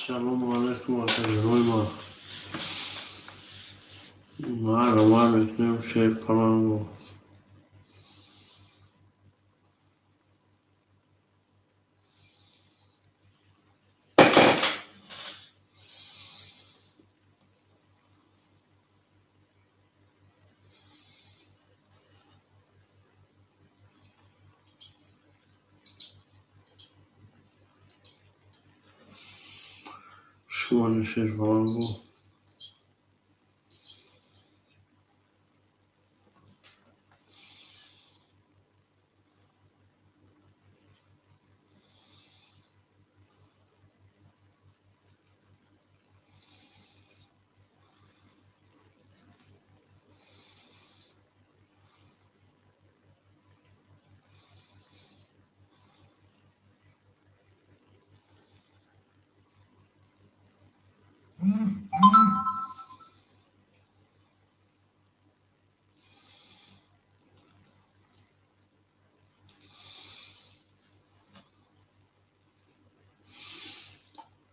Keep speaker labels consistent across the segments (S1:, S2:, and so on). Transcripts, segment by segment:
S1: سلام علیکم آقای ما روان میکنیم شیر پلنگو شما شیر پلنگو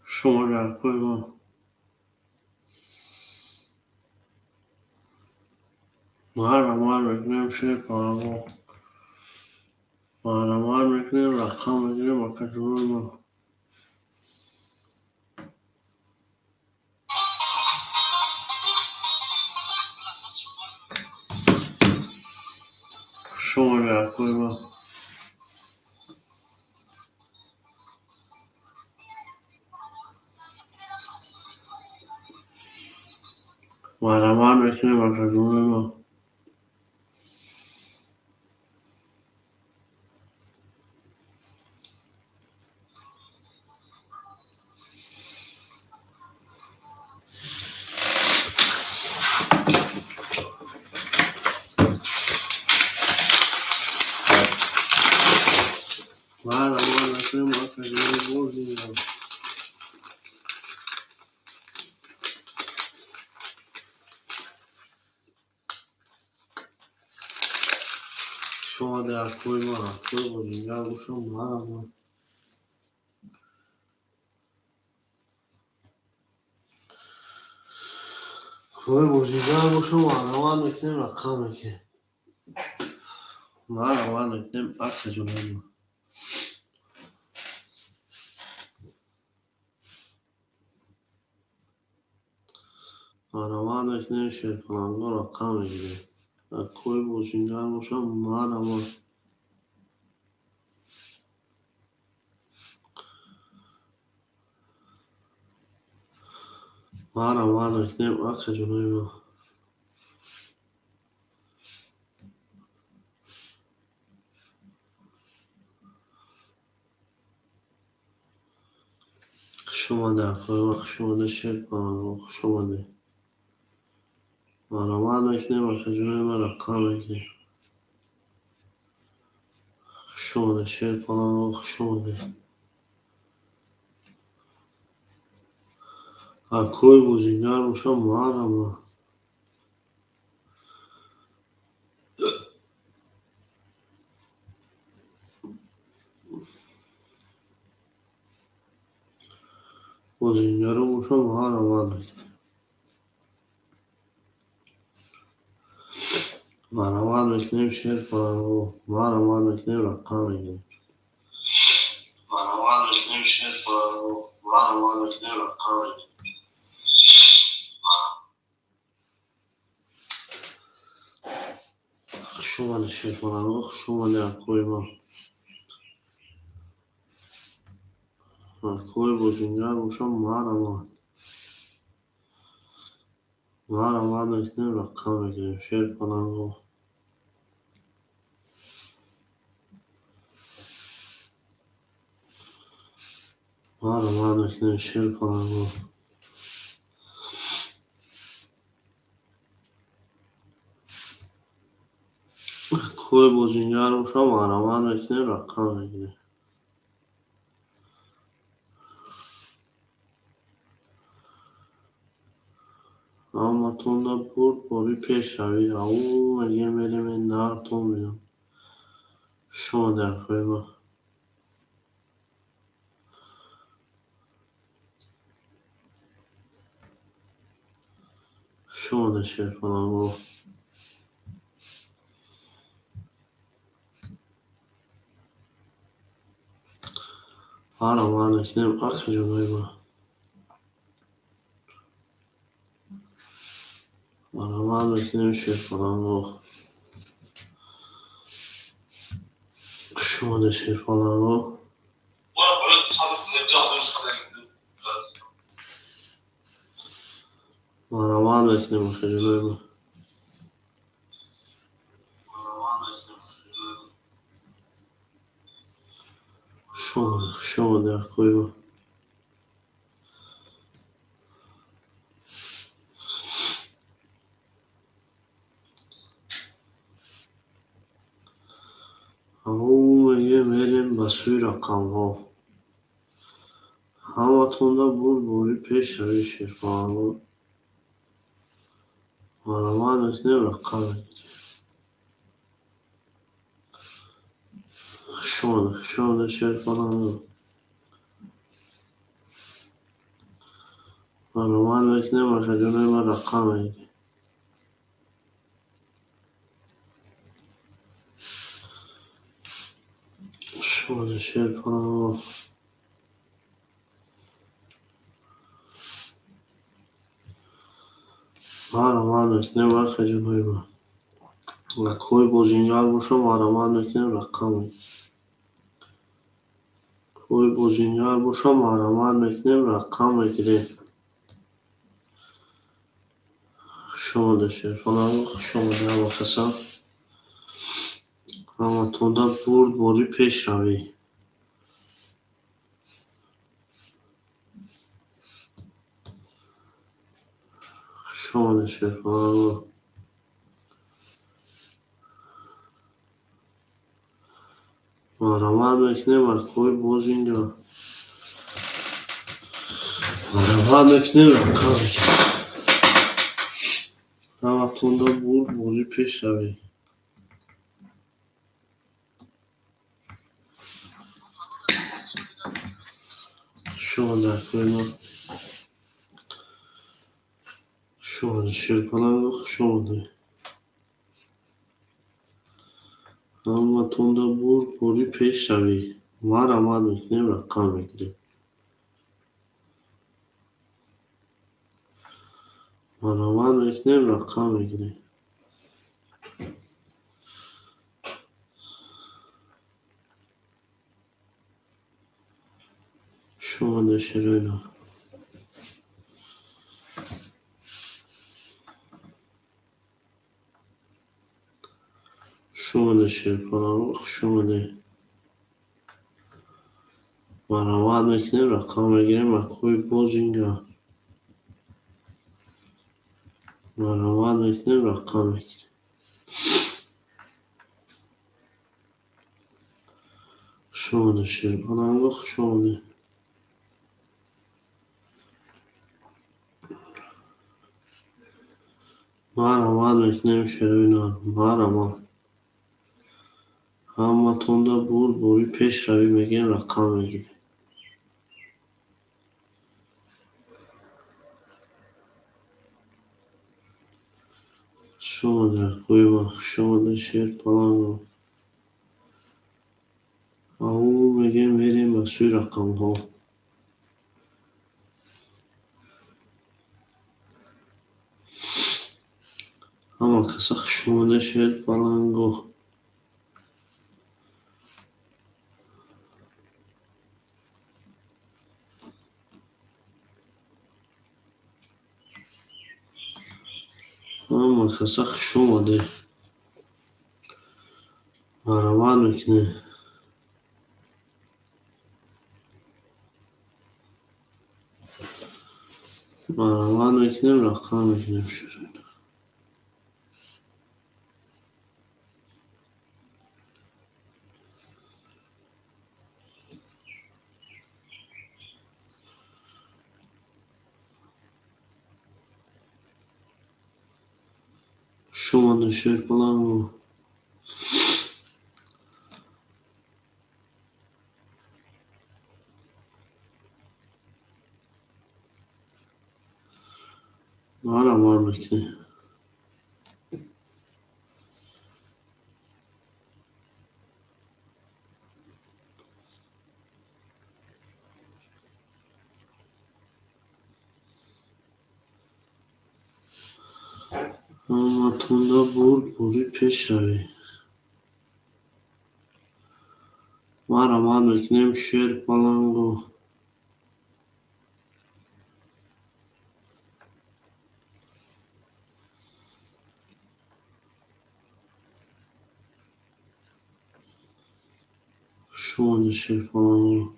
S1: شما در کوی ما روان میکنیم شیر پلنگو ما روان میکنیم رقم میگیریم آقای ما شما در کوی ما روان میکنیم آقای ما ما روان میکنیم آقای ما شما در کوی ما کوی بودینگر و شما روان کوی بودینگر و شما روان میکنیم رقم میگیریم ما روان میکنیم عکس جلوی ما روان میکنیم شیر پلنگو رقم میگیریم کوی بودینگر و شما روان ما روان میکنیم عکس جلوی ما شما در کوی وقت شما ده شیر پلنگو شما ده ما روان میکنیم عکس جلوی ما رقم میگیریم شما ده شیر پلنگو شما ده کوی بودینگر و شما روان بودینگر و شما روان میکنیم ما روان میکنیم شیر پلنگو ما روان میکنیم رقم میگیریم ما روان میکنیم شیر پلنگو ما روان میکنیم رقم میگیریم شما ده شیر پلنگو شما در کوی ما کوی بودینگر و شما روان ما روان میکنیم رقم میگیریم شیر پلنگو ما روان میکنیم شیر پلنگو کوی بودینگر و شما روان میکنیم رقم میگیریم اما تون بود باری پیش روی او اگه میریم این در تو میدم شما در کوی ما شما شیر فلانگو Araman eknem akıcımıyma. Araman eknem şir falanger. Şuma şir falanger. Araman eknem akıcımıyma. Şuma da koyma. Ama yemeğin basıyor rakamı. Havatında bul peş şavi şir falanger. Araman eknem rakamı. Şuma şir falanger. Araman eknem akıcımıyma rakamı. Şuma şir falanger. Araman eknem akıcımıyma. و کوی بزینگر باشم آرامان نکنیم رقمی کوی بزینگر باشم آرامان نکنیم رقم بگیریم شما داشته falan شما در واقعا اما تونده بوری پیش روی شما داشته falan آرامان نکنیم و کوی بزینگر آرامان نکنیم رقم بگیریم اما تونده بوری پیش روی شما در کوی شما داشته falan شما داشته اما تونده بوری پیش روی ما آرامان نکنیم رقم بگیریم آرامان نکنیم رقم بگیریم شما داشته اینا شما داشته falan شما ده آرامان نکنیم رقم بگیریم و کوی بزینگر آرامان نکنیم رقم بگیریم شما داشته falan شما ده آرامان نکنیم اینا آرامان اما تونده بوری پیش روی میگیم رقم بگیریم شما در کوی شما داشته falan او میگه میریم به سوی رقم ها اما کسا شما داشته falan اما کسا شما ده آرامان نکنیم آرامان نکنیم رقم بگیریم شروع شما داشته falan Mara Marnıkne. Matunda buri peşravi. Mara Marnıkne şer palango. Şuma da şer palango.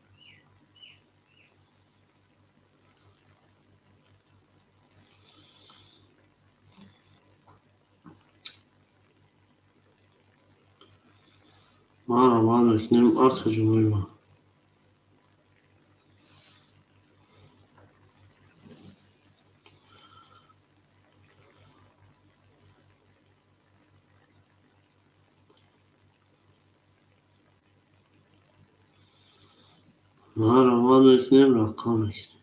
S1: Mara Marnıkne arkacım uyma. Mara Marnıkne rakamik.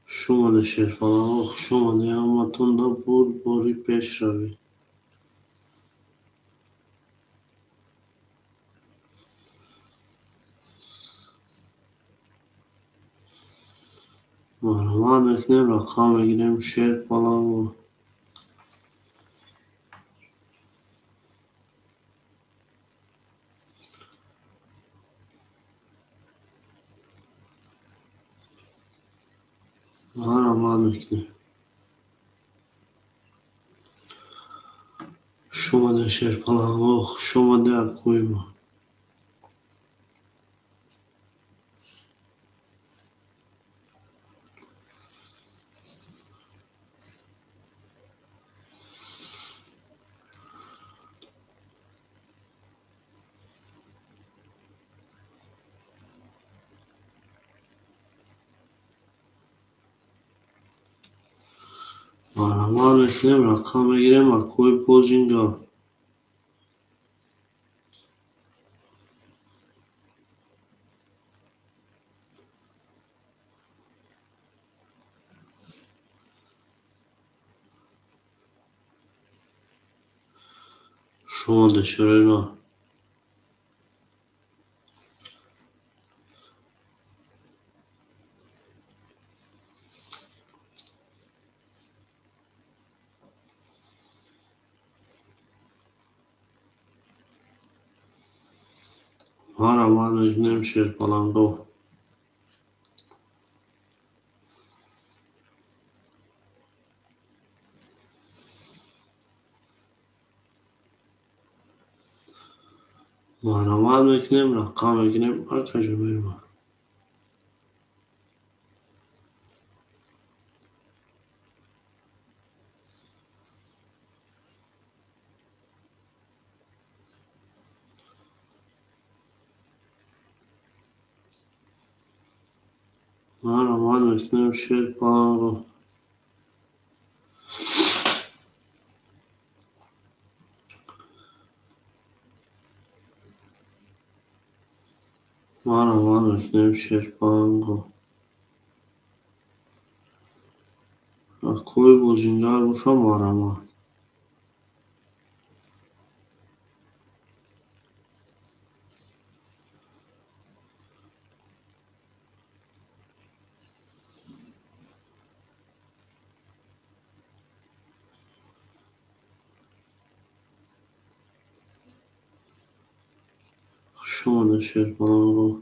S1: Şuma da şer palango. Şuma da matunda buri peşravi. Mara Marnıkne rakamik şer palango. Mara Marnıkne. Şuma da şer palango. Şuma da koyma. Mara Marnıkne rakamik koy pozinga. Şuma da şerena. Mara Marnıkne şer palango. Mara Marnıkne rakamik arkacım uyma. Mara Marnıkne şer palango. Mara Marnıkne şer palango. Koy pozinga ruşa marama. Şuma da şer palango.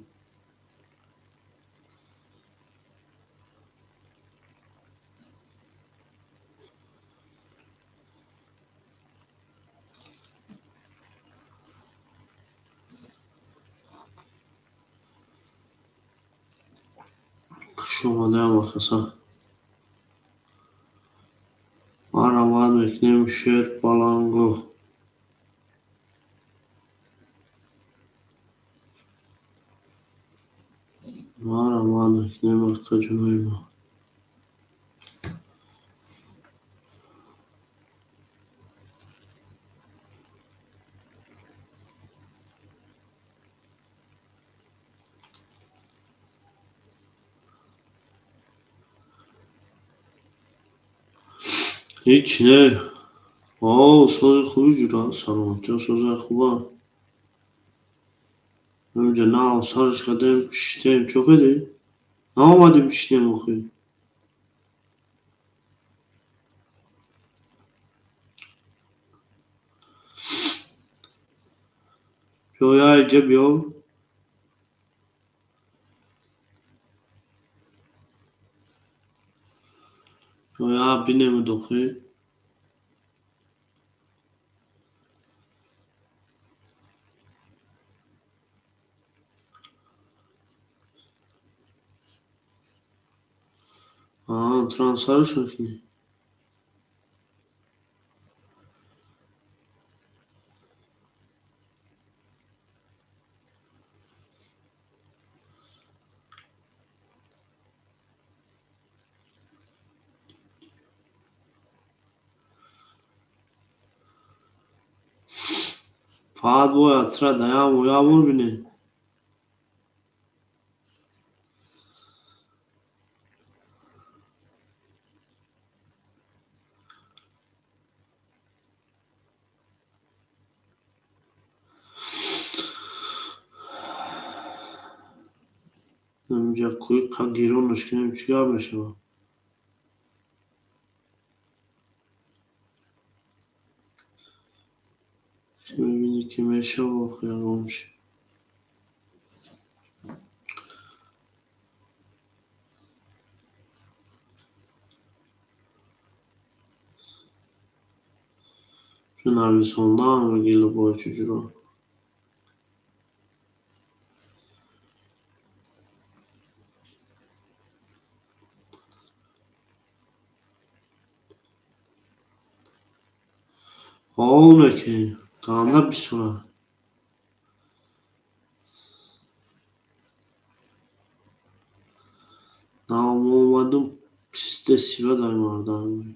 S1: Şuma da makasa. Mara Marnıkne şer palango. Mara Marnıkne arkacım uyma. هیچ نه. سوز خوبی جورا سلامتی سوز خوبه. اینجا نه سرش کردیم شتیم چوکدی؟ نه آمدیم شتیم اخی. بیا یا اینجا بیا. یا بینیم دوخی. ترانسفر شکنی. فقط باید تر دایم و یامور بینه. اینجا کوی قگیرونش کنیم چیکار بشه با. که میبینی که میشه و خیارون شه. چه نویسنده هم گیل باید چجورا. اونه که دانه بسوره. نام اومدم پسته سیوه در مردم.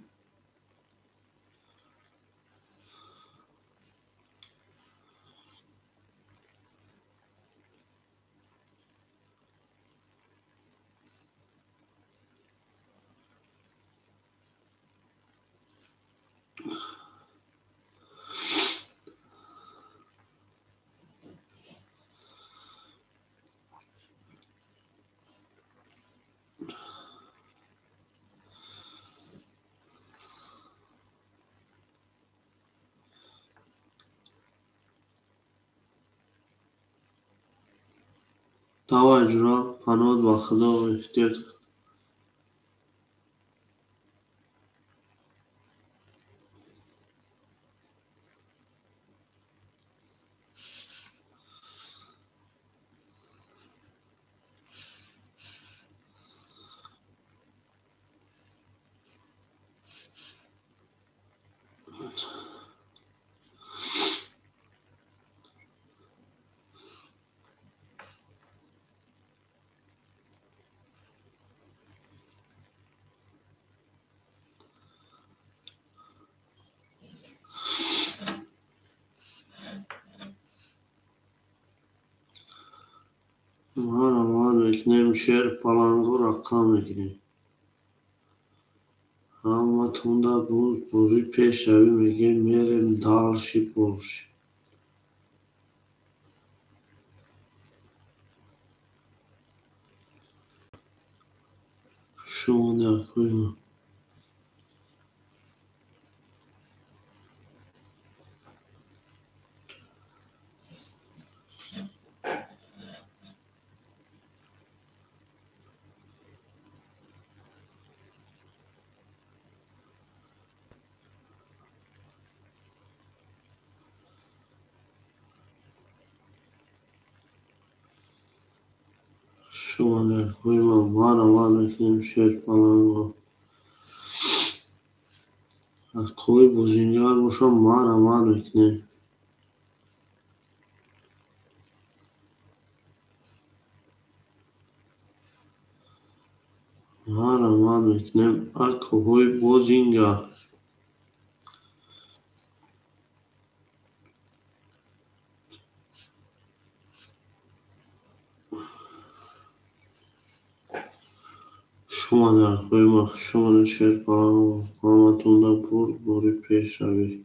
S1: دوا اجرا پناه با خدا و احتیاط. ما میکنیم شعر پلنگو رقم میگیریم. اما تونده بود بوری پیش روی میگه میریم دالشی پرشی. شما نکنیم. شما نکنیم. ما میکنیم شعر پلنگو. از کوی بزینگار باشم ما میکنیم. ما میکنیم از کوی بزینگار. شما در قوی شما شیر پلنگو همتون دا بوری پیش روی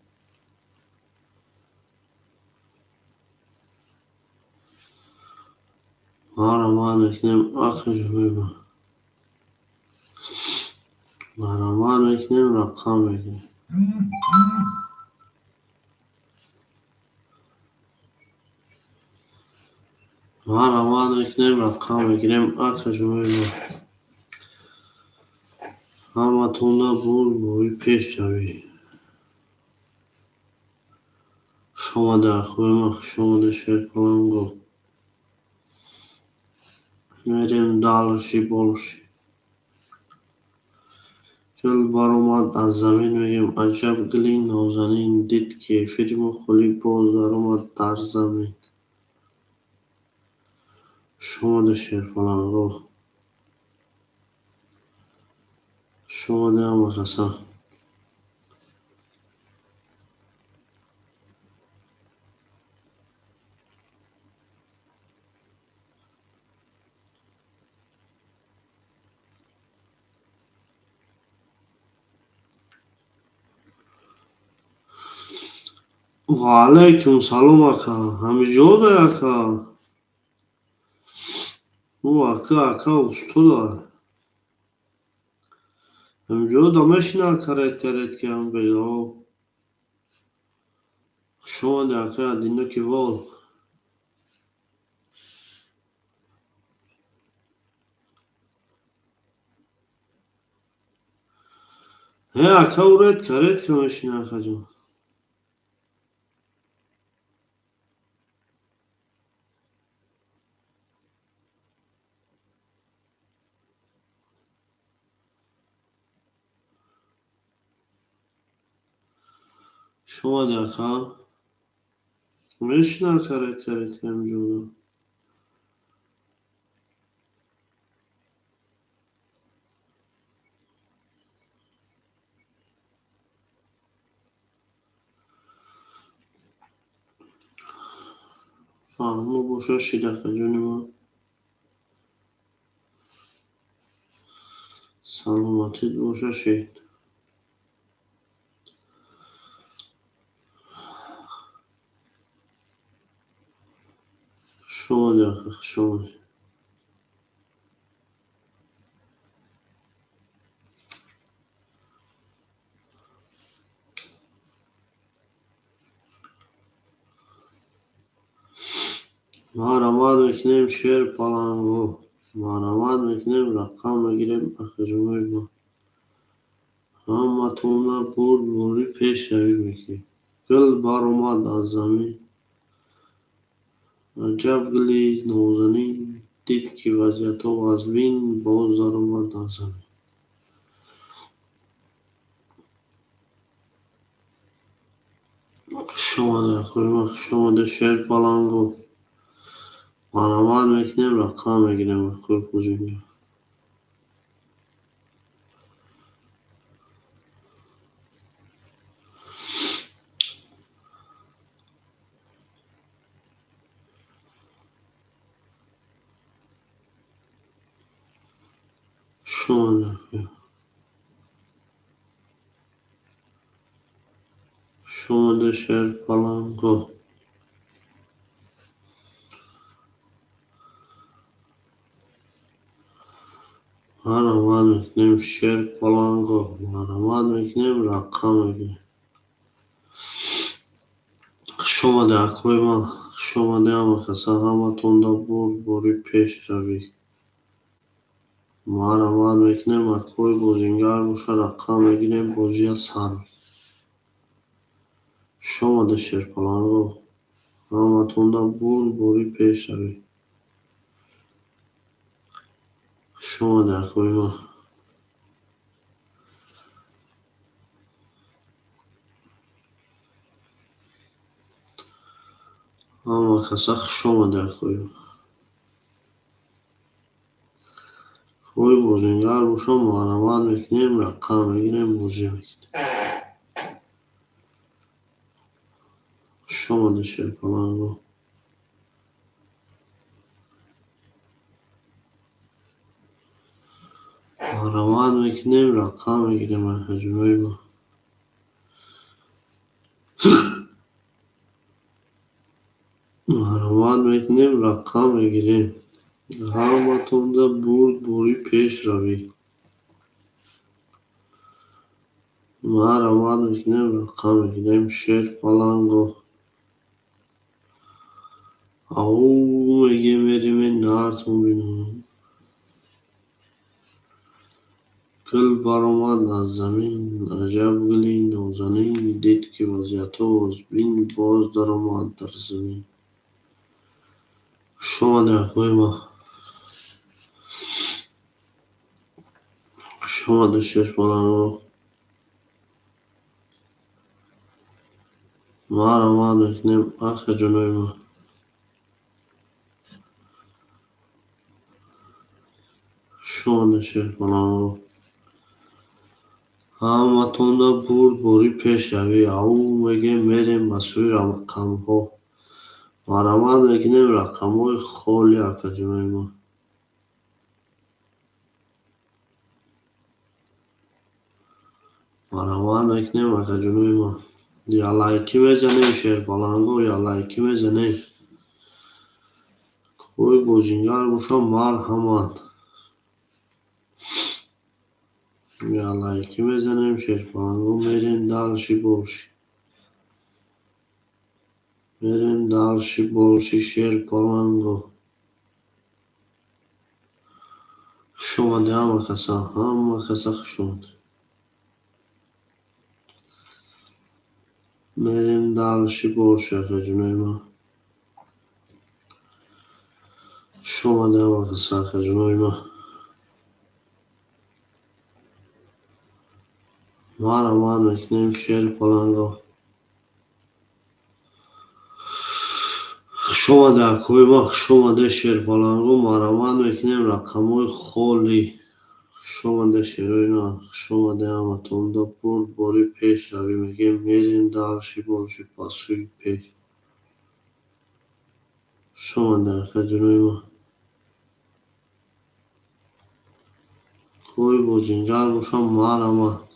S1: مهرمان اکنیم آخر جمعه مهرمان اکنیم رقم اکنیم مهرمان اکنیم رقم اکنیم آخر جمعه همتون دا بوری پیش روی شما در قوی شما در شیر پلنگو میریم دالشی بولشی گل بر اومد از زمین میگیم عجب گلی نازنین دید که فیلم خلی باز در اومد در زمین شما ده شیر پلنگو شما ده همه کسا و علیکم سلام اکا همی ده اکا او اکا استولا همی جوده مشنا کرد که هم بیدو شما ده اکا دینو که وال هی اکا اورد کرد که مشنا اکا جان شما ده اکا مشنا کرد که همی جوده فهمو بوشا شیده که جونی ما سلامتید بوشا شید شما ده اکا شما ده مهرمان میکنیم شیر پلنگو مهرمان میکنیم رقم بگیریم اخجموی ما همتون دا بوری پیش روی میکنیم گل بر اومد از زمین عجب گلی نازنین دید که وضعیت و از بین باز در اومد از زمین شما در قوی شما در شیر پلنگو مهرمان میکنیم رقم بگیریم اخوی بزرگی شما در قوی شما در شیر پلنگو مهرمان میکنیم شیر پلنگو مهرمان میکنیم رقم بگیریم شما در قوی شما ده همه کسا همتون دا بوری پیش روی مهرمان میکنیم اکوی بوزینگر بوشه رقم بگیریم بوزی سر شما ده شیر پلنگو همتون دا بوری پیش روی شما در قوی همه کسا شما در قوی بوزینگر بوشه مهرمان میکنیم رقم بگیریم بوزی میکنیم شما ده شیر پلنگو روان میکنیم رقم میگیریم هجمه ما. روان میکنیم رقم میگیریم. همتون ده بوری پیش روی. ما روان میکنیم رقم میگیریم. شیر پلنگو او میگه میریم نارتون بینم. گل برآمد از زمین، عجب گلی نازنین. دید که وضعیت بین باز در آمد در زمین. شما در خوی ما شما در شش پلنگو ما روان میکنیم اخ جنوی ما. شما در شش پلنگو همتون ده بوری پیش روی. او میگه میریم مسوی رقم ها. ما روان میکنیم رقم های خالی اخ جنوی ما. ما روان میکنیم اخ جنوی ما. یا لایکی میزنیم شیر پلنگو یا لایکی میزنیم. کوی بوجینگر بوشا مال همان. یا لایکی میزنیم شیر پلنگو میریم دالشی بولشی. میریم دالشی بولشی شیر پلنگو. شماده همه کسا شماده. میریم دالشی بولشی اخی جنوی ما. شماده همه کسا اخی جنوی ما. ما روان میکنیم شیر پلنگو. شما در کوی ما شما ده شیر پلنگو ما روان میکنیم رقموی خالی. شما ده شیروی نه شما ده همتون ده بوری پیش روی. میگیم میریم دالشی بولشی پاسوی پیش. شما در خجونوی ما کوی بوجینگر بوشم مارا ما.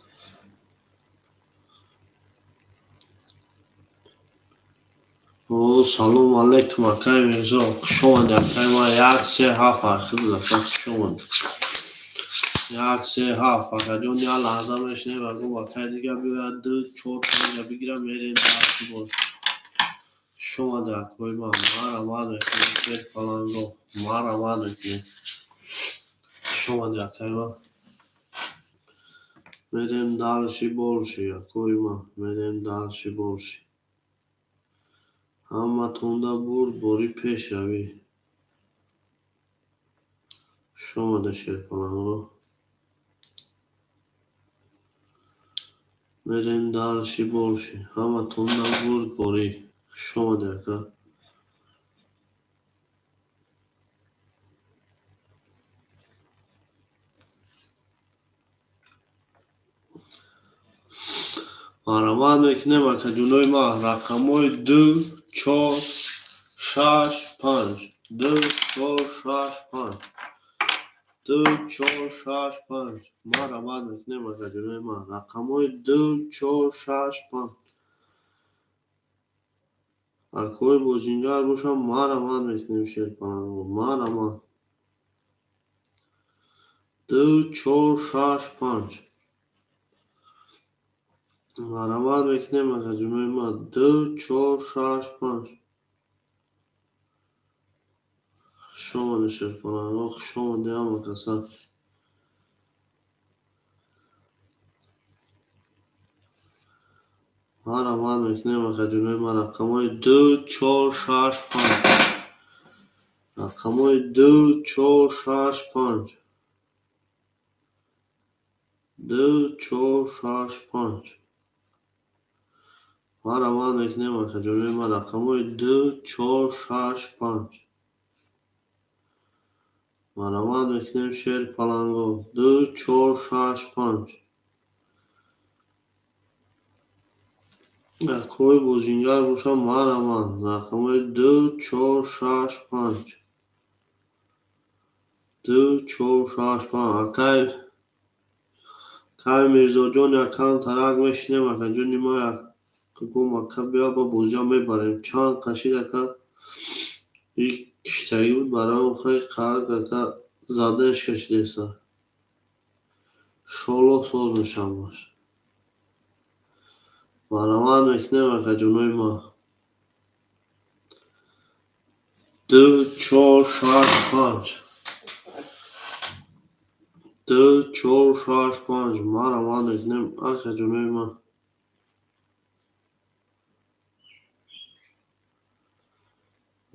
S1: او سلام علیکم اکای میرزا. شما در اکای ما یک سه هفت اخیر دفت شما یک سه هفت اکای جون یا لحظه میشنه برگو اکای دیگه بیاید دو چور پنجه بگیرم میرین دارشی باش. شما در اکای ما روان میکنیم شیر پلنگو ما روان میکنیم. شما در اکای ما میریم دالشی بولشی اکای ما میریم دالشی بولشی. همتون ده بوری پیش روی. شما ده شیر پلنگو میریم دالشی بولشی. همتون ده بوری. شما ده که روان میکنیم اکا جونوی ما رقموی دو چار شش پنج. دو چار شش پنج. دو چار شش پنج. ما روان میکنیم اکا جونوی ما رقموی دو چار شش پنج. اکوی بوجینگر بوشم ما روان میکنیم شیر پلنگو ما روان. دو چار شش پنج. ما روان میکنیم اکا جونوی ما دو چار شش پنج. شما ده شیر پلنگو شما ده همه کسا. ما روان میکنیم اکا جونوی ما رقموی دو چار شش پنج. رقموی دو چار شش پنج. دو چار شش پنج. ما روان میکنیم اکا جونوی ما رقموی دو چار شش پنج. ما روان میکنیم شیر پلنگو دو چار شش پنج. اکوی بوجینگر بوشم ما روان رقموی دو چار شش پنج. دو چار شش پنج. اکای Kai Mirza John yakam tarak meşine maka Johnny ma kuku maka bia ba boja میبریم چند کشید که یک کشتگی بود برای خیلی قرار که زادهش کشیده سا شلو سوز میشم باش برای من میکنه مکه جنوی ما 2 4 6 5 2 4 6 5 مرا من میکنم اکه جنوی ما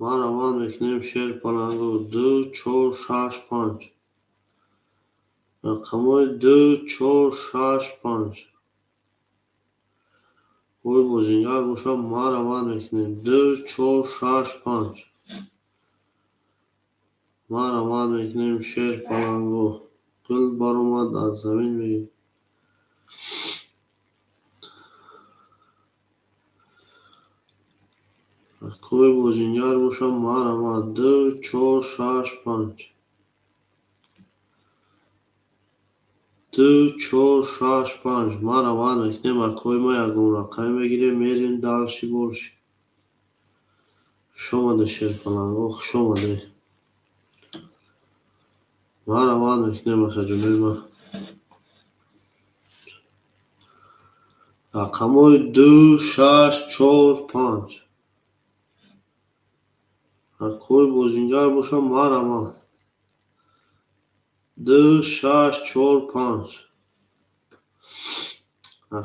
S1: مرا من میکنم شیر پلنگو 2 4 6 5 رقمای 2 4 6 5 Oy bozingar boşa mara man meknem 2 4 6 5 mara man meknem şer palango kıl baromad az zamin mi koy bozingar boşa mara man 2 4 6 5 2 4 6 5 mara man meknem koy ma yagam raqam megire merin dalşi borş şomade şer palango şomade mara man meknem xajunoy ma raqamoy 2 6 4 5 کوی بازیگر باشم مرا 2 6 4 5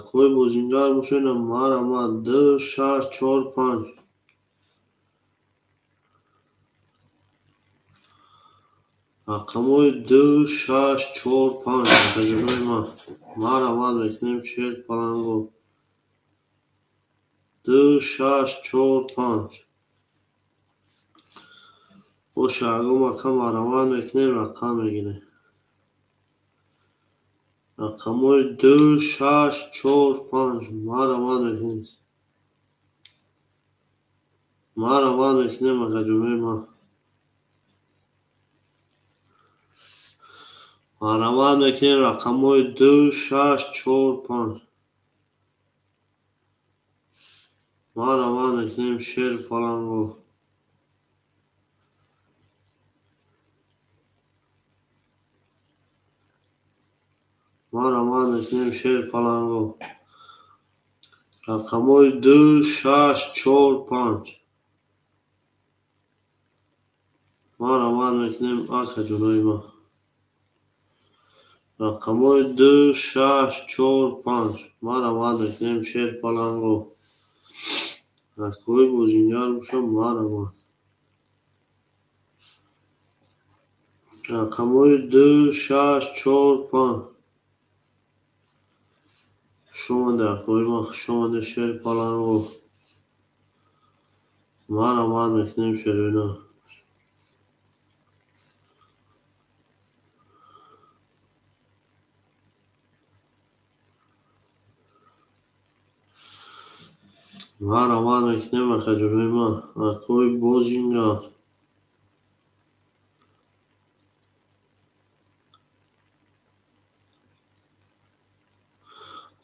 S1: کوی بازیگر باشم مرا 2 6 4 5 رقمای 2 6 4 5 تجربه ما مرا میکنیم شیر پلنگو 2 6 4 5 باشه اگه مکم مرا میکنیم رقم میگیره رقمای 2 6 4 5 مرا میکنیم مرا میکنیم تجربه ما مرا میکنیم رقمای 2 6 4 5 مرا میکنیم شیر پلنگو مرا میکنیم شیر پلنگو رقمای 2 6 4 5 مرا میکنیم آخه جلوی ما رقمای 2 6 4 5 مرا میکنیم شیر پلنگو رقمای بازیگر باشم مرا رقمای 2 6 4 5 شما کوی ما شما شیر پلنگو مرا میکنیم شیرینا مرا میکنیم آخه جلوی ما کوی بازیگر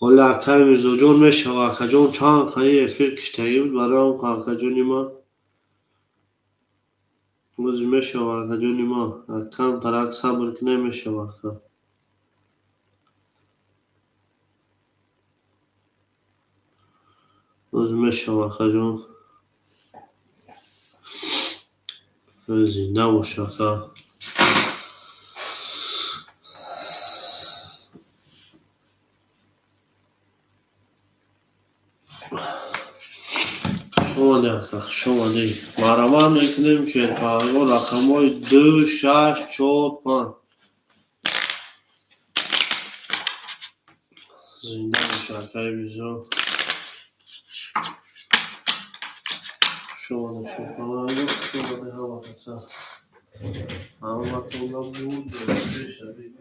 S1: ولی Kai Mirza John میشود که جون چند خیلی افیر کشتگی بود برای اون که جونی ما وزی میشود که جونی ما کم ترک صبر که نمیشود که وزی میشود که جون وزی نباشه که شما دی مرا میکنیم شیر پرگو رقمای 2 6 4 5 زنده باشه Kai Mirza شما دی شیر پرگو شما دی هوا کسا همه مطمئن بود بشه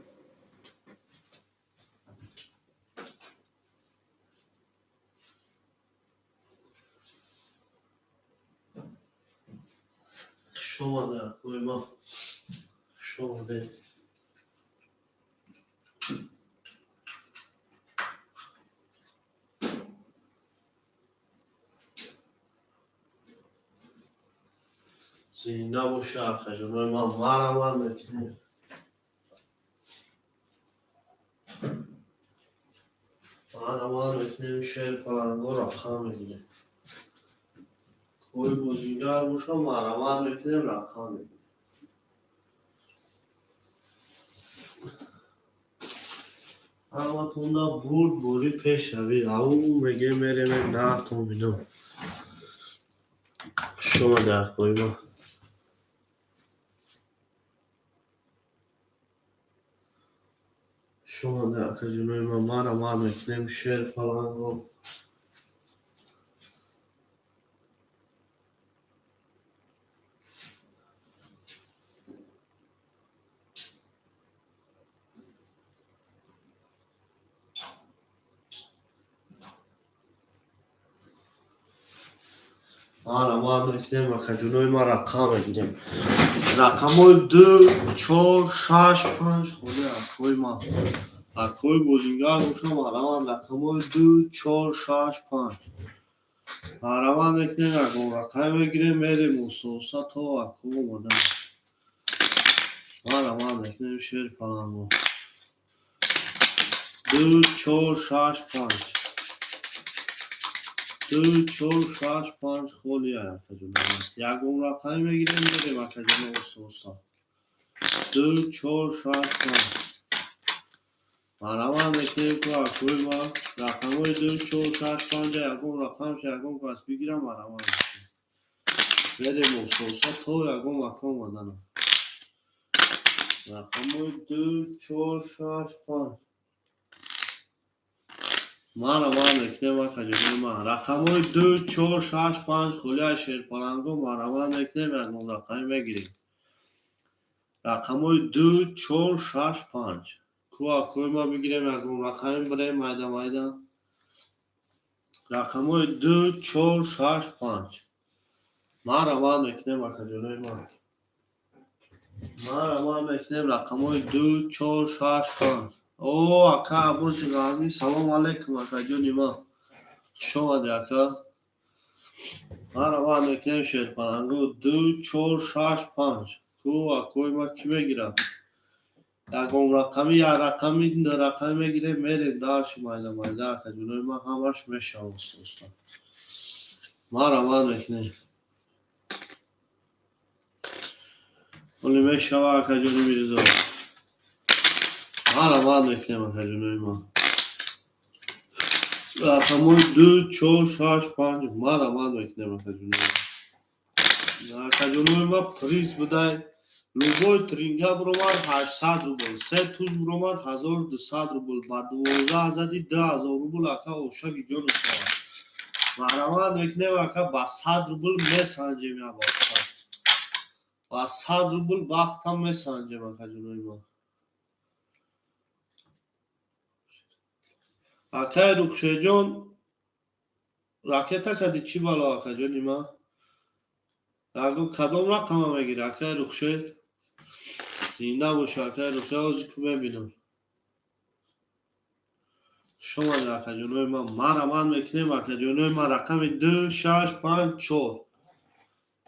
S1: شما کوی ما شما زنده باشه آقا جون ما مرا میکنیم مرا میکنیم شیر پلنگو رقم میگیریم کوی بزرگار باشه مرا میکنیم رقم میگیریم اما توندا بود بوری پیش روی او میگه میره من نه تو بینم شما در کوی ما شما در که جنوی ما مرا میکنیم شیر پلنگو مرا میکنیم آقا جنوی ما رقم میگیریم رقم های 2 4 6 5 خونه اکوی ما اکوی بزرگار باشه مرا رقم های 2 4 6 5 مرا میکنیم اگه رقم بگیریم میریم استوسا تا اکو اومدن مرا میکنیم شیر پلنگو 2 4 6 5 2 4 6 5 خالی هست یکم رقم میگیریم میریم اکجان استوسا 2 4 6 5 مرا میکنیم که اکوی ما رقم های 2 4 6 5 یکم رقم شه یکم پس بگیرم مرا میکنیم میریم استوسا تا یکم اکو اومدن رقم های 2 4 6 5 مرا میکنیم اکجان ما رقم های 2 4 6 5 خالی شیر پلنگو مرا میکنیم یکم رقم میگیریم رقم های 2 4 6 5 کو اکوی ما بگیریم یکم رقم برای مایده مایده رقم های 2 4 6 5 مرا میکنیم اکجانوی ما مرا میکنیم رقم های 2 4 6 5 او اکا عباس گرمی سلام علیکم اکجانی ما شما دی اکا مرا میکنیم شیر پلنگو 2 4 6 5 کو اکوی ما کی بگیرم یکم رقمی یا رقمی در رقم میگیره میریم داشت مایده مایده که جلوی ما همش میشه استوستا مرا میکنیم ولی میشه که جلوی میرزا مرا میکنیم که جلوی ما رقم های 2 4 6 5 مرا میکنیم که جلوی ما که جلوی ما پریز بده لوگوی ترینگه برومد 800 روبل 3 توز برومد 1200 روبل بعد 12 زدی 10,000 روبل اکا اوشاگی جانو شد مرا میکنیم اکا با 100 روبل میسنجیم یا باقتا با 100 روبل باقت هم میسنجیم اکا جنوی ما اکا رخشه جان راکتا کدی چی بالا اکا جانی ما اگه کدام رقم میگیره اکا رخشه زنده باشه اکا رخشه آزی که ببینم شما در اکا جنوی ما مرا میکنیم اکا جنوی ما رقم 2 6 5 4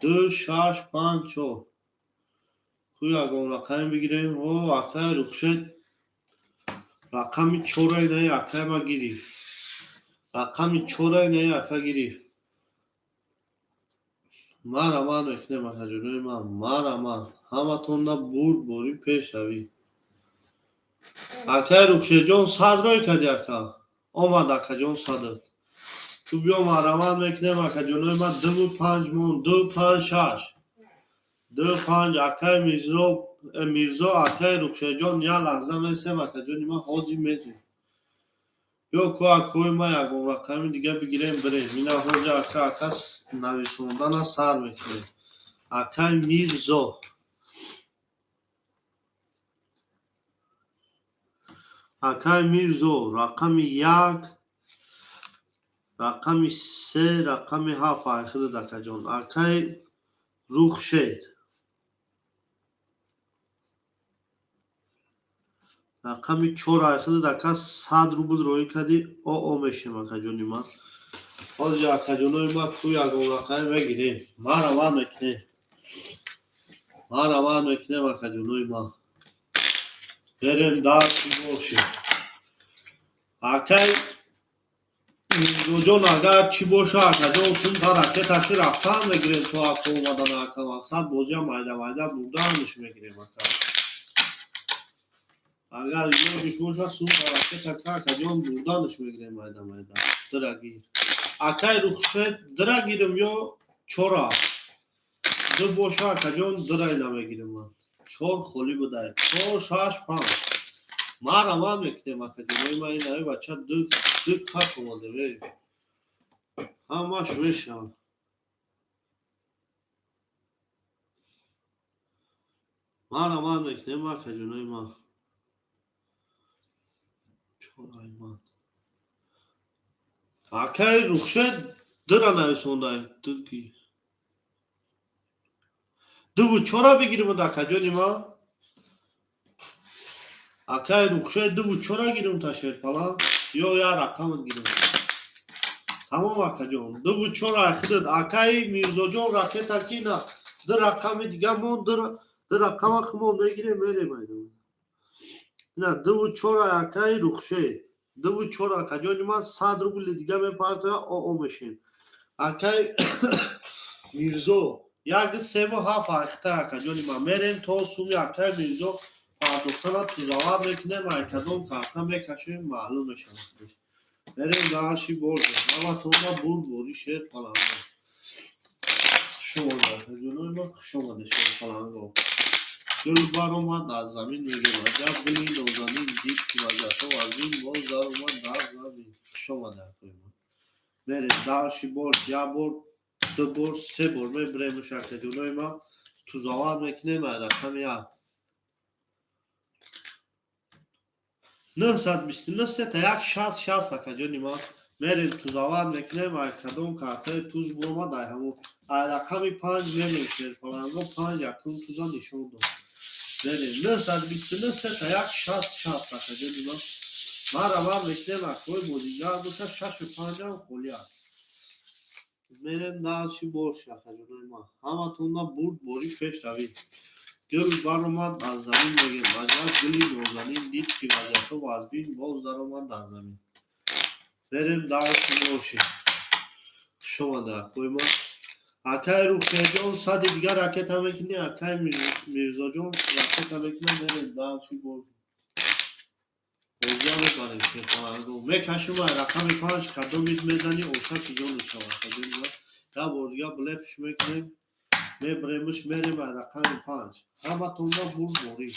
S1: 2 6 5 4 کوی اگه رقم بگیریم او اکا رخشه رقم 4 نه اکا ما گیریم رقم 4 نه اکا گیریم مرا میکنیم اکا جنوی ما مرا همه تونده بود بوری پیش روی اکا رخشه جان 100 رای کدی اکا آمد اکا جان 100 تو بیا مرا میکنیم اکا جنوی ما 2 5 مون 2 5 6 2 5 اکا میرزا اکا رخشه جان یا لحظه میسیم اکا جانی ما حاضی میدیم بیا که اکوی ما یکم رقم دیگه بگیریم بریم این حاضی اکا نویسوندن سر میکنیم اکا میرزا اکا میرزا رقم 1 رقم 3 رقم 7 اخیر اکا جان اکا رخشید رقم 4 اخیر اکا 100 روبل روی کدی او میشیم اکا جانی ما حاضی اکا جانوی ما کوی اگه رقم بگیریم مرا میکنیم ما روان میکنیم اکا جنوی ما بریم دار چی باشه اکای جون اگر چی باشه اکا جون سون تا رکتشی رفتن میگیریم تو اکا اومدن اکا مقصد بازی هم مایده بودنش میگیریم اکا اگر یه باشه سون تا رکت اکا جون بودنش میگیریم مایده درگیر اکای روخشه درگیرم یا چورا دو باشه اکا جون درای نمیگیریم من چور خولی بوده چور شاش پانچ ما روان میکنیم اکا جونوی ما این هایی بچه دو کف اومده بی همش میشن ما روان میکنیم اکا جونوی ما چور ایمان اکای روخشه درا نویسونده دو کی دو بود چورا بگیریم ده اکا جونی ما اکای روخشه دو بود چورا گیریم تا شیر پلا یا رقم گیریم تمام اکا جون دو بود چورا اخدد اکای میرزا جون راکت اکی نه در رقم دیگه مون در رقم اخمون میگیریم میریم ایدون نه دو بود چورا اکای روخشه دو بود چورا اکا جونی ما 100 روبل دیگه میپارته او میشیم اکای میرزا یک سه و هفت اخته اکا جونی ما میریم تا سومی اکای میرزا پردوختن تو زواد میکنیم اکدام کارتا میکشیم معلوم میشن بریم داشی برده اما تو ما بوری شیر پلانگو شما ده جنوی ما شما ده شیر پلانگو گل بار اومد از زمین میگه عجب گلی نازنین دید که وجهتا و از این باز در اومد در زمین شما ده کنیم بریم داشی برد یا برد دو برد سه برد بریم شکل جنوی ما تو زواد میکنیم رقم یا 929 تا یک 60 اکا جونی ما میریم تو زواد میکنیم کدوم کارتای توز برما دای همون رقم 5 میریم شیر پلانگو 5 یکون توزا نشون دو بریم 929 تا یک 60 اکا جونی ما روان میکنیم اکوی بودیگر بوده 65 هم خولیا میریم دارشی برش اکا جونی ما همه تونده بوری پیش روید گل بر اومد از زمین میگه عجب گلی نازنین دید که وجهتا و از بین باز در اومد در زمین بریم داشت موشی شما در کوی ما اکای روخشه جان صد دیگر رکت هم میکنی اکای میرزا جان رکت هم میکنی بریم داشتی موشی بازیان میکنیم شیر پلنگو میکشیم رقم 5 کدو میزنی اوشا که جان شما یا بردیا بلفش میکنیم میبریمش میریم رقم 5 همه تونده بوری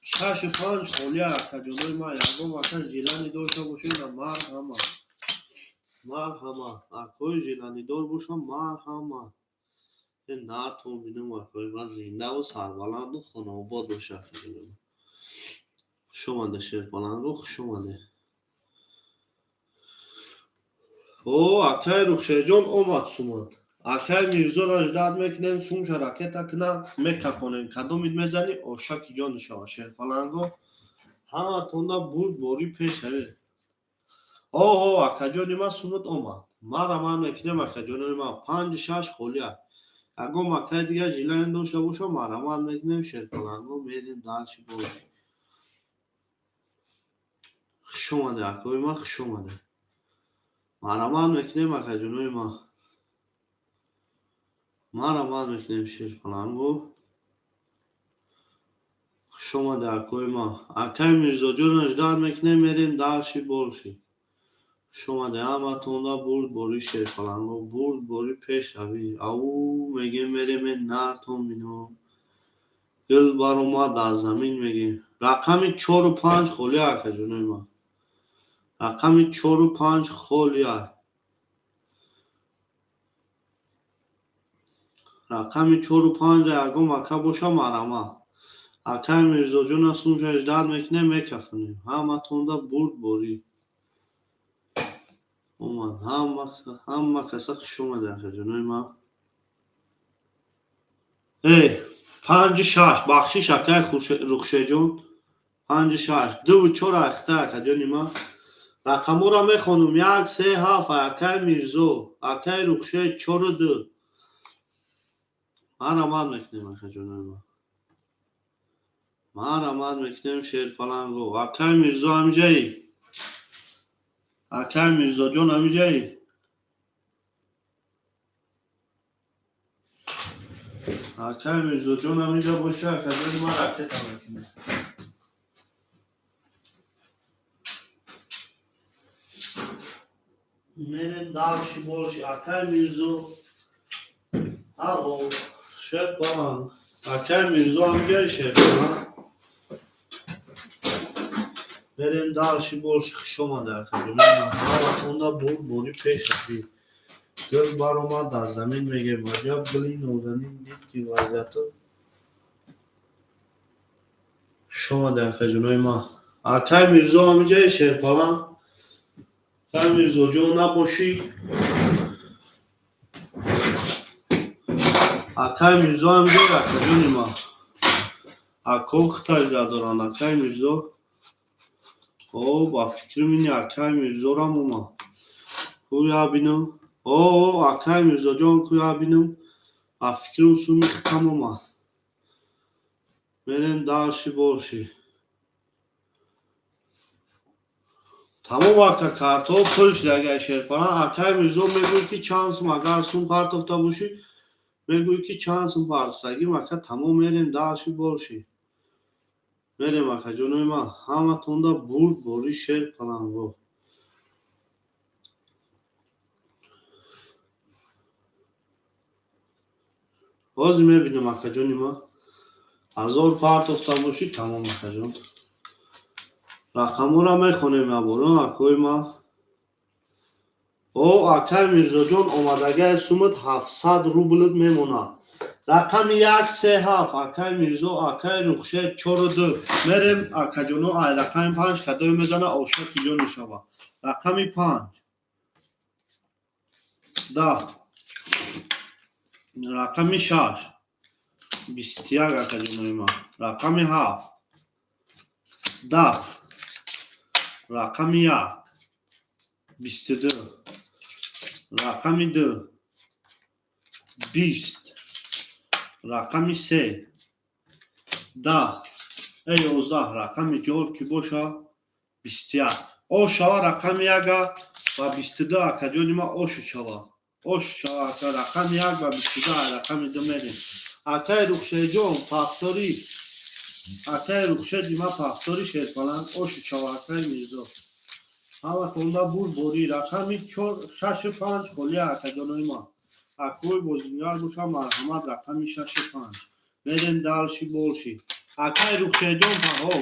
S1: 65 خولیا اکا جنوی ما یکم اکا جیلانی داشته باشیم مرحمت اکوی جیلانی دار باشم مرحمت این نه تو بینم اکوی من زنده و سربلند و خانواباد باشه اکا جنوی شما ده شیر پلنگ رو شما ده او اکای روخشه جان اومد سومد اکای میرزا را اجداد میکنیم سون شرکت اکنه میکفانیم کدوم میزنی او شکی جان شما شیر پلنگ همه تونده بوری پیش هره اوه اکا جونی ما سونت اومد ما روان میکنیم اکا جونی ما 5-6 خولیا اگه مکای دیگه جیلان داشته باشه ما روان میکنیم شیر پلنگو میریم دارشی باش خشومده اکوی ما خشومده ما روان میکنیم اکا جونی ما روان میکنیم شیر پلنگو خشومده اکوی ما اکای میرزا جون اجدار میکنیم میریم دارشی باشی شما ده همه تونده بوری شیر پلنگو بوری پیش روی او میگه میریم نرتون بینم گل بر اومد از زمین میگه رقم 4 و 5 خولیا اکا جونوی ما رقم 4 و 5 خولیا رقم 4 و 5 اگم اکا باشه مرمه اکا میرزا جون اصلا اجداد میکنه میکفنیم همه تونده بوری اومد همه کسا خشومه ده اکا جونوی ما ای 5-6 بخشیش اکای روخشه جون 5-6 2 و 4 اخته اکا جونی ما رقمو را میخونم 1 3 7 اکای میرزا اکای روخشه 4 و 2 Maramad mekinem aka jonoy ma. Maramad mekinem Sherpalango. Akay Mirzo amijai. Akay Mirzo jon amijai. Akay Mirzo jon amija boşa aka jonoy ma raket mekinem. Mere dalshi bolshi Akay Mirzo. Alo. Sherpalang. Akay Mirzo amijai Sherpalang. بریم dalshi bolshi qish omadi aka jonoy ma. Onda bori pesh rafti. Gul baromad dar zamin megem ajab guli nozanin did ki vaziyati qish omadi aka jonoy ma. Akay Mirzo amijai Sherpalang. Akay Mirzo jon naboshi. Akay Mirzo amijai aka jonoy ma. Ako xitay dadoran Akay Mirzo. با فکر منی Akay Mirzo ram oma. Kuya binum. Akay Mirzo jon kuya binum. با فکرم sumi xitam oma. Berem dalshi bolshi. Tamam aka kartop pulsh agar Sherpalang. Akay Mirzo meguy ki chansım agar sun partofta boshi meguy ki chansım partostagim aka tamam merem dalshi bolshi. Merem aka jonoy ma hamatonda bori Sherpalango. باز میبینم اکا جونی ما 1000 پارت افتان باشی تمام اکا جون رقمو را میخونیم نبارون اکوی ما Akay Mirzo jon omadaga sumit 700 rubl memona. رقم 137 Akay Mirzo Akay Rukhshet 42 merem aka jono ay رقم 5 kadoy mezana osha ki jon shava رقم 5 da رقم 6 21 aka jonoy ma رقم 7 da رقم 1 22 رقم 2 20 رقم 3 10 11 رقم 4 ki boşa 21 o şava رقم 1 و 22 aka jonoy ma o şava aka رقم 1 و 22 رقم 2 merim Akay Rukhshet jon faktori Akay Rukhshet ma faktori Sherpalang o şava Akay Mirzo hamatonda bori رقم 65 kholi aka jonoy ma akoy bozingар boşa marhamat رقم 65 merem dalshi bolshi Akay Rukhshet jon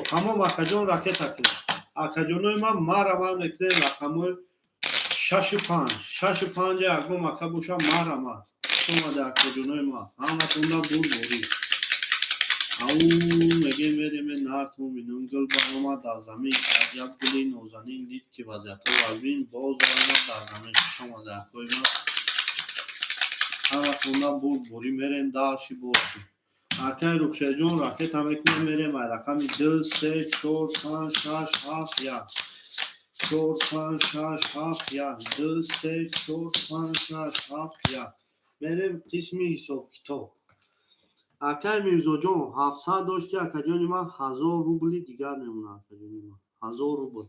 S1: tamam aka jon raket akil aka jonoy ma maramad mekinem raqamoy 65 agom aka boşa maramad omada aka jonoy ma hamatonda bori au megem merem nartum minum gul baromad dar zamin ajab guli nozanin did ki vaziyati vazbin boz baromad dar zamin qish omadi akoy ma hamatonda bori merem dalshi bolshi Akay Rukhshet jon raket mekinem merem ay raqami 2 3 4 5 6 7 1 4 5 6 7 1 2 3 4 5 6 7 1 merem qismi hisob kitob Akay Mirzo jon 700 doshti aka jonoy ma 1000 rubli digar memona aka jonoy ma 1000 rubl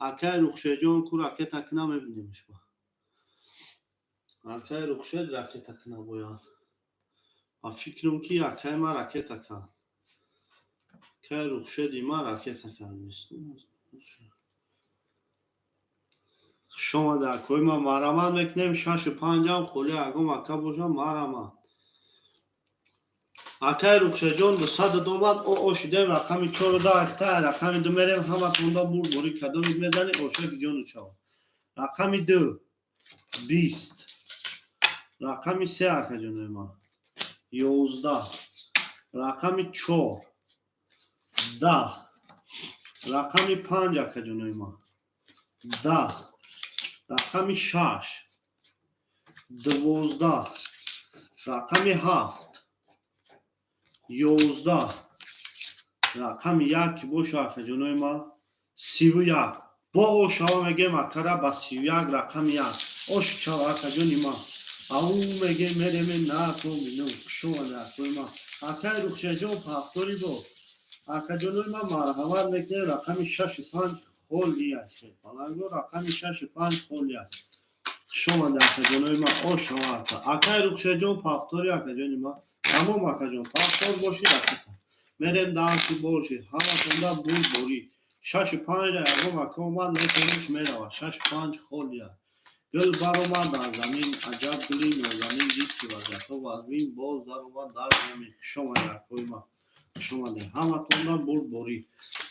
S1: Akay Rukhshet jon ku raket akina mebinemish ba Akay Rukhshet raket akina boyad و فکرم کی Akay ma raket akad Akay Rukhshet ma raket akad شما در کوی ما maramad mekinem 65 am kholi agom aka boşa maramad Akay Rukhshet jon 200 domad o oshidem raqami 14 aka raqami 2 merem hamatonda bori kadom mezani osha ki jon shava raqami 2 20 raqami 3 aka jonoy ma 11 رقم 4 10 رقم 5 aka jonoy ma 10 رقم 6 12 رقم 7 11 رقم 1 ki boşa aka jonoy ma 31 با o shava megem akara ba 31 رقم 1 o shava aka jonoy ma او میگه میرم نکن بینم شما نکن ما اکای رخشه جون پاکتوری با اکا جلوی ما مرحمت میکنه رقم 65 خولی هست پلنگو رقم 65 خولی هست شما در اکا جلوی ما او شما اکای رخشه جون پاکتوری اکا جلوی ما تمام اکا جون پاکتور باشی رکتا میرم دانسی باشی همه تونده بود بوری 65 اگم اکا اومد میکنیش میروه 65 خولی هست گل بر اومد در زمین عجب گلی نازنین دید که وضعیت و وزمین باز در اومد در زمین شما در کوی ما شما ده همه توندن برد باری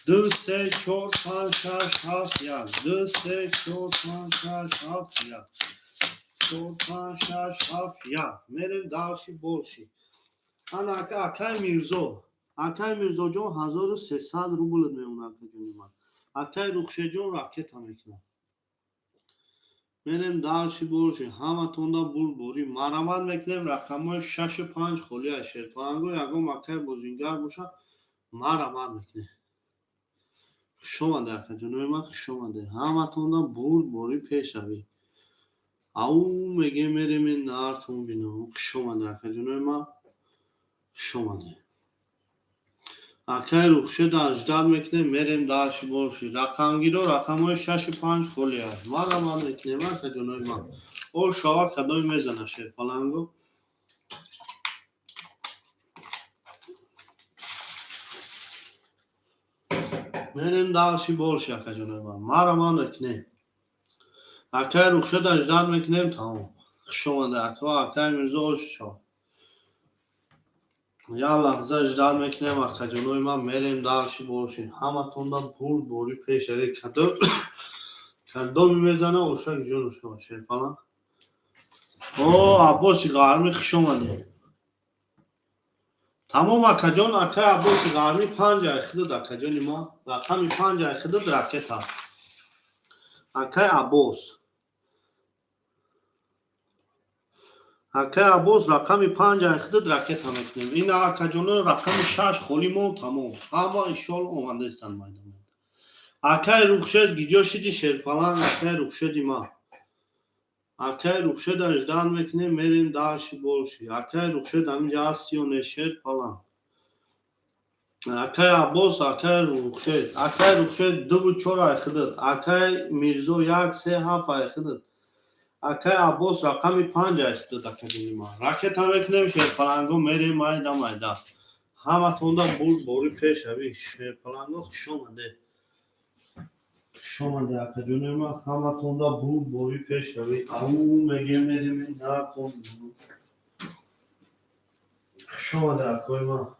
S1: 2 3 4 5 6 7 1 2 3 4 5 6 7 1 4 5 6 7 1 میریم داشی باشی انا اکای میرزا جان 1300 روبل میمونه اکا جونی من اکای رخشه جان راکت هم میکنه میریم داشی باشی همه توندن برد باری مرمت میکنیم رقم 65 خولی های شیرپانگو یکم اکای بزینگر باشه مرمت میکنه شما در جنوی من شما ده همه توندن برد باری پیش روی او میگه میریم این نارتون بینم شما در جنوی من شما ده اکای رخشه در اجداد میکنه میریم داشی باشی رقم گیرو رقم 65 خولی های مرمت میکنیم اکا جنوی من او شما کدوی میزنه شیرپانگو میریم داشی باشی اکا جنوی من مرمت میکنه اکای رخشه در اجداد میکنیم تمام شما در اکای میرزا شما یا لحظه اجداد میکنیم اکا جنوی من میریم داشی باشی همه توندن برد باری پیش روی کدو میزنه اوشک جون شما شیرپانا او عباسی غرمی شما ده تمام اکا جان اکای عباسی غرمی 5 اخداد اکا جانی ما رقم 5 اخداد راکت هست اکای عباس رقم 5 اخداد راکت هم میکنیم این اکا جانو رقم 6 خولی ما تمام اما انشال اومده استن مایدم اکای رخشد گیجا شدی شیرپالان اکای رخشدی ما اکای رخشد اجدان میکنیم میریم داشی باشی اکای رخشد همینجا هستی و نشید پالان اکای عباس اکای رخشد 2 4 اخداد اکای میرزا 1 3 7 اخداد اکای عباس رقم 5 اخداد اکا جونی ما راکت هم میکنیم شیرپالانگو میریم مایده همه توندن برد باری پیش روی شیرپالانگو خوش آمده شما در اکا جونی ما همه توندن برد باری پیش روی او میگه میریم نکن شما در اکای ما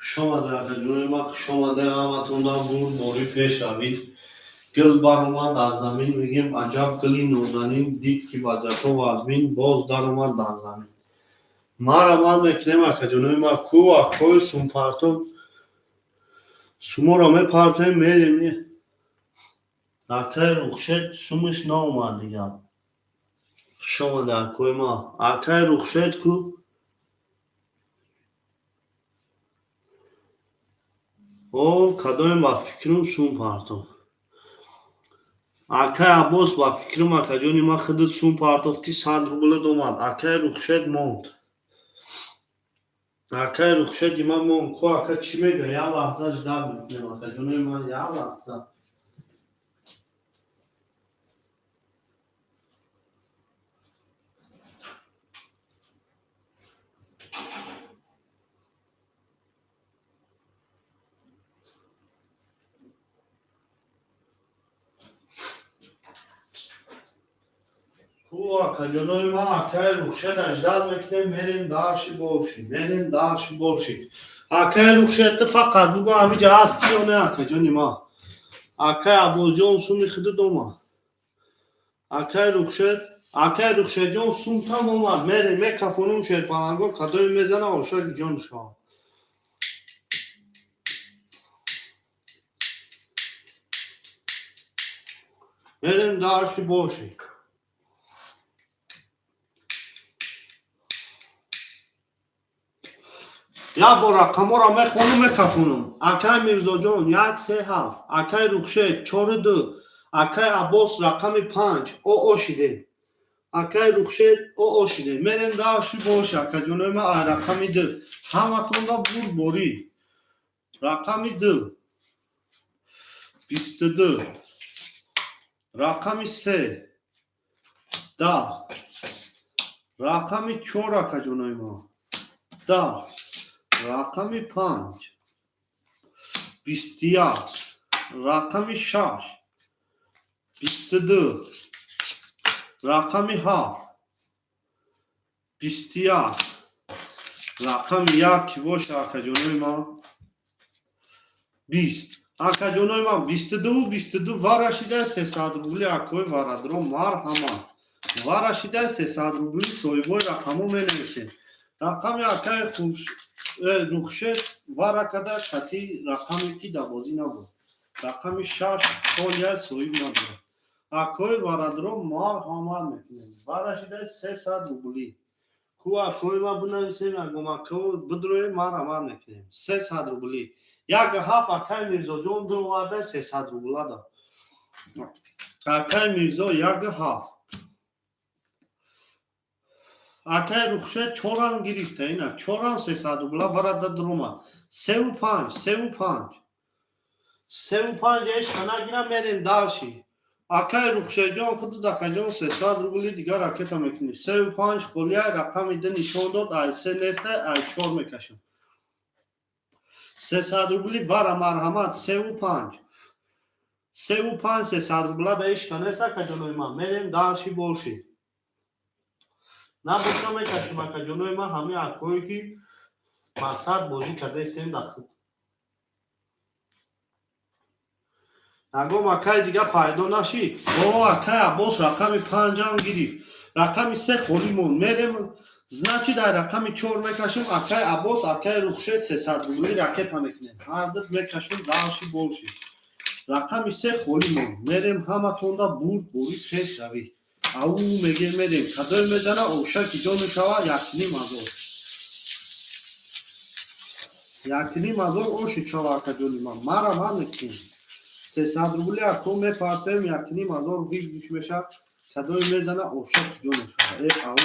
S1: شما در اکا جونی ما شما در همه توندن برد باری پیش روی گل بر اومد از زمین میگیم عجب گلی نازنین دید که وضعیت و وزمین باز در اومد در زمین مرمت میکنیم اکا جونی ما کو اکای سومپارتو سومو را میپرتیم میریم اکای رخشد سومش ناومد دیگه شما در اکای ما اکای رخشد کو او کدوم با فکرم سومپارتو اکای عباس با فکرم اکا جونی ما خودت سومپارتوفتی 100 روبل اومد اکای رخشد موند اکای رخشدی ما موند کو اکا چی میگه یا لحظه اجداد میکنیم اکا جونی ما یا لحظه کو اکا جونی ما اکای رخشد اجداد میکنیم میریم داشی باشی اکای رخشد فقط بگو همینجا هستی و نه اکا جونی ما اکای عباس جان سومی خودت اومد اکای رخشد جان سوم تام اومد میریم میکفونم شیرپالانگو کدوی میزنه اوشک جان شما میریم داشی باشی یا با رقم را میخونم میکفونم اکای میرزا جان 1 3 7 اکای رخشد 4 2 اکای عباس رقم 5 او شده Акай рухшед о ошиде мерем даши боша акаҷонои ма ай рақами ду ҳаматонда бурборӣ рақами ду 22 рақами 3 10 рақами 4 акаҷонои ма 10 рақами 5 21 рақами 6 22 рақами 7 21 рақами 1 ки боша акаҷонои ма 20 акаҷонои ма 22 22 варашида 300 рубли акои варадро марҳамат варашида 300 рубли соҳибои рақамо менависем рақами акаи рухшед варакада кати рақаме ки дабозӣ набуд рақами 6 холия соҳиб надорад акои варадро марҳамат мекунем варашида 300 рубли ку акои ма бинависем ягон акои бидроем марҳамат мекунем 300 рубли як ҳафт акаи мирзоҷон дуоварда 300 рублада акаи мирзо як ҳафт акаи рухшед чорам гирифта ина чорам 300 рубла варада дуромад 35 ешка нагирам мерем далши акаи рухшедҷон худу дакаҷон 300 рубли дигар ракета мекунӣ 35 холияи рақами ду нишон дод ай 3 неста ай 4 мекашам 300 рубли вара марҳамат 35 300 рублада ешка неста акаҷонои ма мерем далши боши набоша мекашем акаҷонои ма ҳами акое ки мақсад бозӣ кардастем дахуд ягон акаи дига пайдо нашид акаи аббос рақами 5-ам гирифт рақами 3 холӣ монд мерем значит ай рақами 4 мекашем акаи аббос акаи рухшед 300 рубли ракета мекунем ҳарду мекашем далши боши рақами 3 холӣ монд мерем ҳаматонда бурборӣ пеш равӣ ау мегем мерем кадой мезана овшаки ҷо мешава 1.5 азор оши чава акаҷони ма мара ма мекунем 300 рубли ако мепартем 1.5 азор вигдиш меша кадой мезана овшаки ҷо мешава ау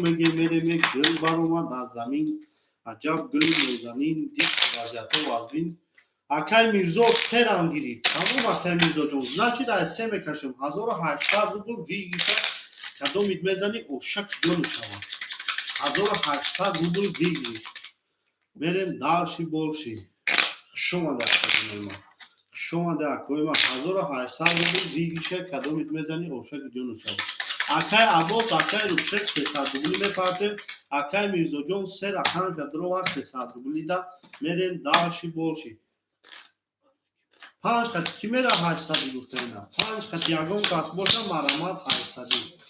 S1: мегем мерем як гул баромад аз замин аҷаб гули нозанин дик вазъиятҳо вазбин акаи мирзо серам гирифт тамом акаи мирзоҷон значит ай се мекашем 1800 рубл вигиша кадомит мезани овшаки ҷо мешава 1800 рубл вигиш мерем далши болши хушомада акаҷонои ма хушомада акои ма 1800 рубл вигиша кадомит мезани овшаки ҷо мешава акаи аббос акаи рухшед 300 рубли мепартем акаи мирзоҷон се рақамша дуровар 300 рублида мерем далши болши 5 қати ки мера 800 гуфтаина 5 қати ягон кас боша марҳамат 800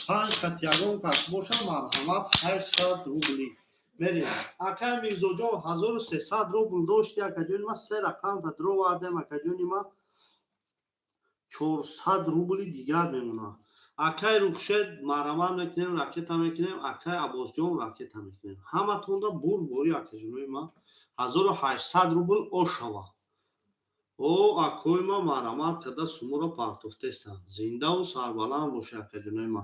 S1: 5 қати ягон кас боша марҳамат 800 рубли мерем акаи мирзоҷон 1300 рубл дошти акаҷони ма се рақамта дуровардем акаҷони ма 400 рубли дигар мемонад акаи рухшед марҳамат мекунем ракета мекунем акаи аббосҷон ракета мекунем ҳаматонда бурборӣ акаҷонои ма 1800 рубл ошава акои ма марҳамат карда суморо партофтестанд зиндаву сарбаланд боша акаҷонои ма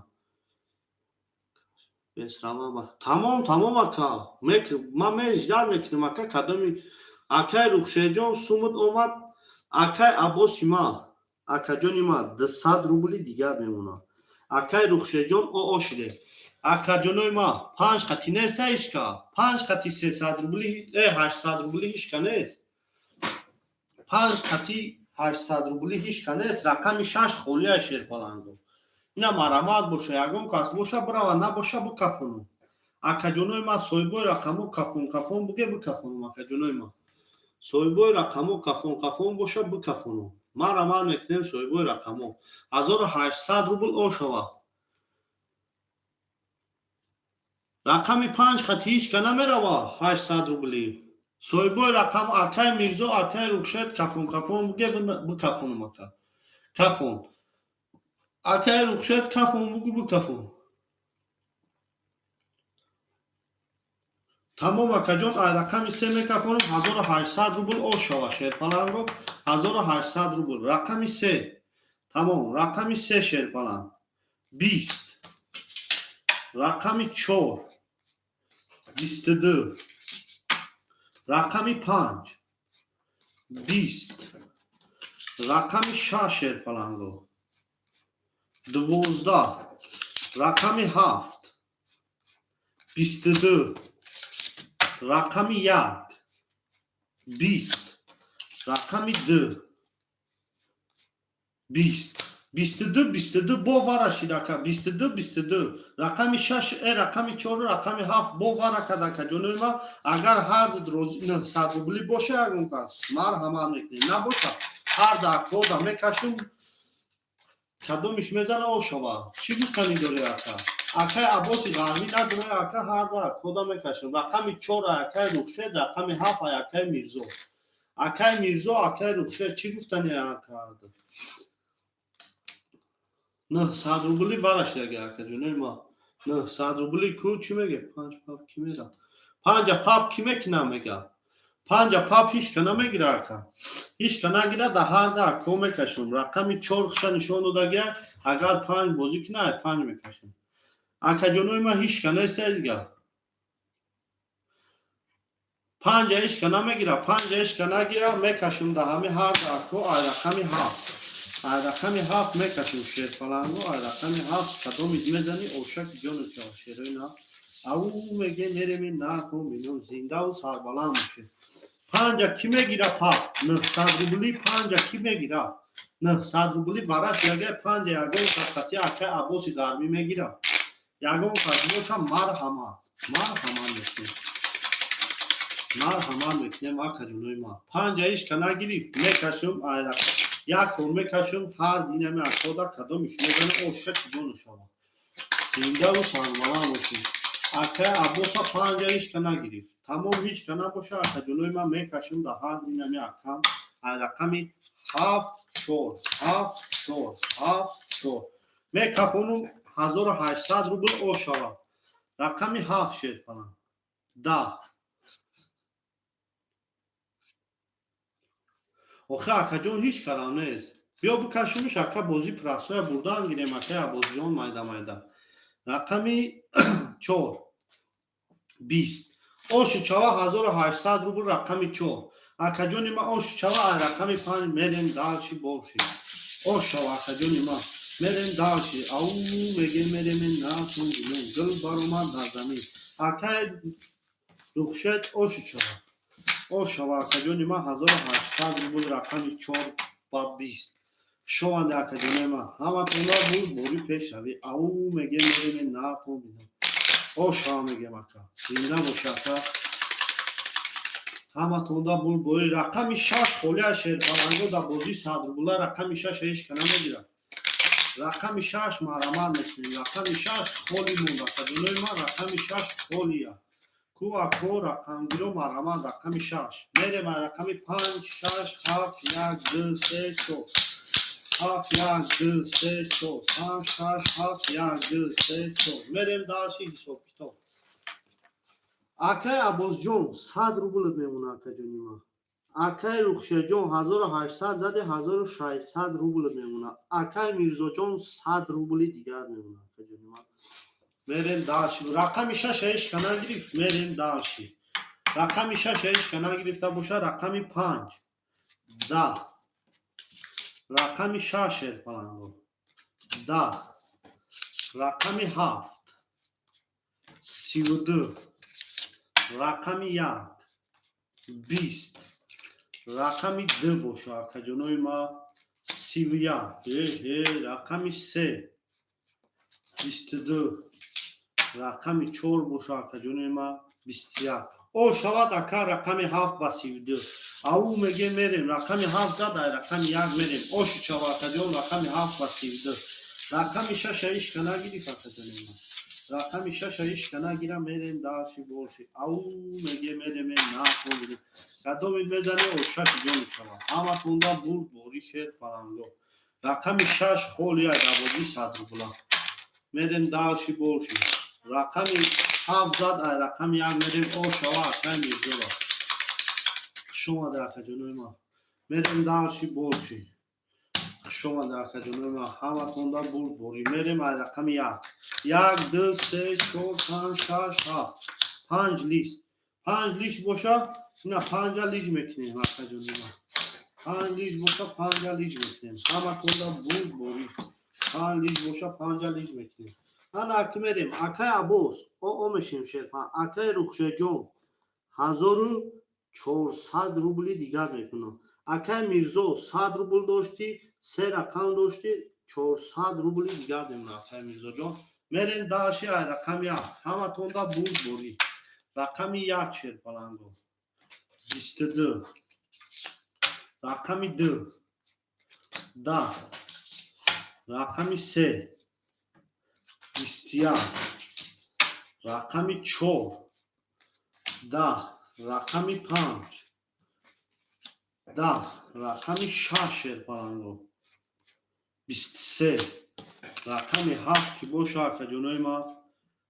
S1: тамом ака ма междар мекунем ака кадоми акаи рухшедҷон сумуд омад акаи аббоси ма акаҷони ма 200 рубли дигар мемонад акаи рухшедҷон ошиде акаҷонои ма 5 қати неста ишка 5 қати 300 рубли 800 рубли ишка нест 5 қати 800 рубли ҳишка нест рақами 6 холия шерпаланго ина марҳамат боша ягон кас боша брава набоша бикафонум акаҷонои ма соҳибои рақамо кафон буге бикафонум акаҷонои ма соҳибои рақамо кафон боша бикафонум марҳамат мекунем соҳибои рақамо 1800 рубл ошава рақами 5 қати ҳишка намерава 800 рубли соҳибои рақам акаи мирзо акаи рухшед кафон буге бикафонум ака кафон акаи рухшед кафон бугу бикафон тамом акаҷон ай рақами се мекафонум 1800 рубл ошава шерпаланго 1800 рубл рақами се тамом рақами се шерпаланг 20 رقم 4 22 رقم 5 20 رقم 6 پلنگو 12 رقم 7 22 رقم 1 20 رقم 2 20 22 22 باورش دکا 22 22 رقم 6 رقم 4 رقم 7 باور کدکا جونوی ما اگر هر روز نه 100 روبلی باشه اون کس مرحمت میکنیم نباشه هر دکا دا میکشیم کدومش میزنه او شوا چی گفتنی داری اکا اکا عباسی غربی نداره اکا هر دکا دا میکشیم رقم 4 اکا روخشد رقم 7 اکا میرزو اکا میرزو اکا روخشد چی گفتنی اکا نه 100 روبلی برش دیگه اکا جونوی ما نه 100 روبلی کو چی میگه 5 پاپ کی میگه 5 پاپ کی میکنه میگه 5 پاپ هیچ کنه میگیره اکا هیچ کنه گیره ده هر ده کو میکشم رقم 4 خش نشون داده اگر 5 بازی کنه 5 میکشم اکا جونوی ما هیچ کنه است دیگه 5 هیچ کنه میگیره 5 هیچ کنه گیره میکشم ده همه هر ده کو رقم 7 رقم 7 میکشیم شیر فلانگو رقم 7 کدوم میزنی اوشک جونو چا شیرینا او میگه میریم نه کن بینم زنده و سربلند میشه 5 کی میگیره پاپ نه 100 روبلی 5 کی میگیره نه 100 روبلی براش یگه 5 یگون کساتی اکه عباسی غربی میگیره یگون کساتی مرحمت میکنیم اکا جونوی ما 5 ایش که نگیری میکشم یک کن میکشم هر دینه اکا دا کدومش میزنه اوشک جونو شما زنده و سربلند میشه اکا عباسا 5 ایش که نگیری تمام هیچ که نباشه اکا جونوی ما میکشم دا هر دینه اکا رقمی 7 میکفونم 1800 روبل او شوا رقمی 7 شد پنم 10 آخه اکا جون هیچ کلام نیست بیا بکشونش اکا بازی پرستای بردن گیریم اکا عباس جون مایده رقمی 4 20 اوش چوا 1800 روبل رقمی 4 اکا جون ما اوش چوا رقمی 5 میریم دالشی بولشی اوش چوا اکا جون ما میریم دالشی او میریم ناتون گلون گل بارومد در زمین اکا روخشت اوش چوا او شوا اکا جون ما 1800 روبل رقمی 4 با 20 شوانده اکا جون ما همه تونا بود بوری پیش روی او میگه میریم ناتون گلون او شوا میگه اکا زنده باشه اکا همه توندا بول بوری رقمی 6 خولی شیر پلنگو دا بازی 100 روبله رقمی 6 ایش کنه میگیره رقمی 6 مرمان میکنیم رقمی 6 خولی مونده اکا جونوی ما رقمی 6 خولیه کو اکو رقم گیرو مرمان رقمی 6 میریم رقمی 5 6 7 1 2 3 4 7 1 2 3 4 5 6 7 1 2 3 4 میریم داشی حساب کتاب اکای عباس جون 100 روبل میمونه اکا جونی ما اکای رخشه جون 1800 زده 1600 روبل میمونه اکای میرزا جون 100 روبلی دیگر میمونه اکا جونی ما میریم داشی رقمی 6 ایش کنه گرفت میریم داشی رقمی 6 ایش کنه گرفته باشه رقمی 5 10 رقمی 6 پلنگو 10 رقمی 7 32 رقمی 1 20 رقمی 2 باشه اکا جونوی ما 31 رقمی 3 22 رقمی 4 باشه اکا جونوی ما 21 او شود اکا رقمی 7 با 32 او میگه میریم رقمی 7 زده رقمی 1 میریم او شود اکا جون رقمی 7 با 32 رقمی 6 ایش کنه گیری اکا جونوی ما رقمی 6 ایش کنه گیرم میریم داشی بولشی او میگه میریم نه کنیم کدوم میزنه او شش جون شما همه توندا بول بوری شیر پلنگو رقمی 6 خولی عبازی 100 روبلا میریم داشی بولشی رقمی 7 زد رقمی 1 میریم او شوا اکای میزورا شما در اکا جونوی ما میریم داشی بولشی شما در اکا جونوی ما همه توندا بول بوری میریم رقمی 1 یک دو سه چهار پنج شش هفت. 5 لیست. 5 لیست باشه نه 5 لیست میکنیم آقا جون ما. 5 لیست باشه 5 لیست میکنیم. همه کلا بود بوری. 5 لیست باشه 5 لیست میکنیم. انا اکمریم اکای عباس او میشیم شرپا اکای رخشه جون 1400 روبلی دیگر میکنم. اکای میرزا 100 روبل داشتی 3 رقم داشتی 400 روبلی دیگر میکنم. اکای میرزا جان میرین داشتی رقم یک همه تونده بود بوری. رقم یک شرپالانگو 22. رقم 2 10. رقم 3 21. رقم 4 10. رقم 5 10. رقم 6 شرپالانگو 23. رقم 7 که باشه که جنوی ما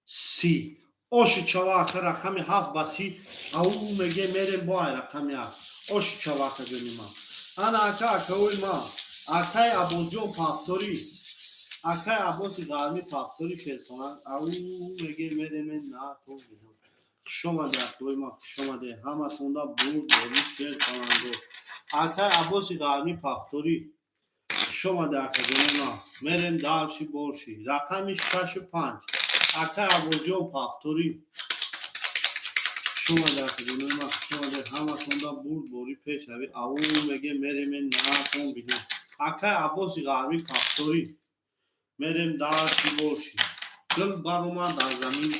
S1: 30. آش چواک رقم 7 با 30 او میگه میریم با رقم 1 آش چواک جنوی ما انا اکا اوی ما اکای عباس پافتوری اکای عباس غرمی پافتوری شرپان او میگه میریم نه تو بیدم شما ده توی ما شما ده همه تونده بود باری شرپانگو اکای عباس غرمی پافتوری شما در کدوم میریم دالشی بولشی رقم 65 اکای عباس پافتوری شما در کدوم شما در همه تونده بود باری پیش روی او میگه میریم نه کن بیدیم اکای عباس غرمی پافتوری میریم دالشی بولشی گل برومد در زمین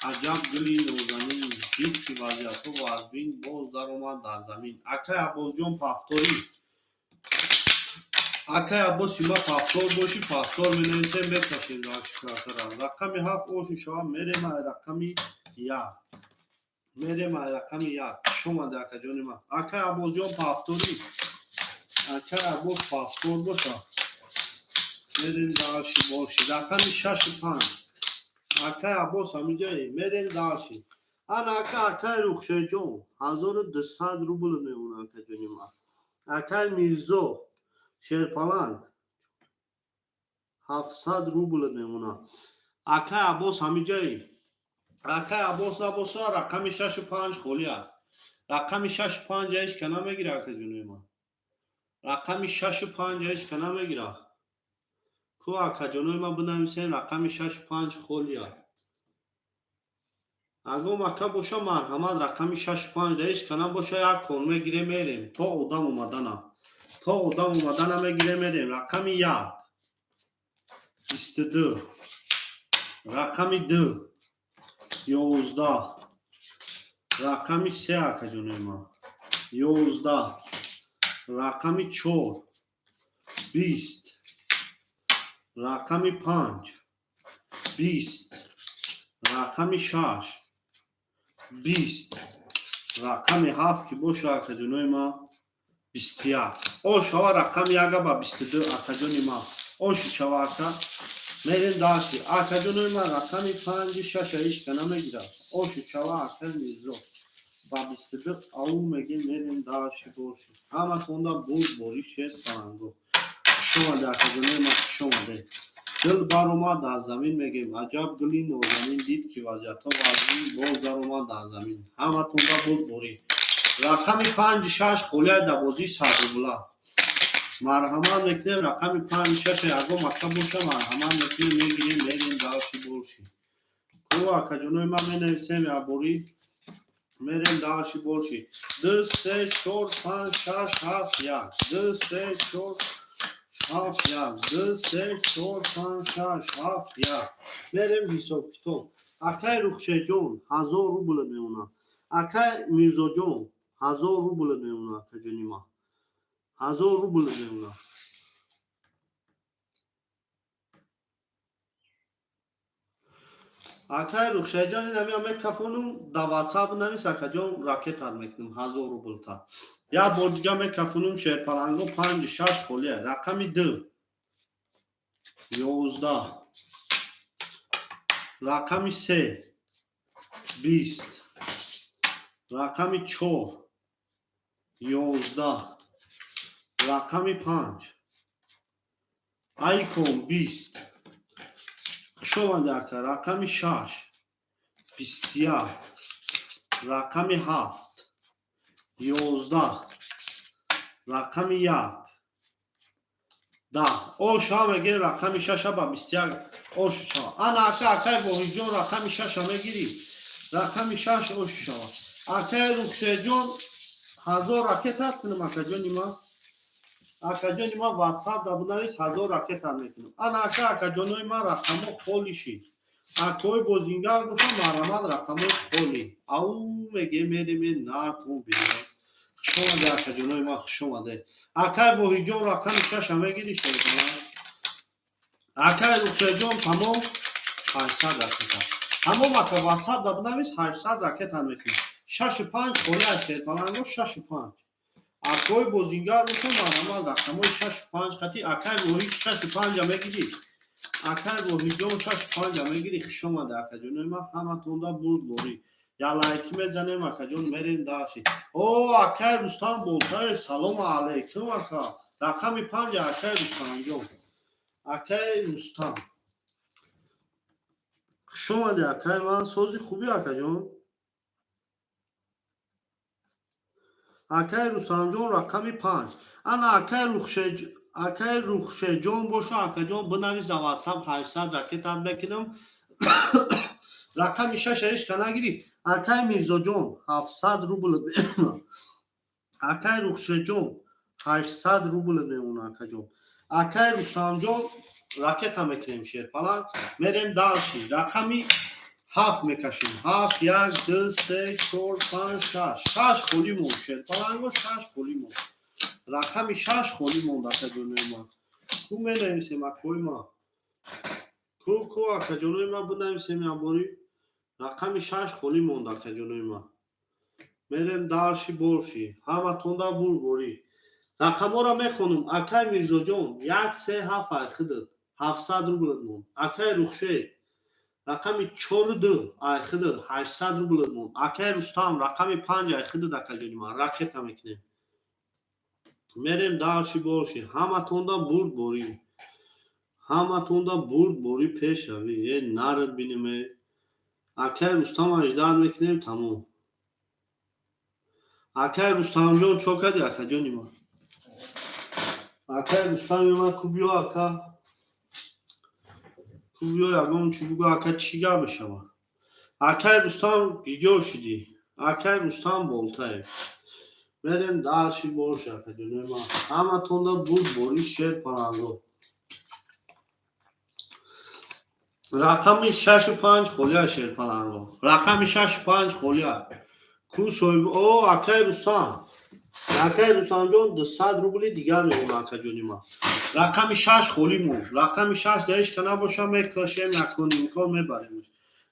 S1: عجب گلی نوزمین دید که وضعیت و از بین باز در اومد در زمین اکای عباس جون پافتوری اکای عباس ما پافتور باشی پافتور می نویسیم بکشیم در شکراتر رقم 7 اوشی شما میریم رقم 1 میریم رقم 1 شما در کجانی ما اکای عباس جون پافتوری اکای عباس پافتور باشه میریم دارشی باشی رقم 65 اکای عباس همیجایی میریم دارشی ان اکای رخشه جون 1200 روبل میمونه اکای جانی ما اکای میرزا شرپالنگ 700 روبل میمونه اکای عباس همیجایی اکای عباس نباشه رقم 65 خولیه رقم 65 ایش کنه میگیره اکای جانی ما رقم 65 ایش کنه میگیره کو اکای جانی ما بنویسیم رقم 65 خولیه اگه مکه باشه مرحمت رقم 65 ایش کنه باشه یک کلمه گیره میریم تا آدم اومدن میگیره میریم رقم 1 22 رقم 2 11 رقم 3 اکا جانوی ما 11 رقم 4 20 رقم 5 20 رقم 6 20 رقم 7 که باشه اکا جانوی ما 21 اوش هوا رقم 1 با 22 اکا جانی ما اوش چواکا میریم داشتی اکا جانوی ما رقم 5 6 ایش کنه میگیره اوش چواکا میزو با 22 او میگه میریم داشتی باشی همه تونده بود باری شد فرنگو شما در کجانه ما شما ده دل بر اومد در زمین میگیم عجب گلی نوزمین دید که وضعیت ها وضعی باز در اومد در زمین همه تونده بود باری رقم 5 6 خولیه دبازی صدر بلا مرحمت میکنیم رقم 5 6 اگه مکتب باشه مرحمت میکنیم میگیریم میریم داشتی باشی کو کجانه ما می نویسیم یا باری میریم داشتی باشی 2 3 4 5 6 7 1 2 3 4 7 1 2 3 4 5 6 7 1 میریم حساب کتاب اکای رخشه جون 1000 روبل میمونه اکای میرزا جون 1000 روبل میمونه اکای جونی ما 1000 روبل میمونه اکای رخشه جان نمی همه کفونم در واتساپ نمیشه اکای جون راکت ار میکنم 1000 روبل تا یا بار دیگه میکفونم شیر پلنگو 5 6 خولیه رقم 2 11 رقم 3 20 رقم 4 11 رقم 5 ایکون 20 شما دکتر رقم 6 21 رقم 7 11 رقم 1 10 او شما میگه رقم 6 با 21 او شما انا اکای وحید جون رقم 6 میگیری رقم 6 او شما اکای رخصت جون هزار راکت هست کنم اکا جون ما واتساپ دا بودنیست هزار راکت هم میکنم انا اکا جونوی ما رقمو خولی شید اکای بازینگر باشم مرمد رقمو خولی او میگه میریم نارتون بیرون شما ده اکا جونوی ما شما ده اکای وحید جون رقم 6 هم میگیری شده کنم اکای رخصت جون تمام 800 راکت هست تمام اکا واتساپ دا بودنیست 800 راکت هم میکنم 65 خولی هست تانگو 65 اکای بازینگر باشم مرمد رقمو 65 خطی اکای وحید 65 هم میگیری اکای وحید جون 65 هم میگیری شما ده اکا جونوی ما همه تونده بود بوری یا لایکی میزنیم اکا جون میریم داشتی او اکای رستم بولتای سلام علیکم اکا رقم 5 اکای رستم جون اکای رستم شما ده اکای من سوزی خوبی اکا جون اکای رستم جون رقم 5 انا اکای رخشه جون باشه اکا جون بنویس در واتساپ 800 راکت هم بکنم رقم 6 ایش که نگیری اکای میرزا جون 700 روبل اکای رخشه جون 800 روبل میمونه اکا جون اکای رستم جون راکت هم میکنیم شیر پلان میریم دالشی رقمی 7 میکشیم 7 1 2 3 4 5 6 خولی مون شیر پلانگو 6 خولی مون رقمی 6 خولی مون اکا جونوی ما کو می نویسیم اکوی ما کو اکا جونوی ما بنویسیم یا بوری رقمی 6 خولی مون اکا جونوی ما میریم دالشی بولشی همه تونده بوری رقم را میخونم اکای میرزا جون 1 3 7 ایخدد 700 روبل مون اکای رخشه رقم 4 2 ایخدد 800 روبل مون اکای رستم رقم 5 ایخدد اکا جونوی ما راکت هم میکنیم میریم دالشی بولشی همه تونده بوری همه تونده بوری پیش شوی یه نرد بینیم اکای رستم اجداد میکنیم تموم اکای رستم جون چوکدی اکا جونی ما اکای رستم ما کوبیو اکا کوبیو یگون چی بگو اکا چیگا بشما اکای رستم گیجو شدی اکای رستم بولتای بریم دالشی بولش اکا جونی ما همه تونده بوری شیر پرانگو رقم 65 خولیا شیر پرانگو رقم 65 خولیا کو سویب او اکای رستم جون 200 روبل دیگر میمونه اکا جونی ما رقم 6 خولی مون رقم 6 دهش که نباشم میکشیم نکنیم که میبریمش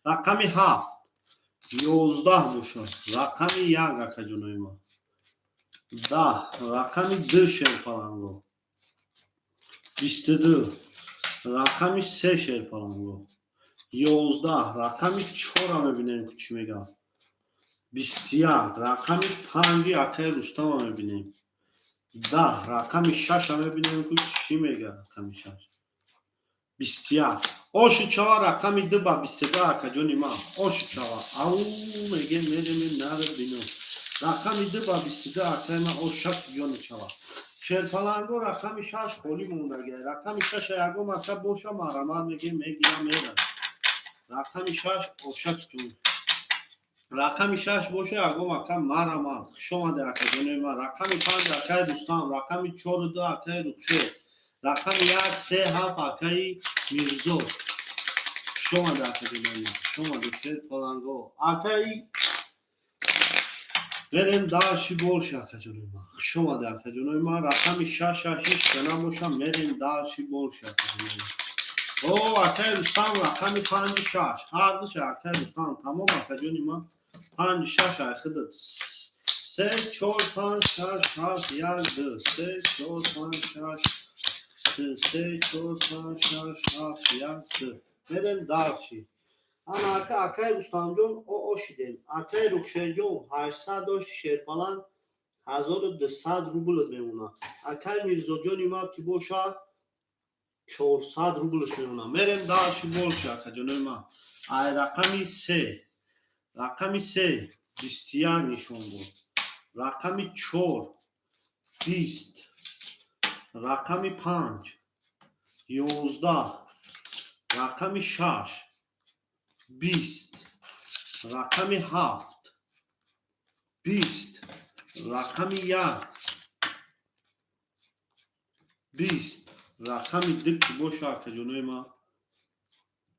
S1: رقم 7 11 باشه رقم 1 اکا جونی ما 10 رقم 2 شیر پلنگو 22 رقم 3 شیر پلنگو 11 رقم 4 هم میبینیم که چی میگم 21 رقم 5 اکای رستم هم میبینیم 10 رقم 6 هم میبینیم که چی میگه رقم 6 21 اوش چاوا رقم 2 با 22 اکا جونی ما اوش چاوا او میگه میریم نرد بینو رقم 2 با 22 اکای ما اوشک جونی چاوا شرپلنگو رقم 6 خولی موندگه رقم 6 یگو مطلب بوشا مرمد میگه میگیرم میرم رقم 6 اوشک جون رقم 6 باشه اگه مکم مرمد شما ده اکا جونی ما رقم 5 اکای دوستان رقم 4 2 اکای رخشه رقم 1 3 7 اکای میرزو شما ده اکا جونی ما شما ده شیر پلنگو اکای بریم دالشی بولش اکا جونی ما شما ده اکا جونی ما رقم 6 6 کنم باشم میریم دالشی بولش اکا جونی ما او اکای رستم رقم 5 6 هر دوش اکای رستم تمام اکا جونی ما 5 6 ایخدد 3 4 5 6 7 1 2 3 4 5 6 3 4 5 6 7 1 2 میریم دالشی انا اکای رستم جون او شدیم اکای رخشه جون 800 داشت شیرپلن 1200 روبل میمونه اکای میرزا جون ما که باشه 400 روبلش میمونم. میریم داشی بولش آقا ما. ای رقمی 3 رقمی 3 21 نشون بود. رقمی 4 20 رقمی 5 11 رقمی 6 20 رقمی 7 20 رقمی 1 20 رقمی دک باشه آقا ما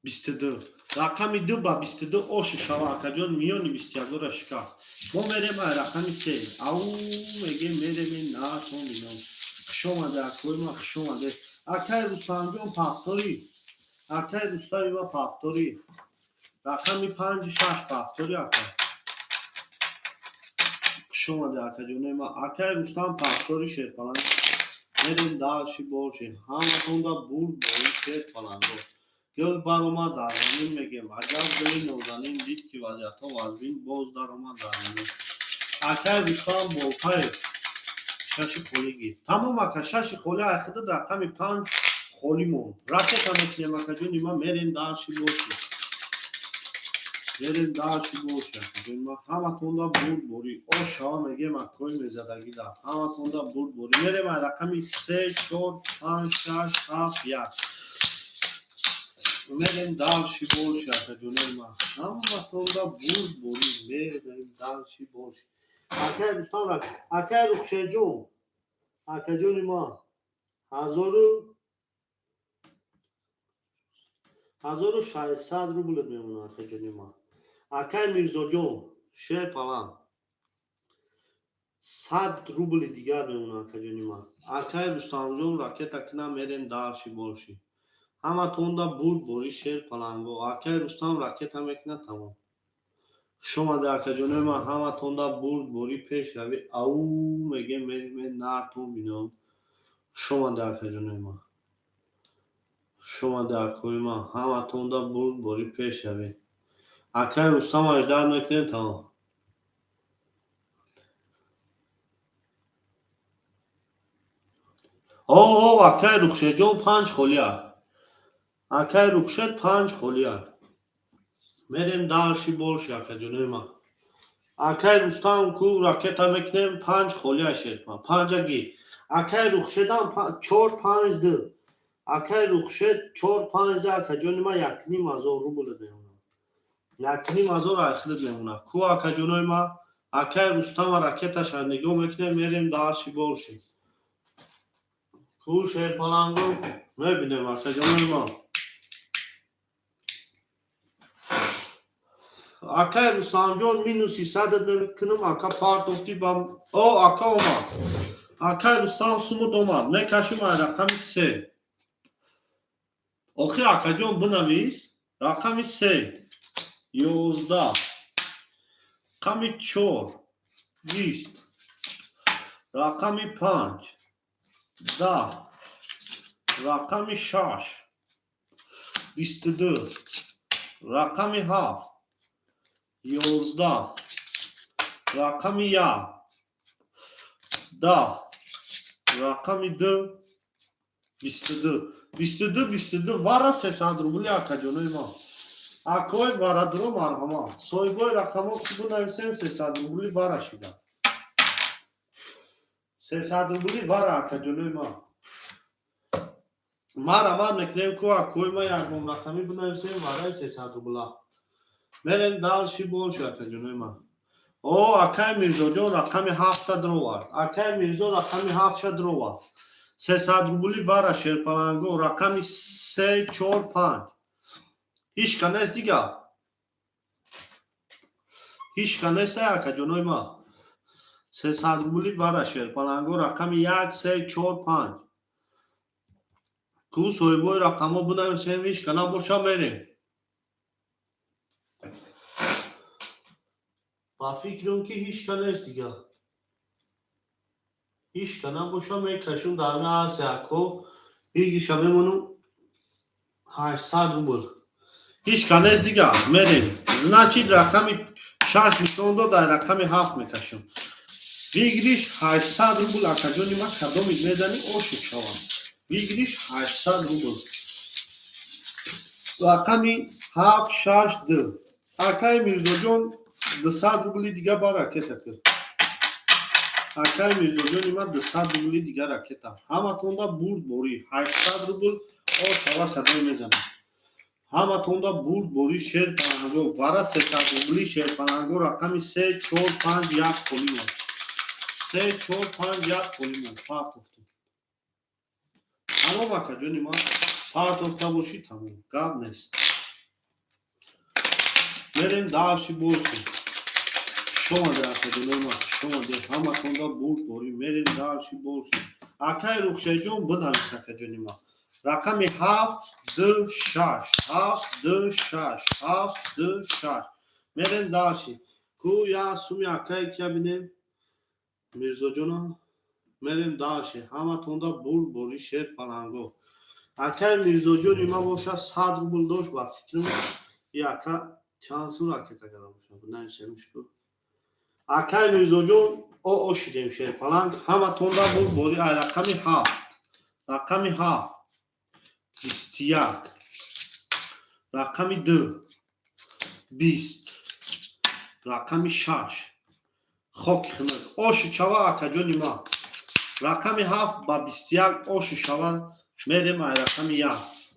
S1: 22 رقمی 2 با 22 اوش شوا آقا جان میانی 21 را شکست. ما میریم رقمی 3 او میگه میریم ناتون بینم شما در کوی ما شما ده آقا روستان جان پافتوری آقا روستان ما پافتوری رقمی 5 6 پافتوری آقا شما ده آقا جان ما آقا روستان پافتوری شد فلان میریم دارشی باشین همه تونده بود باید شد فلان رو گل بر اومد دارمین میگیم اگر دلی نوزنین دید که وضعیت ها وزبین باز در اومد دارمین اکر دوستان بولتای شش خولی گیر تمام اکر شش خولی اخده رقم 5 خولی مون رکت هم اکنیم اکر جونی ما میریم دارشی باشین میریم دارشی باشین ما همه تونده بود بوری او شما میگیم اکوی میزدگی در همه تونده بود بوری میریم رقمی 3 4 5 6 7 1 میریم دارشی بولش آقا جونی ما همه تونده بود بوری میریم دارشی بولش آقا دوستان را آقا رخشه جون آقا جونی ما 1600 روبل میمونه آقا جونی ما آقا میرزا جون شیر پلان 100 روبل دیگر میمونه آقا جونی ما آقا دوستان جون راکت اکنم میریم دارشی بولشی همه تونده بود بوری شیر پلانگو آقا رستم راکت هم اکنه تمام شما در آقا جونی ما همه تونده بود بوری پیش روی او میگه میریم نارتون بینم شما در آقا جونی ما شما در کوی ما همه تونده بود بوری پیش روی آقا رستم اجدر میکنه تمام او آقا رخشه جون 5 خولیار آقا رخشت 5 خولیار میریم دارشی بولش آقا جونی ما آقا رستم کو راکت هم میکنیم 5 خولیار شد ما 5 گی آقا رخشدم 4 5 2 آقا رخشت 4 5 2 آقا جونی ما 1.5 هزار روبل میمونه 1.5 هزار اخلید میمونه کو آقا جونی ما آقا رستم راکتش نگاه میکنه میریم دارشی بولشی کو شیر پلانگو میبینیم آقا جونی ما آقا رستم جون مینوس 300 میکنم آقا پارت افتی بام او آقا اومد آقا رستم سمود اومد میکشیم رقم 3 آخه آقا جون بنویس رقم 3 11 رقم 4 20 رقم 5 10 رقم 6 22 رقم 7 11 رقم 1 10 رقم 2 22 вара 300 рубли ака ҷонои мо акои варадро марҳамат соҳибои рақамҳо ки бинависем 300 рубли вара шуда 300 рубли вара ака ҷонои мо ма рамад мекунем ку акои ма ягон рақамӣ бинависем вараи 300 рубла мерем далши бош ака ҷонои ма о акаи мирзоҷон рақами 7 дровард акаи мирзо рақами 7 дровард 300 рубли вара шерпаланго рақами 3 4 5 ҳишка нест дига ҳишка нест ака ҷонои ма 300 рубли вара шерпаланго рақами 1 3 4 5 ку соҳибои рақамҳо бинависем ҳишка набоша мерем ба фикрам ки ҳишка нест дига ҳишка набоша мекашум дар арси ако бигиша мемонум 800 рубл ҳишка нест дига мерем значит рақами 6 нишон дод дар рақами 7 мекашум бигириш 800 рубл акаҷони ма кадомит мезани ошиб шавам بگیریش 800 روبل. رقمی 762. اکای میرزا جان 200 روبلی دیگه با راکت کرد. اکای میرزا جان ایما 200 روبلی دیگه راکت. همه توندا برد بوری 800 روبل او شوا کدای میزنه. همه توندا برد بوری شیر پناهگاه وارا 300 روبلی شیر پناهگاه رقمی 3451 پولی مون. 3451 پولی مون. پارت افتاد. تمام اکا جان ایما پارت افتاد باشی تمام. گاب نیست. میریم داشتی بورسی. شما در خدمت ما شما در همه توندا برد بوری میریم داشتی بورسی. اکای رخشه جان بدانست اکا جان ما. رقمی 726 726 726 میریم داشتی. کو یا سومی اکای کیا بینیم میرزا جانا میریم داشتی. همه توندا برد بوری شیر پناهگاه. اکای میرزا جان ایما باشه 100 روبل داشت وقتی کنم یا اکا چند سو راکت کرده باشه بودن شمیش کو اکای میرزا جان او شیدیم شیر پناهگاه همه توندا برد بوری رقمی 7 رقمی 7 21 رقمی 2 20 رقمی 6 خاک خمر اوش چوا اکا جانی ما رقمی 7 با 21 اوش شوا میریم رقمی 1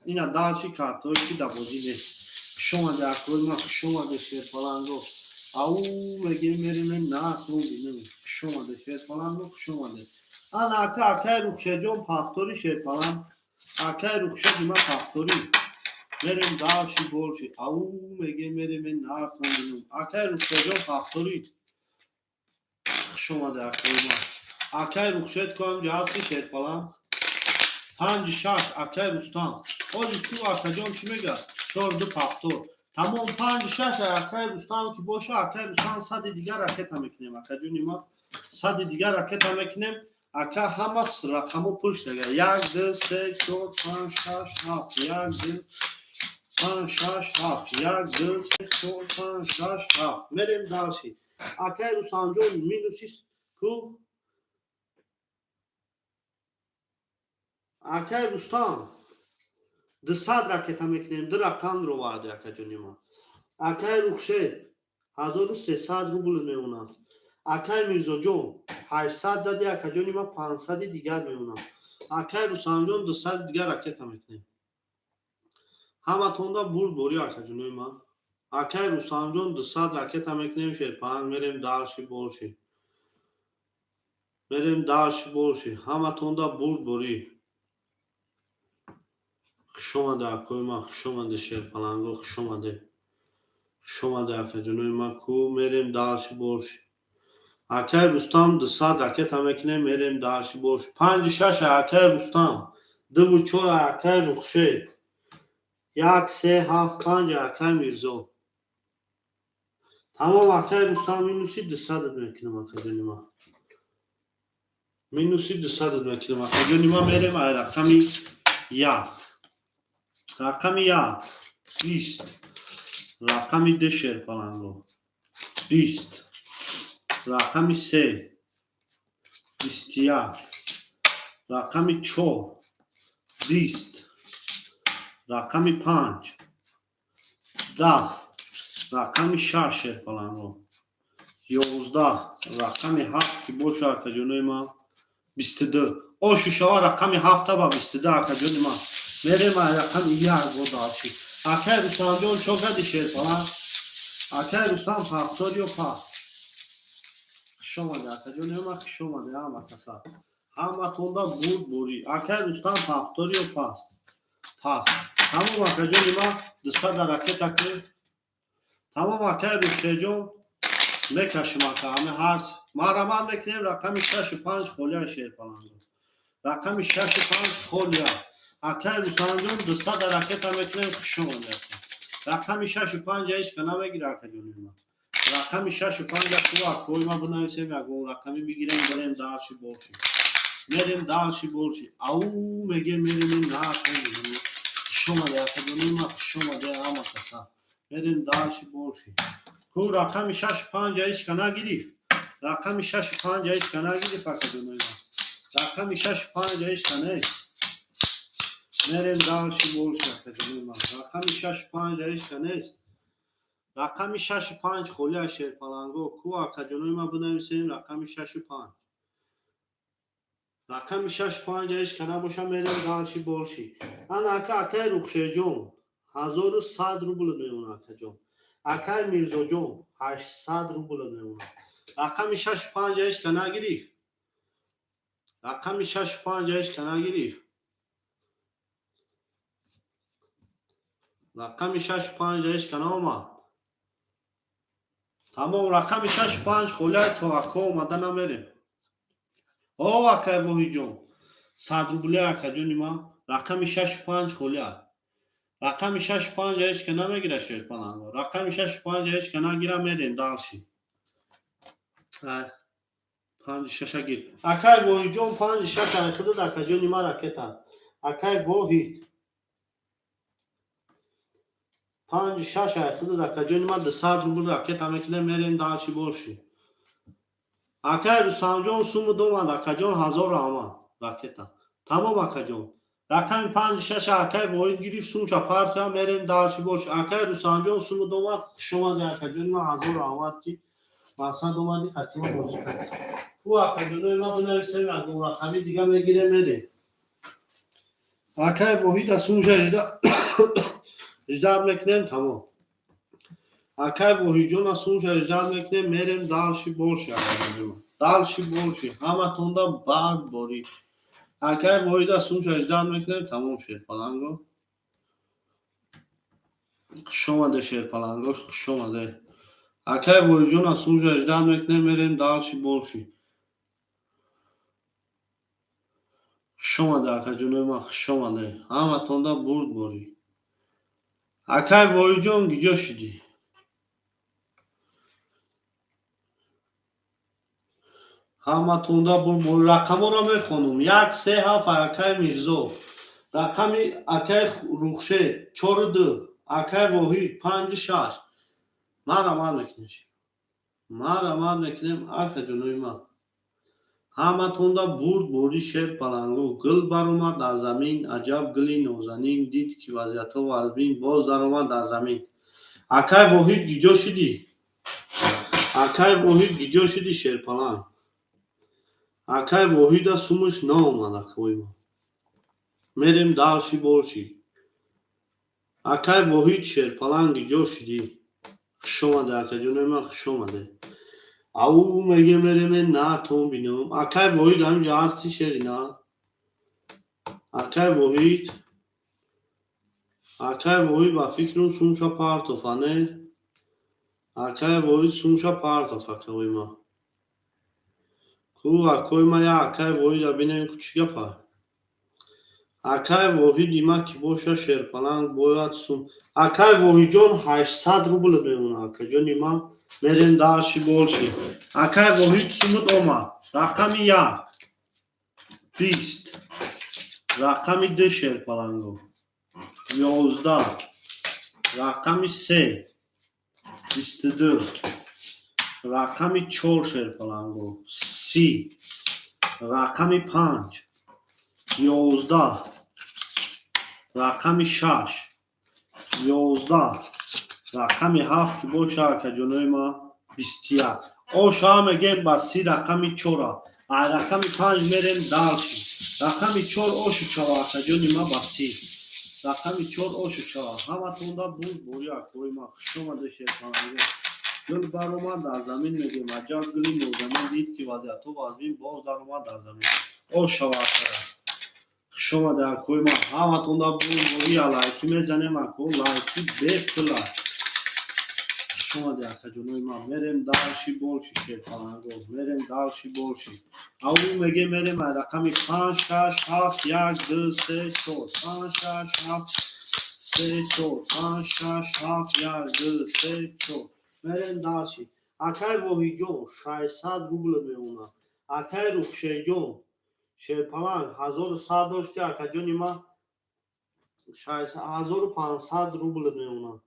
S1: اینا دالشی کارتوی که دبوزی نیست شما در کوی ما شما دشیر پلانگو او میگه میریم نه تو بینیم شما دشیر پلانگو شما دشیر آن اکای روکشه جون پافتوری شیر پلانگ اکای روکشه دیما پافتوری میریم دالشی بولشی او میگه میریم نه تو بینیم اکای روکشه جون پافتوری شما در کوی ما اکای روکشه کوم جاستی شیر پلانگ 5 6 اکای رستم اولی کو اکا جان چی میگه 4 پافتور تمام 5 6 اکای رستم که باشه اکای رستم 100 دیگه راکت میکنیم اکا جون ما 100 دیگه راکت میکنیم اکا همه رقمو پشت دیگه 1 2 3 4 5 6 7 1 2 5 6 7 1 2 3 4 5 6 7 میریم دالشی اکای رستم جان مینوسی کو اکای رستم 200 راکت میکنیم 2 رقم رو وارده اکا جونی ما اکای رخشه 1300 روبل میمونه اکای میرزا جون 800 زده اکا جونی ما 500 دیگر میمونه اکای رستم جون 200 دیگر راکت میکنیم همه توندا برد بوری اکا جونی ما اکای رستم جون 200 راکت میکنیم شیر پنگ میریم دالشی بولشی میریم دالشی بولشی همه توندا برد بوری شما در کوی ما شما ده شیر پلنگو شما ده اکا جونوی ما کو میریم دالشی بولشی اکای رستم 200 راکت میکنیم میریم دالشی بولشی 5 6 اکای رستم 2 و 4 اکای رخشه 1 3 7 5 اکای میرزا تمام اکای رستم مینوسی 200 میکنیم اکا جونی ما مینوسی 200 میکنیم اکا جونی ما میریم رقمی 1 رقمی 1 20 رقمی 2 شیر پلنگو 20 رقمی 3 21 رقمی 4 20 رقمی 5 10 رقمی 6 شیر پلنگو 11 رقمی 7 که باشه اکا جونوی ما 22 او شوشوا رقمی 7 با 22 اکا جونوی ما میریم رقمی 1 گوداشی اکای رستم جون چوگه شیر پلنگ اکای رستم پافتوری و پاس شما ده اکا جونوی ما شما ده همه کسا همه توندا برد بوری اکای رستم پافتوری و پاس تمام اکا جونوی ما 200 راکت اکا تمام اکای رخشه جون میکشیم اکا همه هرس ما رمان میکنیم رقمی 65 خولیا شیر پلنگ رقمی 65 خولیا اکای رستم جون 200 راکت میکنیم شما ده رقمی 65 ایش کنه بگیره اکا جونوی ما رقمی 65 خواه کوی ما بنویسیم اگه رقمی بگیریم بریم دالشی بولشی میریم دالشی بولشی او میگه میریم نه کنیم شما ده اکا جونوی ما شما ده همه کسا میریم دالشی بولشی کو رقمی 65 ایش کنه گیریف رقمی 65 ایش کنه گیریف اکا جونوی ما رقمی 65 ایش کنه мерем далши болша акаҷонима. Рақами 65 раишка нест. Рақами 65 холия шерпаланго ку акаҷонима бинависем. Рақами 65. Рақами 65 раишка набоша мерем далши болши. Ана акай рухшеҷон 1100 рубл меона акаҷон. Акай мирзоҷон 800 рубл меона. Рақами 65 раишка нагириф. Рақами 65 раишка нагириф. рақами 65 раишка наомад. Тамом рақами 65 холияи то ако омада намерем. О акай воҳиҷон 100 рубли акаҷонима. Рақами 65 холия. Рақами 65 раишка намегира шерпаланго. Рақами 65 раишка нагира мерем далши. 56 гир. Акай воҳиҷон 56 айхудад акаҷонима ракета. Акай воҳид 56 айхудад акаҷонима 200 рубл ракета мекунем мерем далши болши. Акай Рустамҷон суму домад акаҷон 1000 омад ракета. Тамом акаҷон. Рақами 56 акай воҳид гирифт сумча партия мерем далши болши. Акай Рустамҷон суму домад хушомади акаҷонима 1000 омад ки мақсад омади қатима бозӣ кард. Ку акаҷонима бинависем ягон рақами дига мегирем мерем. Акай воҳид аз сумча 18 мекунем тамом. Акай воҳиҷон аз сумча 18 мекунем мерем далши болши акаҷонима. Далши болши ҳаматонда барг борӣ. Акай воҳид аз сумча 18 мекунем тамом шерпаланго. хушомаде шерпаланго хушомаде. Акай воҳиҷон аз сумча 18 мекунем мерем далши болши. хушомаде акаҷонима хушомаде ҳаматонда бурд борӣ. Акай воҳиҷон гиҷо шидӣ. ҳаматонда бурд борӣ. Рақаморо мехонум. 137 акай Мирзо. Рақами акай Рухшед 42. Акай воҳид 56. марамад мекунем. марамад мекунем акаҷонима. ҳаматонда бурд борӣ шерпаланго. Гул баромад дар замин. аҷаб гули нозанин. дид ки вазъиятҳо аз бин боз даромад дар замин. Акай воҳид гиҷо шидӣ. Акай воҳид гиҷо шидӣ шерпаланг. Акай воҳида сумуш наомад акоима. мерем далши болши. Акай воҳид шерпаланг гиҷо шидӣ. хушомаде акаҷонима хушомаде. ав меге мереме нартон бинам. Акай воҳид ҳаминҷо ҳасти шерина. Акай воҳид. Акай воҳид ба фикрум сумша партофане. Акай воҳид сумша партоф акоима. ку акоима я акай воҳида бинем ку чӣ гапа. Акай воҳид има ки боша шерпаланг бояд сум. Акай воҳиҷон 800 рубл мемона акаҷонима мерем далши болши. Акай воҳид сумуд омад. Рақами 1 20. Рақами 2 шерпаланго 11. Рақами 3 22. Рақами 4 шерпаланго 30. Рақами 5 11. рақами 6 11. рақами 7 ки боша акаҷонима 21. оша мегем ба 30 рақами 4. ай рақами 5 мерем далши. рақами 4 ошу чава акаҷонима ба 30. рақами 4 ошу чава ҳаматонда бурд бори акоима хушомаде шерпаланго. гул баромад дар замин мегем аҷаб гули нозанин дид ки вазъиятҳо аз бин боз даромад дар замин. ошава акара хушомаде акоима ҳаматонда бурд бори я лайки мезанем ако лайки бепула. хушомаде акаҷонима мерем далши болши шерпаланго мерем далши болши. ав меге мерем ай рақами 5 6 7 1 2 3 4 5 6 7 3 4 5 6 7 1 2 3 4 мерем далши. акай воҳиҷон 600 рубл меонад. акай рухшеҷон шерпаланг 1100 дошти акаҷонима 1500 рубл меонад.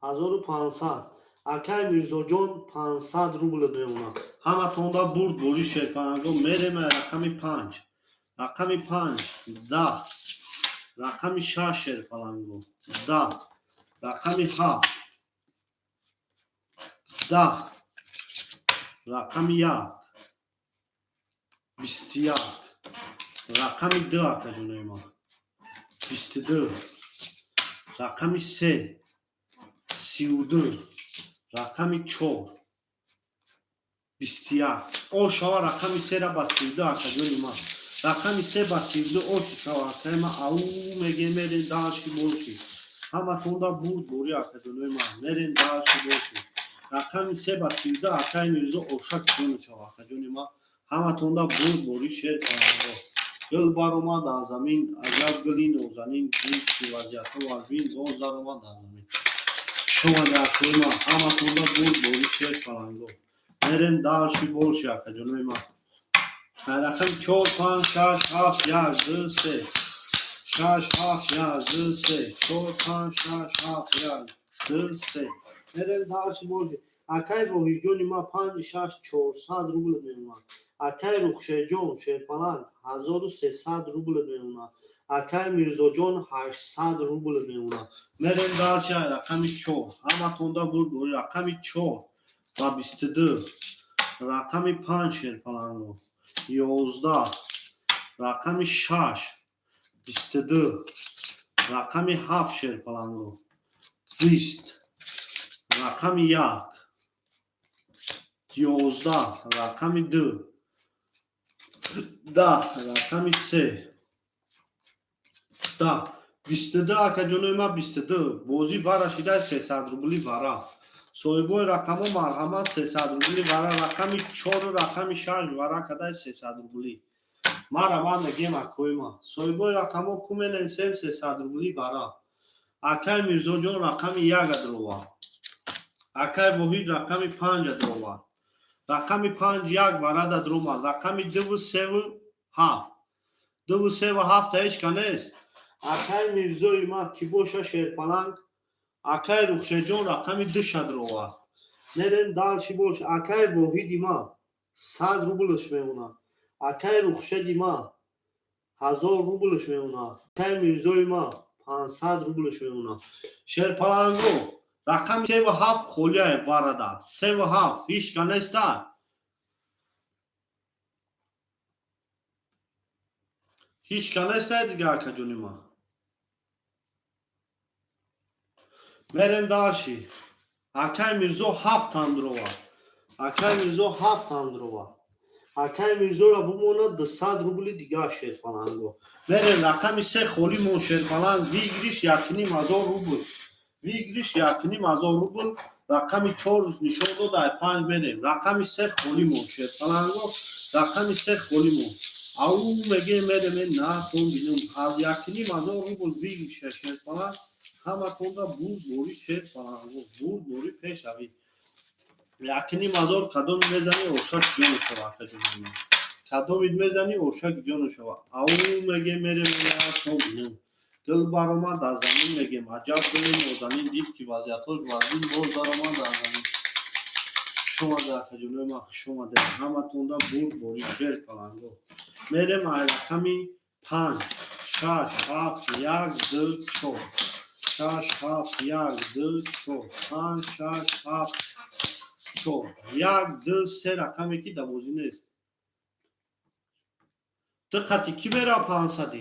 S1: 1500. акай Мирзоҷон 500 рубл меонад. ҳаматонда бурд бори шерпаланго мерем ай рақами 5. رقم 5 10 رقم 6 پلنگو 10 رقم 7 10 رقم 1 21 رقم 2 آقا جونای ما 22 رقم 3 32 رقم 4 21 او شما رقم 3 را با 32 آقا جونای ما رقم 3 با 32 او شما آقا ما او میگه میرین داشتی بولشی همه توندا بود بوری آقا جونای ما میرین داشتی بولشی رقم 3 با 32 آقا میرزو اوشک جون شما آقا جونای ما همه توندا بود بوری شیر پرانگو گل بار اومد از زمین عجب گلی نوزنین دید که وضعیت وزبین باز در اومد از زمین شما در ما همه توندا بود بوری شیر پرانگو میرین داشتی بولشی آقا جونای ما رقم 4 5 6 7 1 2 3 6 7 1 2 3 4 5 6 7 1 2 3 میرین داشتی بولشی اکای روحی جونی ما 5 6 400 روبل میمونه اکای رخشه جون شیرپلنگ 1300 روبل میمونه اکای میرزا جون 800 روبل میمونه میرین داشتی رقم 4 همه توندا بود بوری رقم 4 و 22 رقم 5 شیرپلنگو 11 رقم 6 22 رقم 7 شیرپلنگو 20 رقم 1 11 رقم 2 10 رقم 3 10 22 آقا جونای ما 22 بازی وارا شده 300 روبلی وارا صاحبای رقم مرحمت 300 روبلی وارا رقم 4 و رقم 6 وارا کده 300 روبلی مارا ما میگیم اکوی ما صاحبای رقم کومه نمیسیم 300 روبلی وارا اکای میرزا جون رقم 1 دروا اکای وحید رقم 5 دروا رقم 5 1 وارا دروا رقم 2 3 و 7 2 3 و 7 هیچ کنیست اکای میرزای ما کی بوشا شیرپلنگ اکای رخشه جون رقم 2 دروا نرین دالشی باش اکای وحید ما 100 روبلش میمونه اکای رخشه دی ما 1000 روبلش میمونه اکای میرزای ما 500 روبلش میمونه شیرپلنگو رقم 3 و 7 خولیه وارده 3 و 7 هیچ کنیست هیچ کنیست دیگه اکا جونی ما میرین دالشی اکای میرزا 7 دروا اکای میرزا 7 دروا اکای میرزا را بمونه 200 روبلی دیگه شیرپلنگو میرین رقم 3 خولی مون شیرپلنگ ویگریش یکنیم 1000 روبل ویگریش یکنیم 1000 روبل رقم 4 نشون دو در 5 میرین رقم 3 خولی مون شیرپلنگو رقم 3 خولی مون او میگه میریم نه خون بینم از یکنیم 1000 روبل ویگریش شیرپلنگ همه توندا بود بوری شیرپلنگو بود بوری پیش اوی یکنیم 1000 قدم میزنی اوشک جون شو آقا جون قدم میزنی اوشک جون شو او میگه میریم نه خون بینم گل بار اومد از زمین میگیم عجب گلی نوزنین دید که وضعیتش وزین باز در اومد از زمین شما در جلوی ما شما در همه توندا بود بوری شیرپلنگو میریم رقمی 5 6 7 1 2 4 6 7 1 2 4 5 6 7 4 1 2 3 رقمی که دوازی نیست تو خطی کی میره 500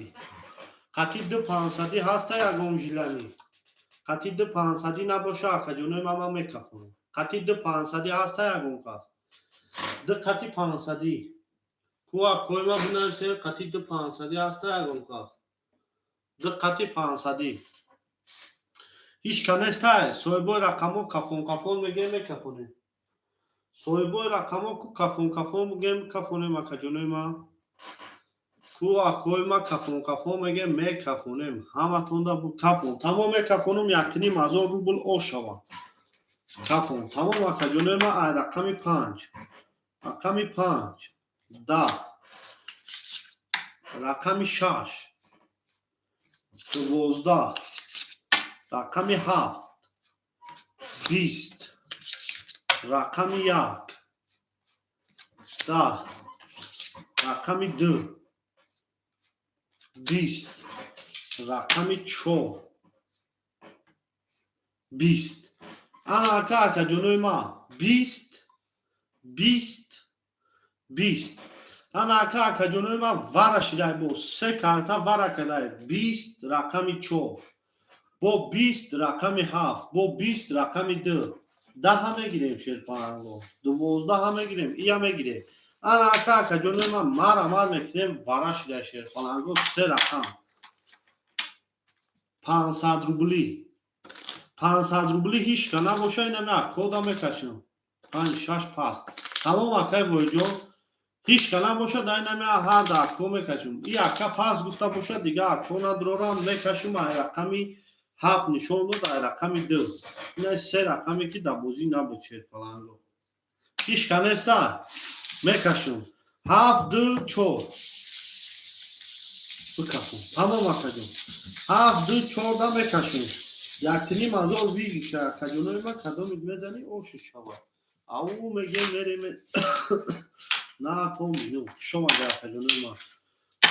S1: خطی 2 500 هست یکم ژیلانی خطی 2 500 نباشه آقا جونای ما میکفونم خطی 2 500 هست یکم کس 2 خطی 500 کوه کوی ما بنویسه خطی 2 500 هست یکم کس 2 خطی 500 هیچ کنسته صاحبای رقمو کفون میگه میکفونه صاحبای رقمو کو کفون میگه میکفونه آقا جونای ما کو اکوی ما کفون میگه میکفونیم همه توندا بود کفون تمام کفونم یکنیم 1000 روبل او شوا کفون تمام آقا جونای ما رقم 5 رقم 5 10 رقم 6 12 رقم 7 20 رقم 1 10 رقم 2 20 رقم 4 20 انا اکا جلوی ما 20 20 20 انا اکا جلوی ما ورش دای با 3 کارتا ورک دای 20 رقم 4 با 20 رقم 7 با 20 رقم 2 10 میگیریم شیرپانگو 12 میگیریم ای میگیریم انا اکا جلوی ما مار میکنیم ورش دای شیرپانگو 3 رقم 500 روبلی 500 روبلی هیچ که نباشه اینم یک کدا میکشم 5 6 پس تمام اکای ویجو هیچ که نباشه در اینم هر دکو میکشم این اکا پس گفته باشه دیگه اکو ندارم میکشم رقمی 7 نشون دو در رقمی 2 این 3 رقمی که در بازی نبود شیرپانگو هیچ که نیست میکشم 7 2 4 بکشم تمام اکا جون 7 2 4 میکشم یکتنی مزار ویگی شد که جلوی ما کدام میزنی اوش شود او میگه میریم نه تو میگم شما در جلوی ما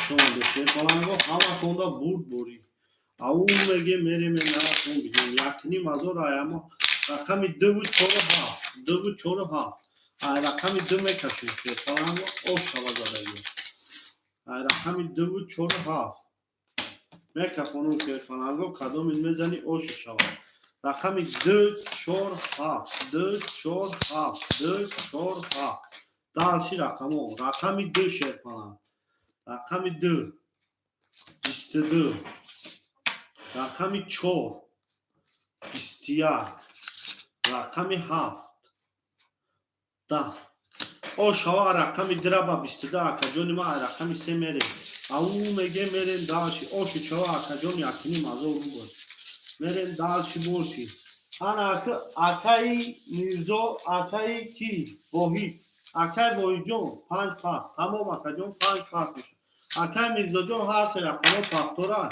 S1: شما داشته پلنگو همه توندا بود بوری او میگه میریم نه تو میگم یکتنی مزار اما رقمی 2 و 4 ها 2 و 4 ها رقمی 2 میکشیم که پلنگو اوش شود زدگی رقمی 2 و 4 ها میکفونو که پلنگو کدام میزنی اوش شود رقمی 2 4 7 2 4 7 2 4 7 دالشی رقمو رقمی 2 شیرپانگ رقمی 2 22 رقمی 4 21 رقمی 7 10 او شوا رقمی دربا 22 که جون ما رقمی 3 میره او میگه میرین دالشی او شوا که جون یکنی مازو رو بود میرین دالشی بولشی انا اکای میرزو اکای کی وحید اکای وحید جون 5 پاس تمام اکا جون 5 پاس میشه اکای میرزو جون هر سه رقم پافتورا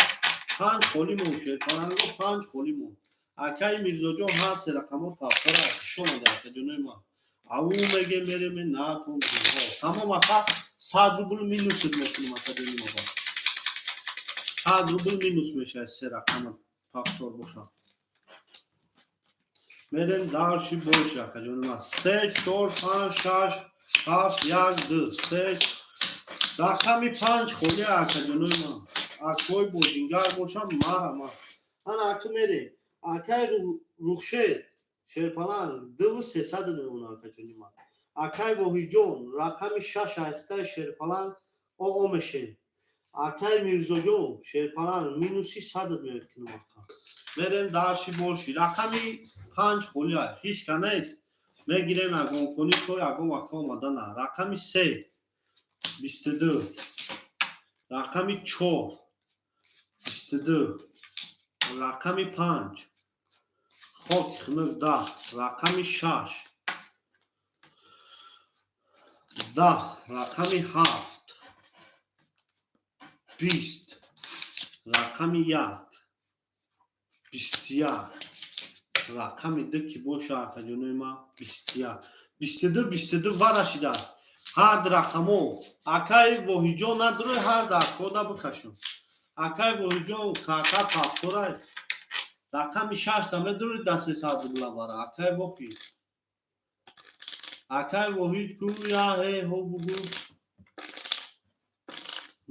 S1: 5 خولی موشه پانگو 5 خولی مو اکای میرزو جون هر سه رقم پافتورا شما در اکا جونای ما او میگه میریم نه کن تمام اکا 100 روبل مینوس میکنیم اکا جونای ما 100 روبل مینوس میشه سه رقم پافتور باشه میریم دالشی باشه که جون ما 3 4 5 6 7 1 2 3 رقمی 5 خولی که جون ما اکوی بوجینگر باشم ما انا اکو میره اکای روخشه شیرپانگ 2 300 نمونه که جون ما اکای وحیجون رقمی 6 هسته شیرپانگ او میشه اکای میرزو جون شیرپانگ مینوسی 100 میکنم میریم دالشی بولشی رقمی 5 خولی هیچ که نیست میگیریم اگه کنی تو اگه وقت آمدن رقمی 3 22 رقمی 4 22 رقمی 5 خاک خمر 10 رقمی 6 10 رقمی 7 20 رقمی 1 21 رقمی 2 که باشه که جنوی ما 21 22 22 ورشیده هر رقمو اکای وحیجو نداره هر در کودا بکشم اکای وحیجو کاکا پافتورای رقمی 6 تمه داره دست 100 بلا باره اکای وحی اکای وحید کو یا هی هو بگو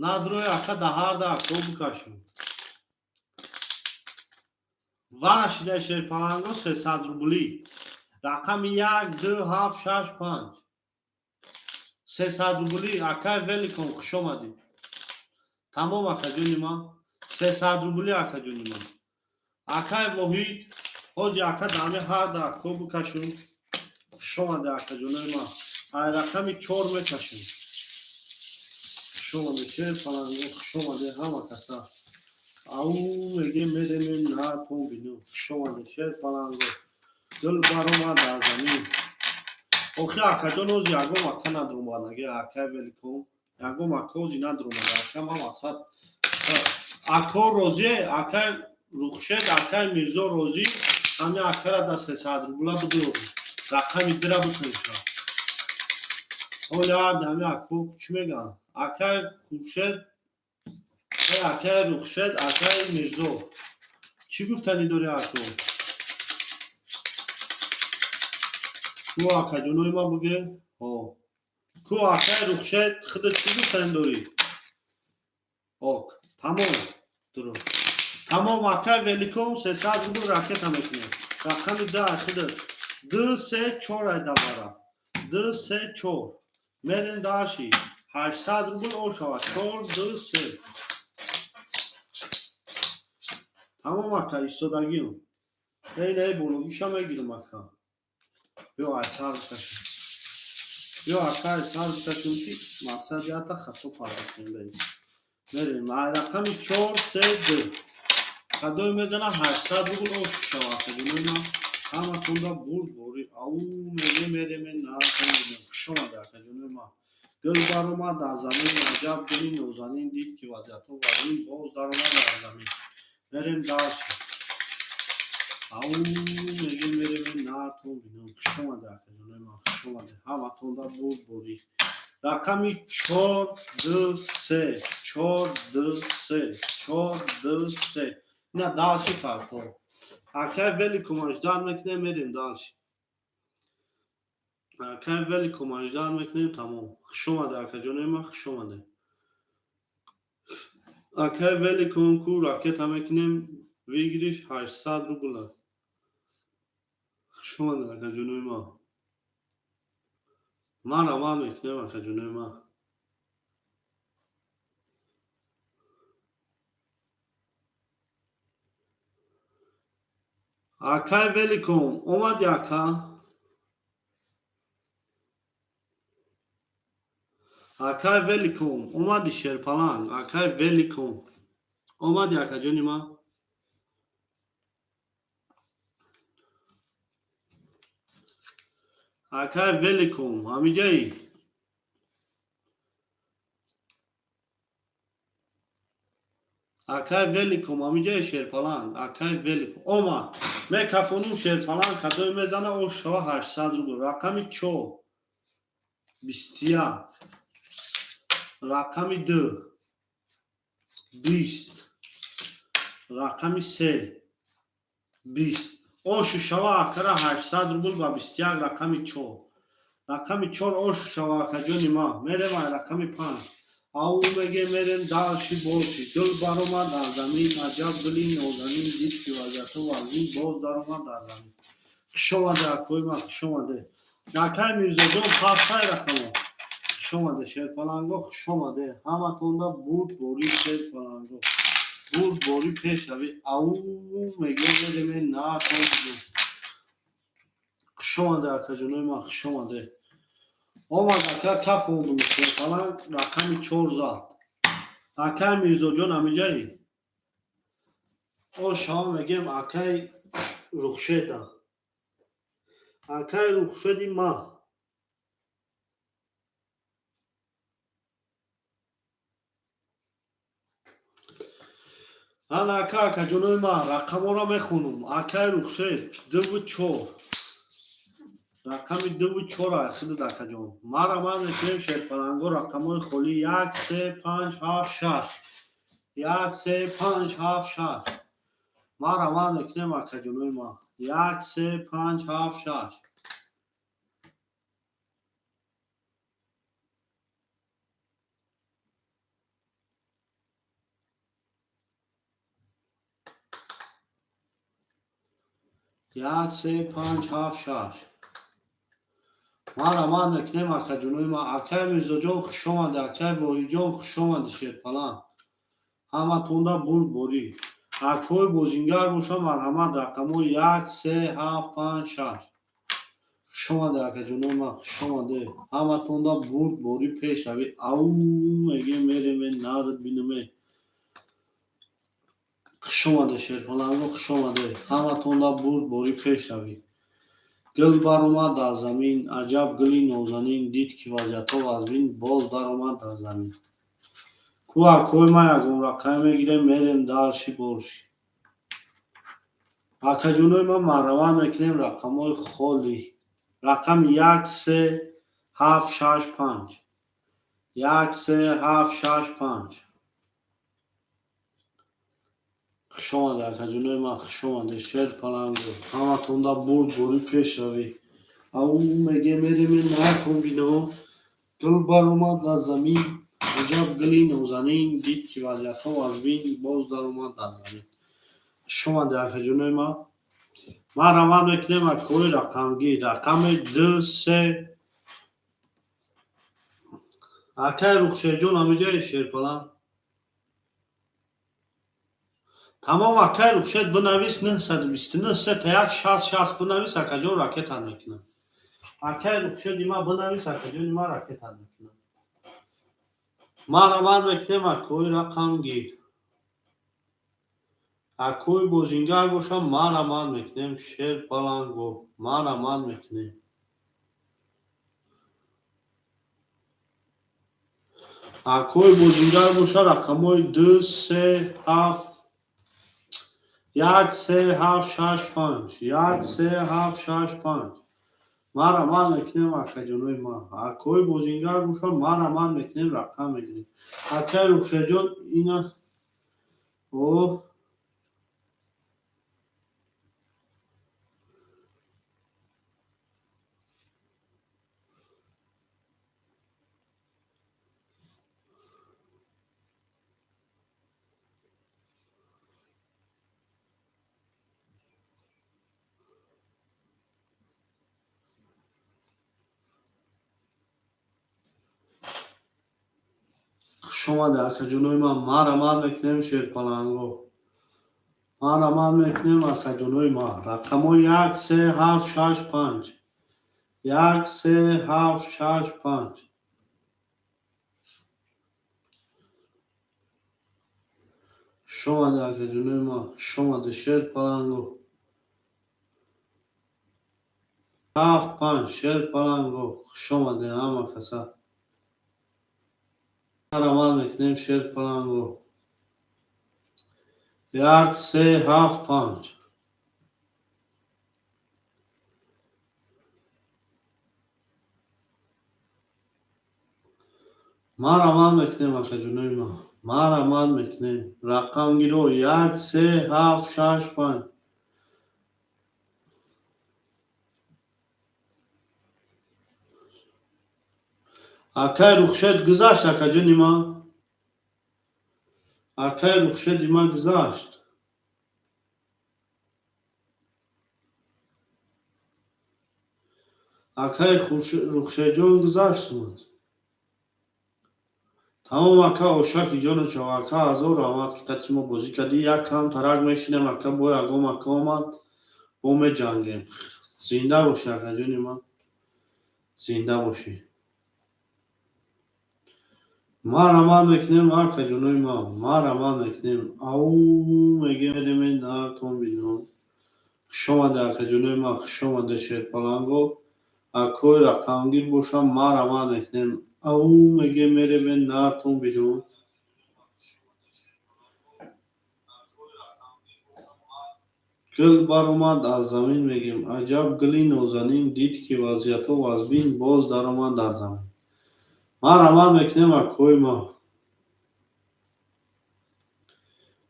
S1: نداره اکا ده هر در کو بکشم ورشیده شیرپانگو 300 روبلی رقمی 1 2 7 6 5 300 روبلی اکای ولی کن خوش آمدی تمام اکا جونی ما 300 روبلی اکا جونی ما اکای وحید حاجی اکا دامه هر در کو بکشم خوش آمده اکا جونی ما رقمی 4 میکشم خوش آمده شیرپانگو خوش آمده همه کسا او میگه میدیم نه تو بینو خوش آمده شیرپانگو دل برو ما در زمین اوخی اکا جون اوزی اگو مکا ندروم بانگه اکای ولی کن اگو مکا اوزی ندروم بانگه اکا ما مقصد اکا روزی اکای روخشد اکای میرزو روزی همه اکا را دست 300 روبلا بدو رقمی درا بکنشا اولی هر همه اکا چی میگن اکای خوشد اکای رخشد اکای میرزو چی گفتنی داری اکو کو اکا جنوی ما بگه کو اکای رخشد خودت چی گفتنی داری تمام درست تمام اکای ولیکم 300 روبل راکت هم میکنه رقم ده خودت 2 3 4 دوباره 2 3 4 میرین داشی 800 روبل او شود 4 2 3 تمام اکا ایستادگیم نه بولوگیش هم میگیرم اکا بیا اکا بکشیم بیا اکا بکشیم که مسئولیت خطا پارد کنیم میریم رقم 4 3 2 خدای میزنه 800 روبل او شود کنیم همه تونده بود بوری او میریم نه شما در کنیم گل بر اومد در زمین عجب دلی نوزنین دید که وضعیت و وزین باز در اومد در زمین میریم داشت او میریم نه تو بینم شما در کنیم شما در همه تونده بود بوری رقمی 4 2 3 4 2 3 4 2 3 نه داشتی فرطا اکای ولی کمانجدان میکنیم میریم داشت اکای ولی کمانجدان میکنیم تمام شما ده اکای جانیم شما ده اکای ولی کنکو راکت هم میکنیم ویگریش 800 روبل شما ده اکای جانیم من روان میکنیم اکای جانیم اکای ولی کن اومد اکا اکای ولی کن اومدی شرپلنگ اکای ولی کن اومدی اکای جانیم اکای ولی کن همی جایی اکای ولی کن همی جایی شرپلنگ اکای ولی کن اومد میکفونیم شرپلنگ خدای میزنه او شوا 800 روبل رقمی 4 21 رقمی 2 20 رقمی 3 20 اوش شوا اکرا 800 روبل و 21 رقمی 4 رقمی 4 اوش شوا کجانی ما میریم رقمی 5 او میگه میریم داشی باشی دل برامد در زمین عجب دلی نوزنین دید که وضعیت و وزین باز در اومد در زمین شما ده کوی ما شما ده اکای میرزا جان پاسای رقمو شما ده شرپلنگو شما ده همه تونده بود بوری شرپلنگو بود بوری پیش روی او میگه میریم نه تونده شما ده اکا جانوی ما شما ده اومد اکا کف اومدو شرپلنگ رقمی 4 زد اکای میرزا جان همی جایی او شما میگیم اکای رخشده اکای رخشدی ما من اکا جنوی ما رقم را میخونم اکای رخشد 2 و 4 رقمی 2 و 4 اخیده دکا جان ما را من میکنیم شرپلنگو رقم های خولی 1 3 5 7 6 1 3 5 7 6 ما را من میکنیم اکا جنوی ما 1 3 5 7 6 1 3 5 7 6 ما را من میکنیم اکا جنوی ما اکای میرزا جان خوش آمده اکای واهی جان خوش آمده شرپلنگ همه تونده بود بوری اکوی بوزینگر باشم مرحمت رقمو 1 3 7 5 6 شما ده اکا جنوی ما شما ده همه تونده بود بوری پیش روی او میگه میریم نداد بینمه شما ده شرپلنگو شما ده همه تونده بود بوری پیش روی گل بر اومد در زمین عجب گلی نوزنین دید که وضعیت و وزبین باز در اومد در زمین کو اکوی ما یکم رقم میگیره میریم دارشی برشی اکا جنوی ما مروان میکنیم رقم های خولی رقم 1 3 7 6 5 1 3 7 6 5 خوش آمده کجونای ما، خوش آمده شیر پلنگو. همتون دا بوری پیش روی. او میگه میری من نکن بینو. گل بر اومد از زمین. عجب گلی نوزنین. دید که وضعیت ها از بین باز در اومد از زمین. خوش آمده کجونای ما. ما روان میکنیم از کوی رقمگی. رقم 2 3. اکه رخشه جون همینجای شیر پلنگ. تمام اکه رخشت بنویس 929 3 تا 1 60 بنویس اکه جون راکت هم میکنم. اکه رخشه دیما بنویس اکه جون ما راکت هم میکنم. ما روان میکنیم از کوی رقم گیر. از کوی بوزینگر باشم ما روان میکنیم شیر پلنگو. ما روان میکنیم. از کوی بوزینگر باشم رقمای 2 3 7 1 3 7 6 5 1 3 7 6 5. ما روان میکنیم اکه جونوی ما. از کوی بوزینگر باشم ما روان میکنیم رقم میگیریم. اکه رخشه جون اینا او شما در کجونوی ما روان میکنیم شیر پلنگو. ما روان میکنیم از کجونوی ما. رقمو 1 3 7 6 5 1 3 7 6 5. شما در کجونوی ما. شما در شیر پلنگو 7 5 شیر پلنگو. شما در همه کسا. ما روان میکنیم شیر پلنگو 1 3 7 5. ما روان میکنیم از کجونوی ما. ما روان میکنیم رقم گیرو 1 3 7 6 5. اکه رخشت گذاشت اکه جونی ما. اکه رخشت ما گذاشت. اکه رخشت جون گذاشت اومد. تمام اکه اوشاکی جون چو اکه از او آمد که قطعی ما بازی کردی. یک کم ترک میشینم اکه بای اگم اکه آمد بوم جنگیم. زنده باشی اکه جونی ما. زنده باشی. ما روان میکنیم اکه جونوی ما. ما روان میکنیم او میگه میریم این نارتون بیدون. شما در اکه جونوی ما. شما در شیر پلنگو. اکوی رقمگیر باشم ما روان میکنیم او میگه میره به نارتون بیرون. گل بر اومد از زمین میگیم عجب گلی نوزنین. دید که وضعیت و از بین باز در اومد در زمین. ما روان میکنیم اکوی ما.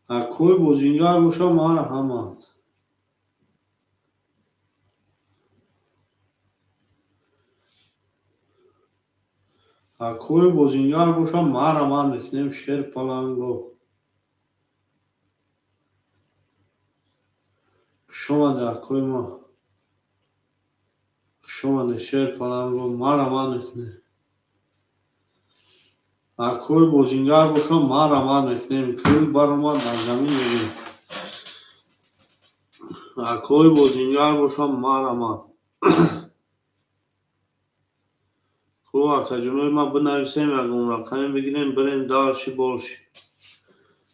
S1: اکوی بوزینگر باشم ما را هماد. اکوی بوزینگر باشم ما روان میکنیم شیر پلنگو. شما در اکوی ما. شما در شیر پلنگو ما روان میکنیم. اکوی بوزینگر باشم ما روان میکنیم. گل بر اومد در زمین میگیم اکوی بوزینگر باشم ما روان. خوب اکه جونوی ما بنویسیم اگه اون رقمی بگیریم بریم دارشی باشی.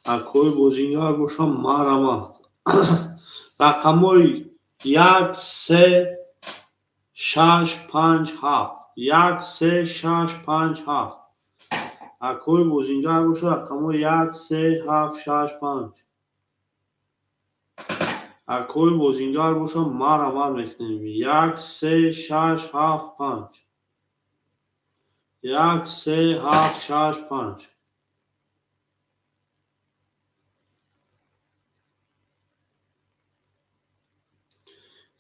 S1: اکوی بوزینگر باشم ما روان. رقموی 1 3 6 5 7 1 3 6 5 7. اکوی بوزینگر باشم رقموی 1 3 7 6 5. اکوی بوزینگر باشم ما روان میکنیم 1 3 6 7 5 1 3 7 6 5.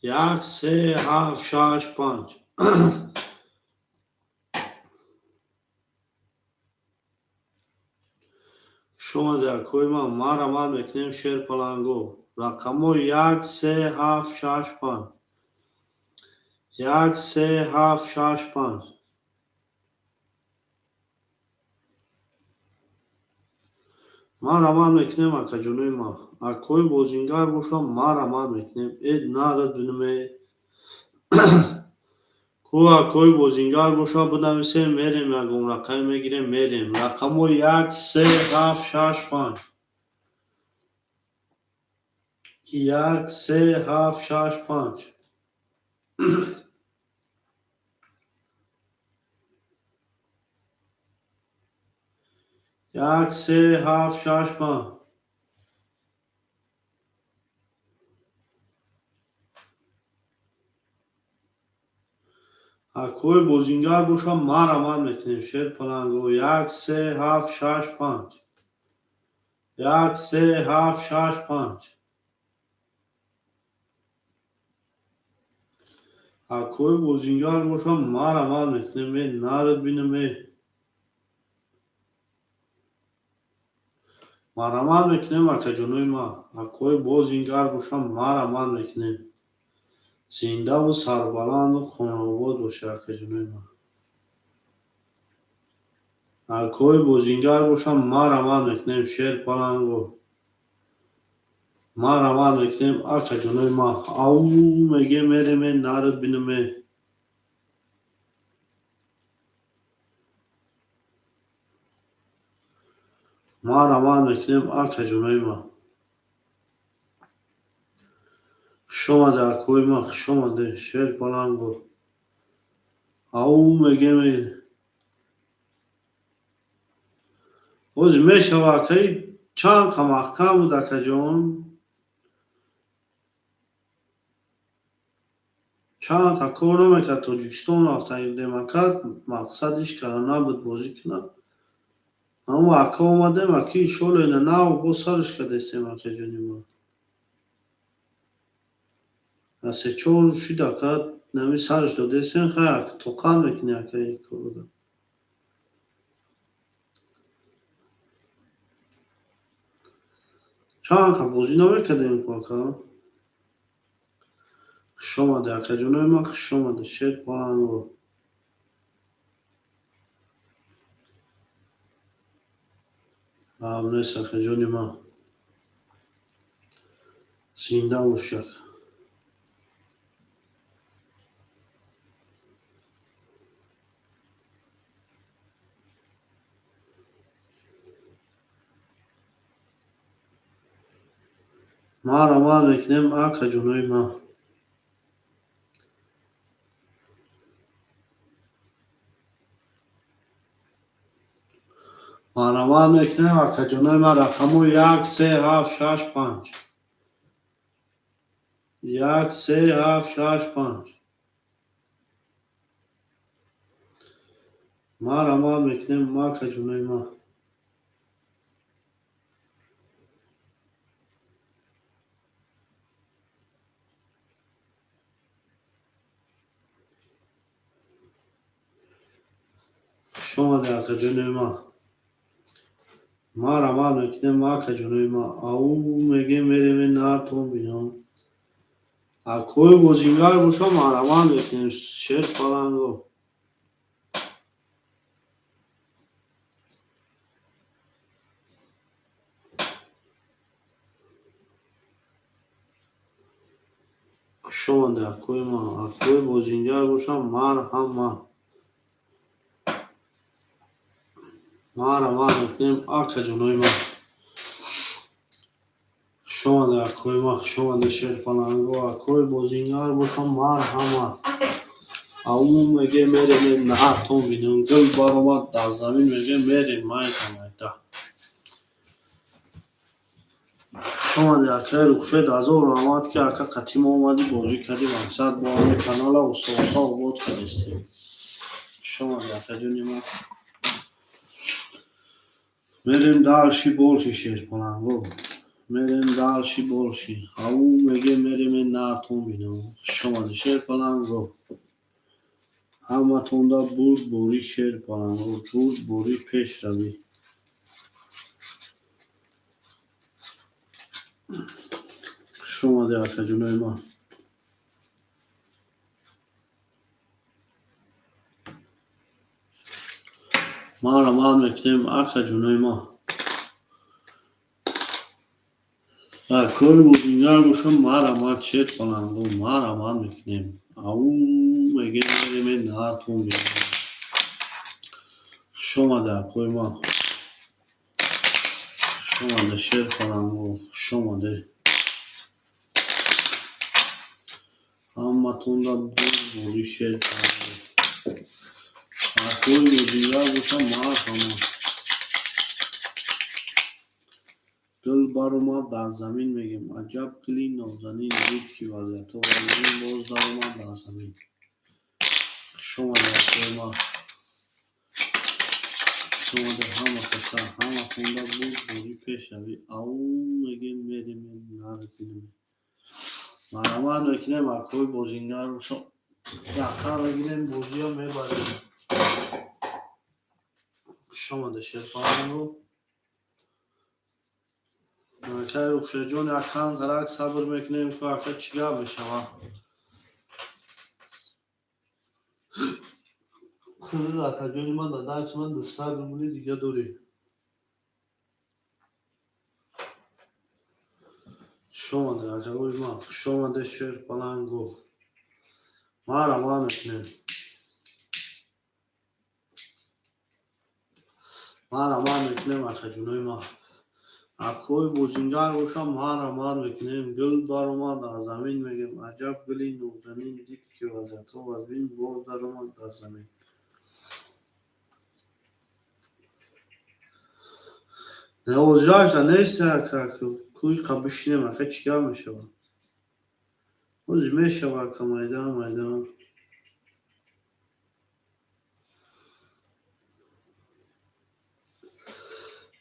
S1: یک سه هفت شش پنج. شما در کوی ما را میکنیم شیر پلنگو. رقمو یک سه هفت شش پنج. یک سه هفت شش پنج. ما رمان میکنیم اکا جونوی ما. اکوی بوزینگر باشم ما رمان میکنیم. اید نارد بینمه. کو اکوی بوزینگر باشم بنویسیم میریم یکم رقم میگیریم میریم. رقمو یک سه هفت شش پنج. یک سه هفت شش پنج. یک سه هفت شش پنج. اکوی بوزینگر باشم ما رمان میکنیم شیر پلنگو. یک سه هفت شش پنج. یک سه هفت شش پنج. اکوی بوزینگر باشم ما رمان میکنیم نارد بینم. ما رمان میکنیم اکا جنوی ما. اکوی بوزینگر باشم ما رمان میکنیم. زنده و سربلند و خانواد باشه اکا جنوی ما. اکوی بوزینگر باشم ما رمان میکنیم شیر پلنگو. ما رمان میکنیم اکا جنوی ما. او میگه میریم نارد بینم. ما رمان میکنیم اکا جنوی ما. شما در کوی ما شما ده شیر پلنگو. او میگه میریم. اوز میشوه که چند محکم بود اکا جان. چند کار نمیکرد تاجیکستان رفتن دمکرد مقصدش کرونا بود بازی کنم. اما اکا اومدیم اکی شول اینه نو با سرش کدستیم اکا جانی ما. از سه چور شید اکا نمی سرش دادستیم خیلی اکا توقن میکنی اکا ای کارو دا. چند اکا بازی نمیکردیم اکا. شما ده اکا جانوی ما شما ده شیر پلنگو. هم نیست اکا جانی ما. زنده و شک. ما رمان میکنیم اکا جانوی ما. ما رمان میکنیم اکا جانوی ما. رقمو یک سه هفت شش پنج. یک سه هفت شش پنج. ما رمان میکنیم ما که جونوی ما. شما در که جونوی ما. ما رمان میکنیم ما که جونوی ما. او میگه میریم نارتون بینم. اکوی بوزینگر باشم ما رمان میکنیم شیر پلنگو. شما در اکوی ما. اکوی بوزینگر باشم ما هم ما. ما رمان میکنیم اکا جونوی ما. شما در اکوی ما. شما در شیر پلنگو. اکوی بوزینگر باشم ما هم ما. او میگه میریم نهارتون بینیم. گل بار اومد در زمین میگه میریم مایتا. شما در اکای رکشه دازور آمد که اکا قطیم اومدی بازی کردیم مقصد با همه کانال و سوسا و بود کردیم. شما در اکای جونی ما. میریم دارشی بولشی شیر پلنگو. میریم دالشی بولشی او میگه میریم نارتون بینو شما شیر پلنگو همه تونده بود بوری شیر پلنگو بود بوری پیش روی شما ده اکا جونوی ما ما را مان میکنیم اکا جونوی ما کوی بودینگر باشم ما را مان شیر پلنگو ما را مان میکنیم او میگه میریم نارتون بینو شما ده کوی ما شما ده شیر پلنگو شما ده همه تونده بود بوری شیر پلنگو کوی بودینگر باشم ما را گل بر اومد در زمین میگیم عجب گلی نازنین بود که ولیت و این باز در اومد در زمین شما در ما شما در همه کسا همه خونده بود بوری پیش روی او میگیم میریم نرکنیم مرمان میکنیم اکوی بازینگر رو یقا میگیریم بازی ها میبریم شما در شرپان رو نکه روخشه جون یکان غرق صبر میکنیم که اکا چیگه بشوه خیلی اکا جون من در دست من دستر بمونی دیگه دوری شما ده اکا ما شما ده شیر پلنگو ما را ما میکنیم ما را ما میکنیم اکا جونوی ما اکوی بوزینگر باشم ما را ما میکنیم گل بر اومد در زمین میگیم عجب گلی نازنین دید که ولیت و از بین باز در اومد در زمین نوازیاش نیست اکا کوی قبشنیم اکا چیکار میشود اوز میشود که میدان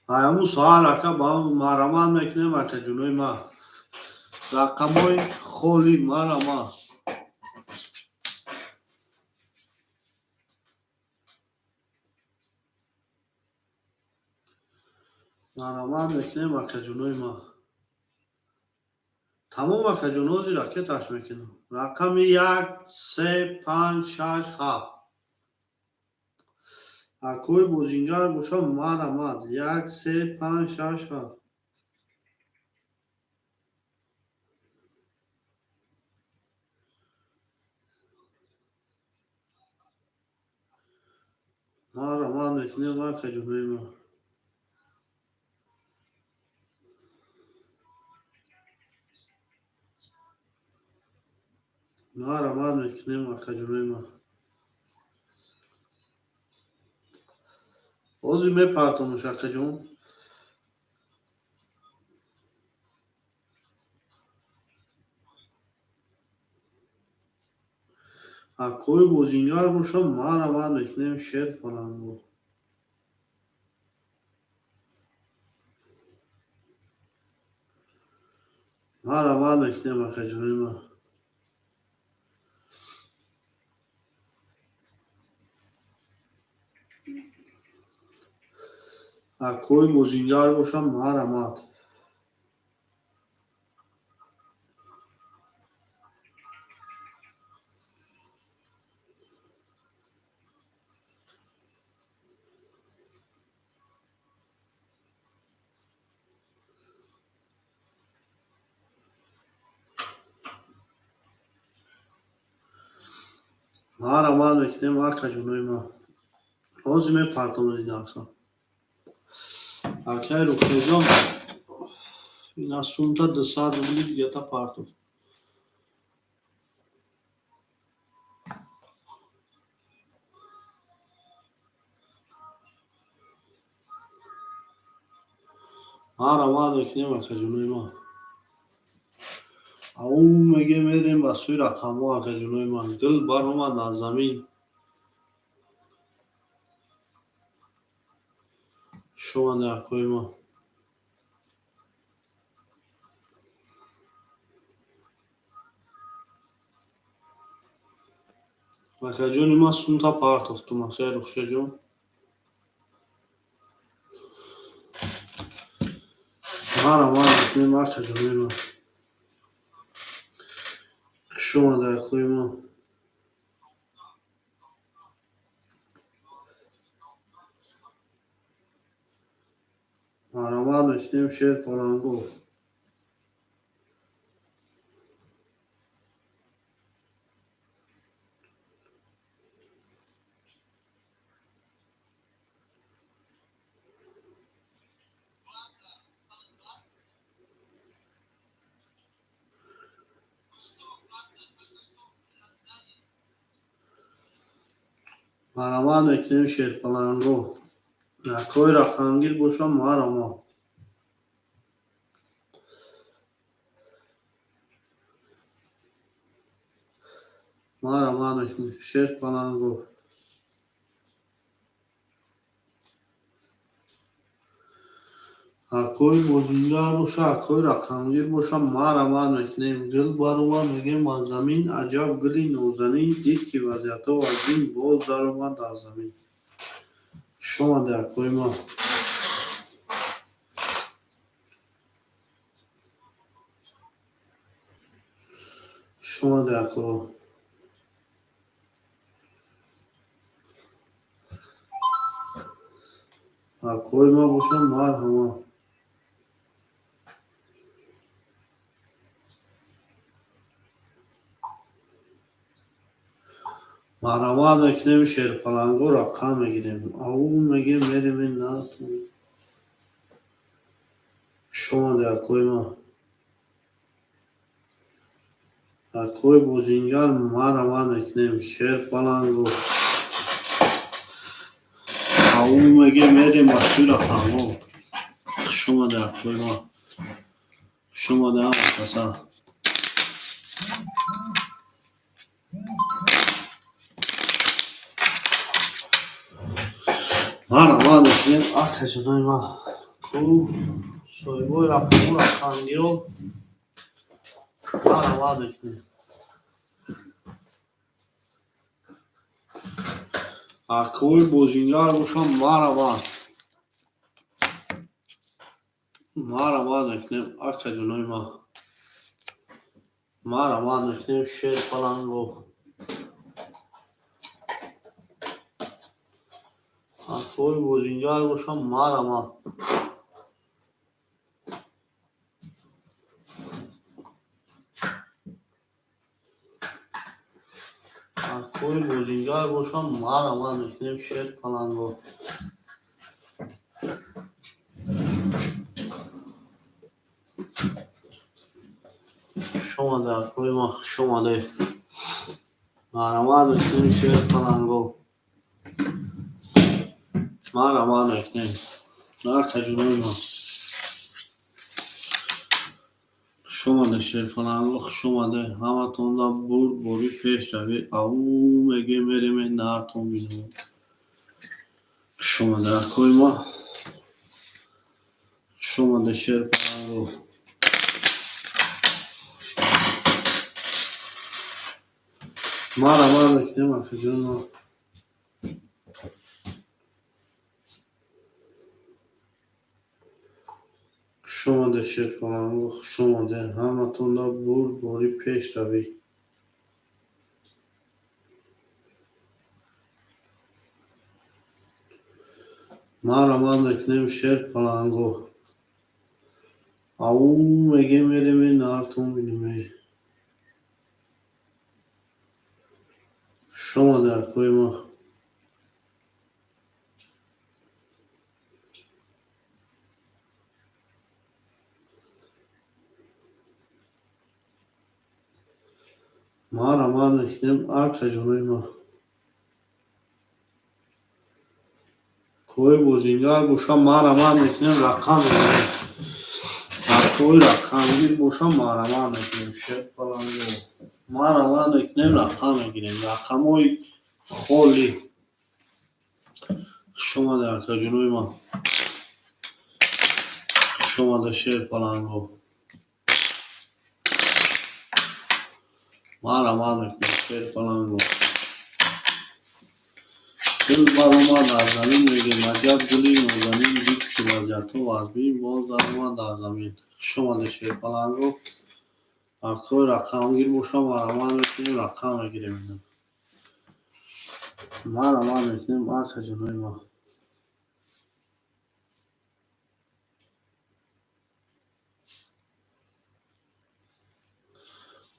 S1: همون سوال اکا با هم ما را ما میکنیم اکا جونوی ما رقمای خولی ما را ما میکنیم اکا جونوی ما تمام اکا جونوزی را که تاش میکنم رقم 1 3 5 6 7 اکوی بوزینگر باشم ما را ماد 1 3 5 6 7 ما را ماد میکنیم اکا جونوی ما ما را ماد میکنیم اکا جونوی ما اوزی میپرتموش اکا جون اکوی بوزینگر باشم ما را ماد میکنیم شیر پلنگو ما را ماد میکنیم اکا جونوی ما اکوی بوزینگر باشم ما را ماد ما را ماد میکنیم اکا جونوی ما اوزی میپرتموش این اکا اکای رخشه جان این assunta da sad voli دیگه parto ما را ماد میکنیم اکا جونوی ما او میگه میریم و سوی رقم ها اکا جونوی ما دل بر اومد در زمین شما در اکوی ما Maka joni ma sunta part of tu maka rukhsha jon. Mara ne maka joni ma. Shoma da koy ma. Mara ne şer palango. Mara ne şer palango. Ya koy rakangir boşam mara ma. Mara ne şer palango. Akoy bozingар боша, акоy рақамгир боша, ма раван мекунем. Дил баромад мегем аз замин, аҷаб гули нозанин, дид ки вазъиятҳо аз ин боз даромад дар замин. Шомаде акои ма. Шомаде ако. Акои ма боша марҳама. Марамад мекунем шерпаланго рақам мегирем. Ав мегем мерем ин нату. Шомаде акои ма. Акои бозингар марамад мекунем шерпаланго. Ав мегем мерем асу рақамҳо. Шомаде акои ма. Шомаде ҳама каса. Марамад мекунем ака ҷонои ма. Ку соҳибои рақамҳо рақамгиро марамад мекунем. Акои бозингар бошам марамад. Марамад мекунем ака ҷонои ма. Марамад мекунем шерпаланго. Акои бозингар бошам марамад. Акои бозингар бошам марамад мекунем шерпаланго. Шомаде акои ма. Шомаде. Марамад мекунем шерпаланго. Марамад мекунем ака ҷонои ма. Шомаде шерпаланго шомаде. Ҳаматонда бур борӣ пеш равӣ. Ав мегем мерем нартон бинавӣ. Шомаде акои ма. Шомаде шерпаланго. Марамад мекунем ака ҷони ма. Шомаде шерпаланго шомаде. Ҳаматонда бур борӣ пеш равӣ. Марамад мекунем шерпаланго. Ав мегем мерем нартон бинавӣ. Шомаде акои ма. Марамад мекунем ака ҷонои ма. Кои бозингар бошам марамад мекунем рақам мегирем. Акои рақамгир бошам марамад мекунем шерпаланго. Марамад мекунем рақам мегирем. Рақамҳои холи. Шомаде ака ҷонои ма. Шомаде шерпаланго. Марамад мекунем шерпаланго. دل بر آمد از زمین میگیم عجب گلی نازنین دید که وضعیت و از بین باز در آمد در زمین. شما شیر پلنگو کوی رقم گیر باشم آرمان میکنیم رقم میگیریم ما آرمان میکنیم آکا جنوی ما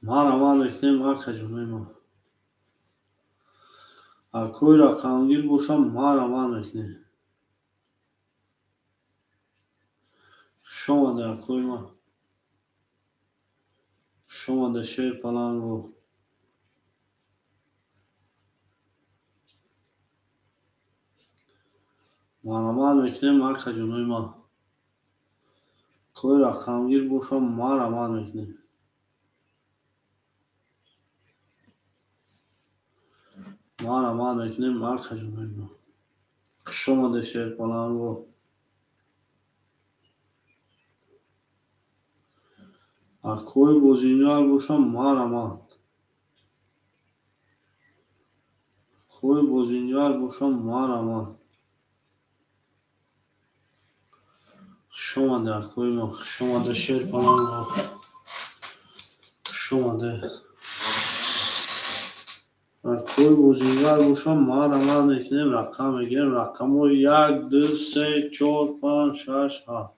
S1: آرمان میکنیم آکا جنوی ما کوی رقم گیر باشم ما آرمان میکنیم شما در کوی ما شما شیر پلنگو ما آرمان میکنیم آکا جنوی ما کوی رقم گیر باشم ما آرمان میکنیم ما آرمان میکنیم آکا جنوی ما شما شیر پلنگو کوی بزینگار باشم ما آرمان کوی بزینگار باشم ما آرمان شما در کوی ما شما شیر پلنگو شما کوی بزینگار باشم ما آرمان میکنیم رقم میگیریم رقم رو 1 2 3 4 5 6 7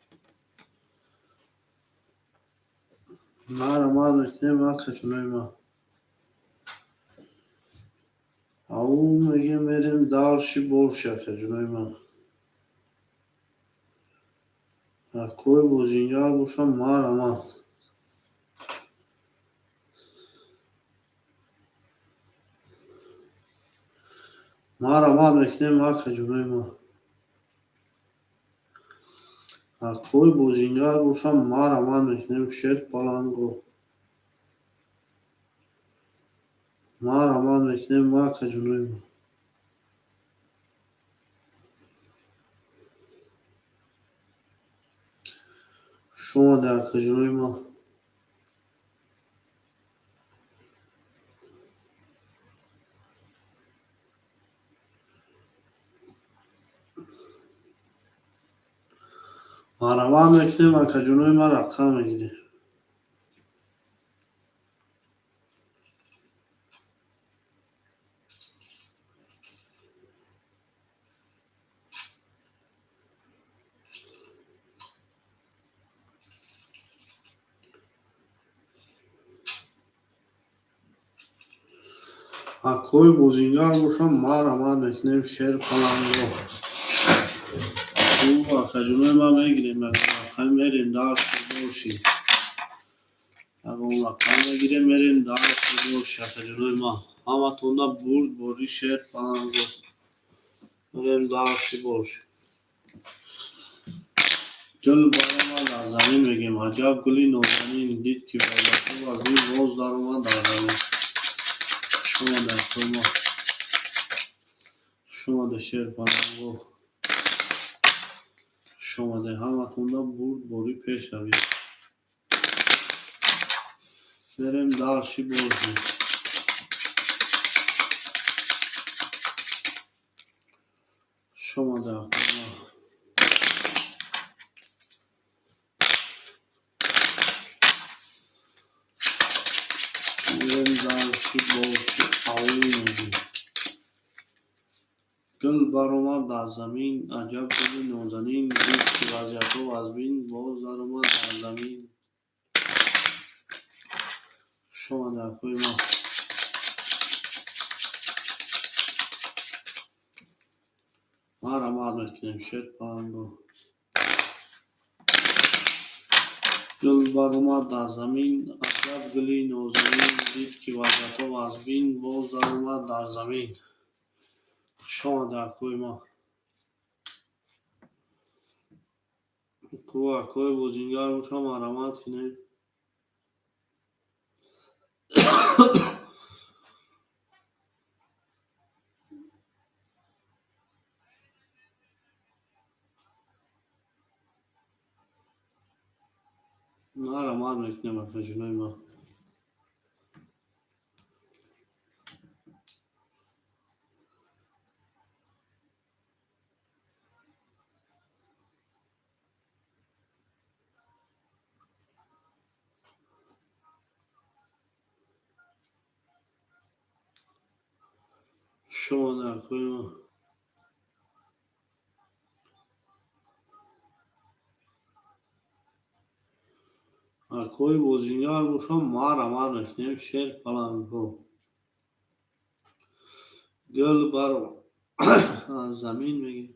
S1: ما آرمان میکنیم آکا جنوی ما او میگه میریم دارشی برشی آکا جنوی ما کوی بزینگار باشم ما آرمان ما آرمان میکنیم آکا جنوی ما کوی بزینگار باشم ما آرمان میکنیم شیر پلنگو ما آرمان میکنیم آکا جنوی ما شما در کجروی ما آرمان میکنیم آکا جنوی ما رقم میگیریم کوی بزینگار باشم ما آرمان میکنیم شیر پلنگو او آکا جنوی ما میگیریم رقم میریم دارشی برشی اون رقم میگیریم میریم دارشی برشی آکا جنوی ما همه تونده برد بردی شیر پلنگو میریم دارشی برشی گل برآمد از زمین میگیم عجب گلی نازنین دید که وضعیت و از بین باز در آمد در زمین. شما در کوی ما شما شیر پلنگو شما همتون برد باری پیش روید بریم دارشی برشی شما در کوی ما بریم دارشی برشی آوی میگیم گل برآمد از زمین عجب گلی نازنین دید که وضعیت و از بین باز در آمد در زمین. شما در کوی ما ما آرمان میکنیم شیر پلنگو گل برآمد از زمین عجب گلی نازنین دید که وضعیت و از بین باز در آمد در زمین. شما در کوی ما کوی بزینگار باشم آرمان کنیم ما آرمان میکنیم آکا جنوی ما شما در کوی ما کوی بوزینگار بوشم مارا ما نکنیم شیر falan کو گل بر زمین میگه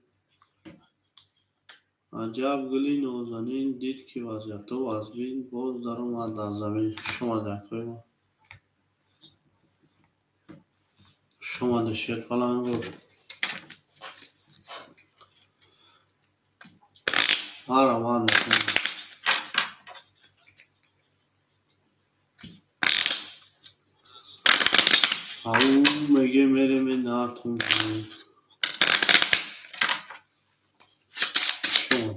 S1: عجب گلی نازنین دید که وضعیت و از بین باز در اومد در زمین شما در کوی ما شما در شیر falan کو مارا ما نکنیم او میگه میره من ناتون شما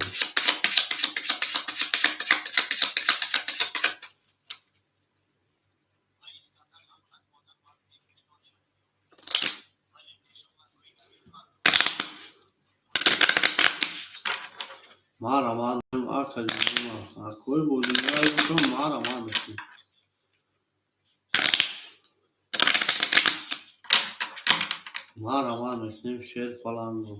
S1: مارا ما نکنیم آکا جنوما کوی بوزینگار بوشم مارا ما نکنیم مارا ما نکنیم شیر falan کو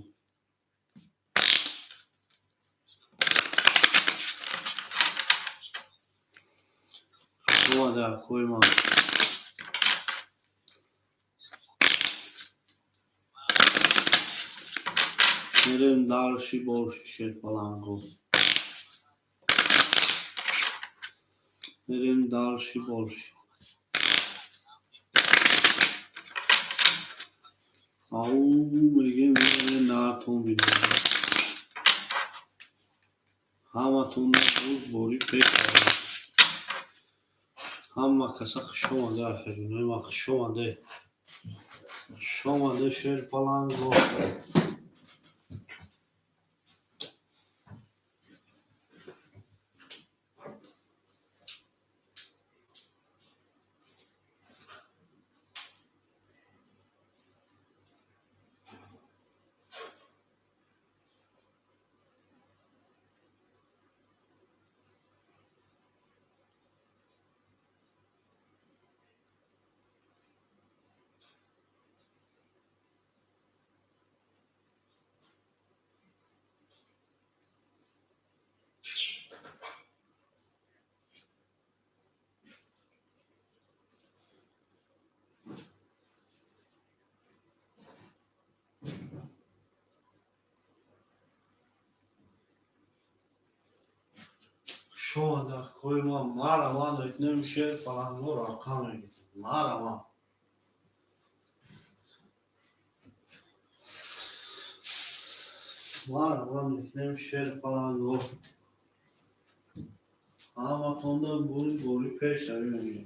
S1: شما در کوی ما میریم دارشی بولشی شیر falan کو میریم دارشی بولشی او میگه میره ناتون بینیم همه تون روز بوری پیش همه کسا شما ده فکرونه ما شما ده شیر falan کو شما در کوی ما مارا ما نکنیم شیر falan کو رقم میگه مارا ما نکنیم شیر falan کو همه تون روز بوری پیش میگه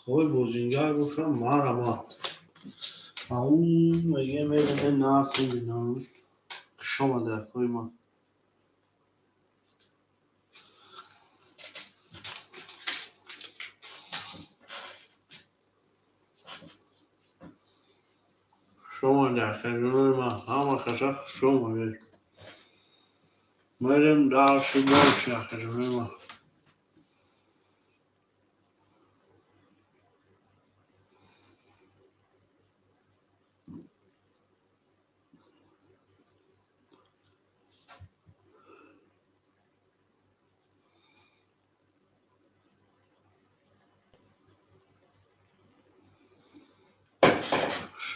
S1: کوی بوزینگار بوشم مارا ما او میگه میره ناتون بینم شما در کوی ما شما در خیلی ما همه کسا شما بید میریم دارشی بولشی خیلی ما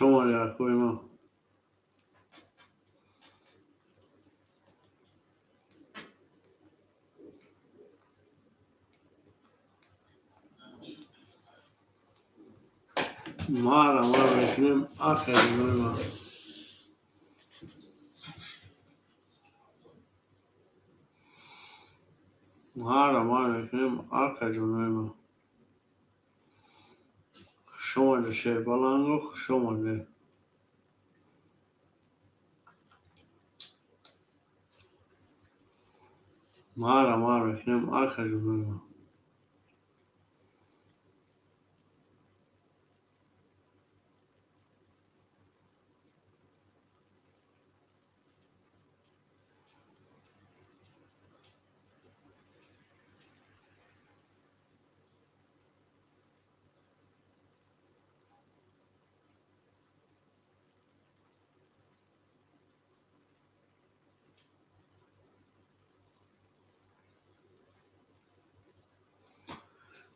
S1: شما در کوی ما مارا ما نکنیم خیلی ما مارا ما نکنیم خیلی ما شما در شیر falan کو شما ده مارا ما نکنیم خیلی ما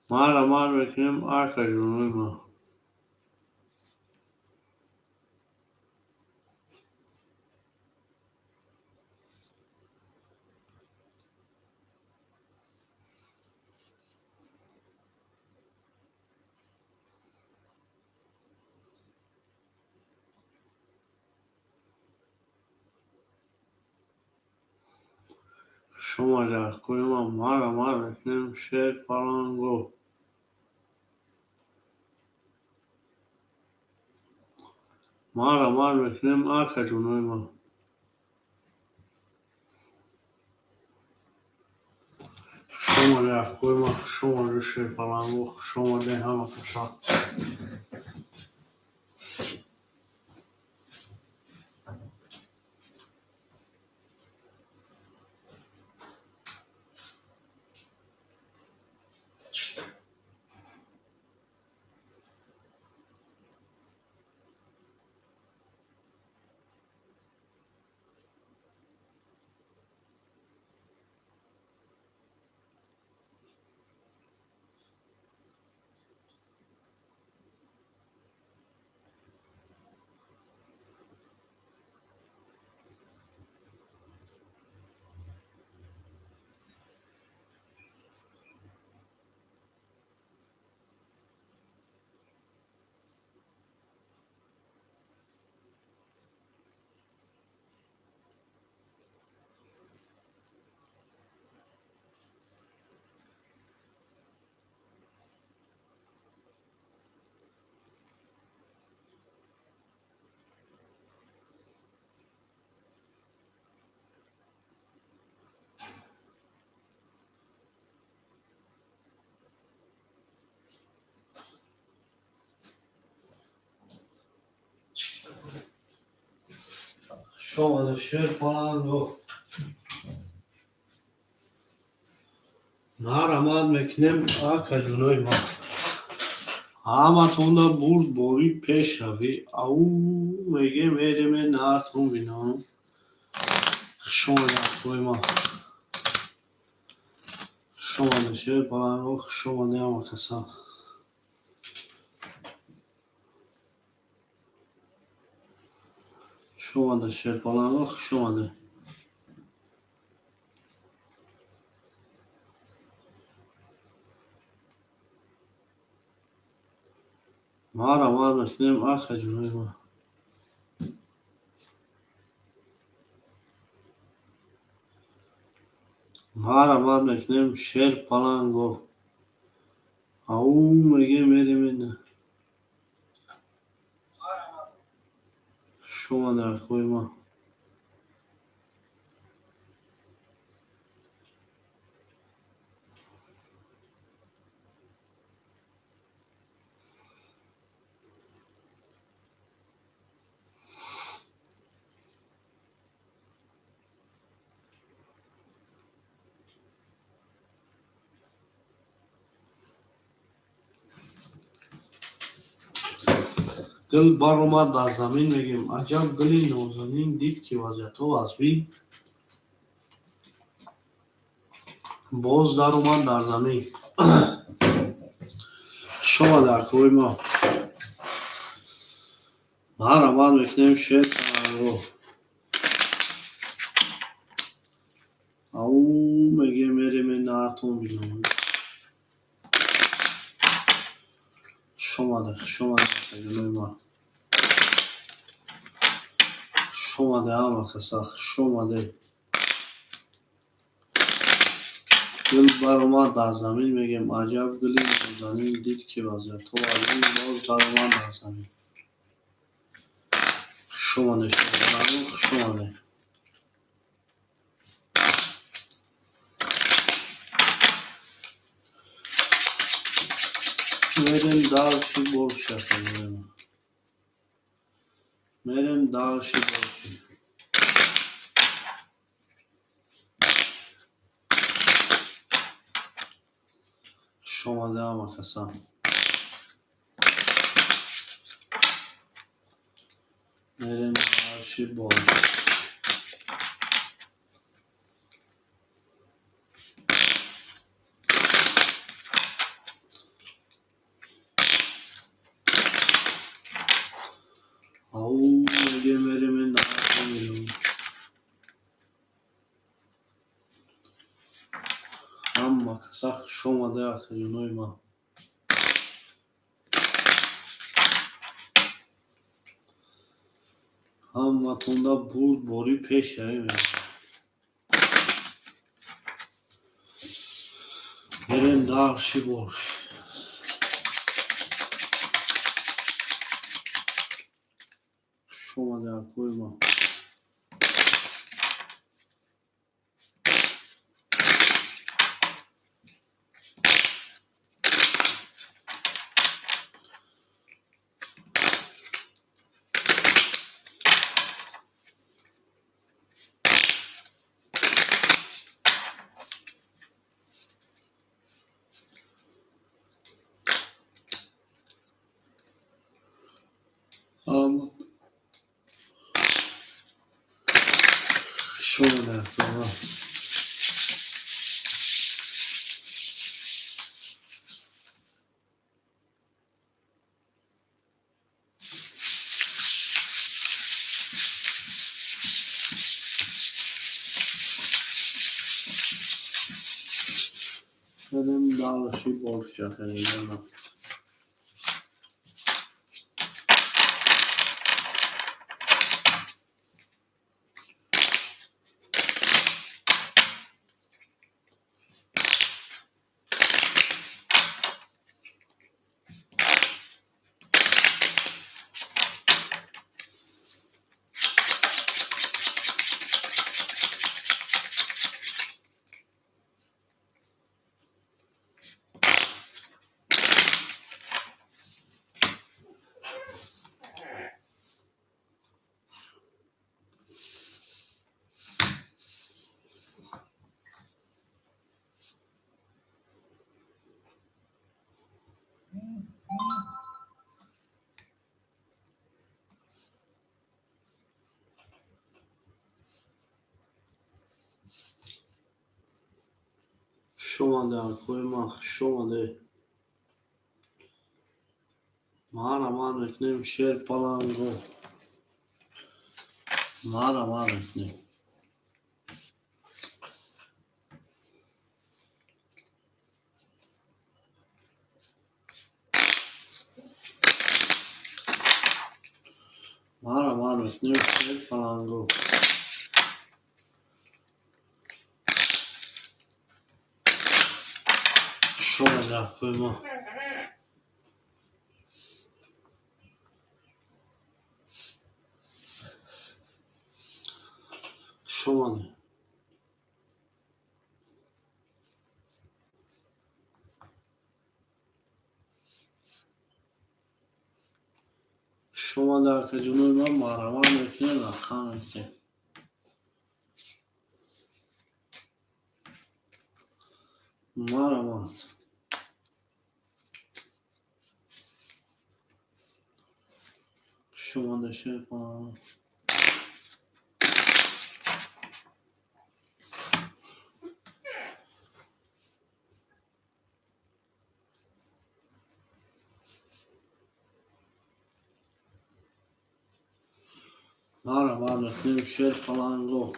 S1: Mağara bekleyeyim arkacını uyma. Şomaca koyma mağara bekleyeyim şey falan go. Mağara bekleyeyim arkacını uyma. Şomaca koyma şomaca şey falan go. Şomaca hemen kısa. Şomaca şey falan go. Mağara bekleyeyim arkacını uyma. Hamatunda bur boyu peş ravi. Au mege mereme nartum binam. Şomaca koyma. Şomaca şey falan go. Şomaca ama kısa. Şomaca şey falan go. Şomaca. Mağara bekleyeyim arkacını uyma. Mağara bekleyeyim şer falan go. Au mege mereme nartum. Şomaca koyma. Gıl baroma dar zamin megim acab gıli nozanin did ki vaziyatı vazbi. Boz dar اومد در زمین شما در koyma. Mağara bekleyeyim şey falan go. Au mege mereme nartum binam. Şomaca koyma. Şomaca ama kısa. Şomaca. Gıl baroma dar zamin megim acab gıli nozanin did ki vaziyatı vazbi. Boz dar اومد در زمین. Şomaca şey falan go. Şomaca. Merem dalşı borç yapalım. Merem dalşı borç. Şomaca ama kısa. Merem dalşı borç. makasa şomada yakacunuyma. Ama tunda bur bori peş yani. Yeren darşı boş. Şomada yakuyma. Ama şomada yakuyma. Yeren darşı boş yakacunuyma. Şomada yakuyma. Şomada. Mara maneknem şer palango. Mara maneknem. Mara maneknem şer palango. Şomada yakuyma. Şomada. Şomada yakacunuyma. Mara maneknem akaneknem. Mara mat. Şomada şer palango. Mara maneknem şer palango.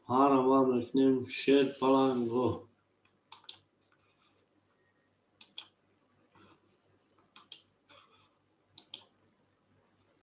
S1: Mara maneknem şer palango.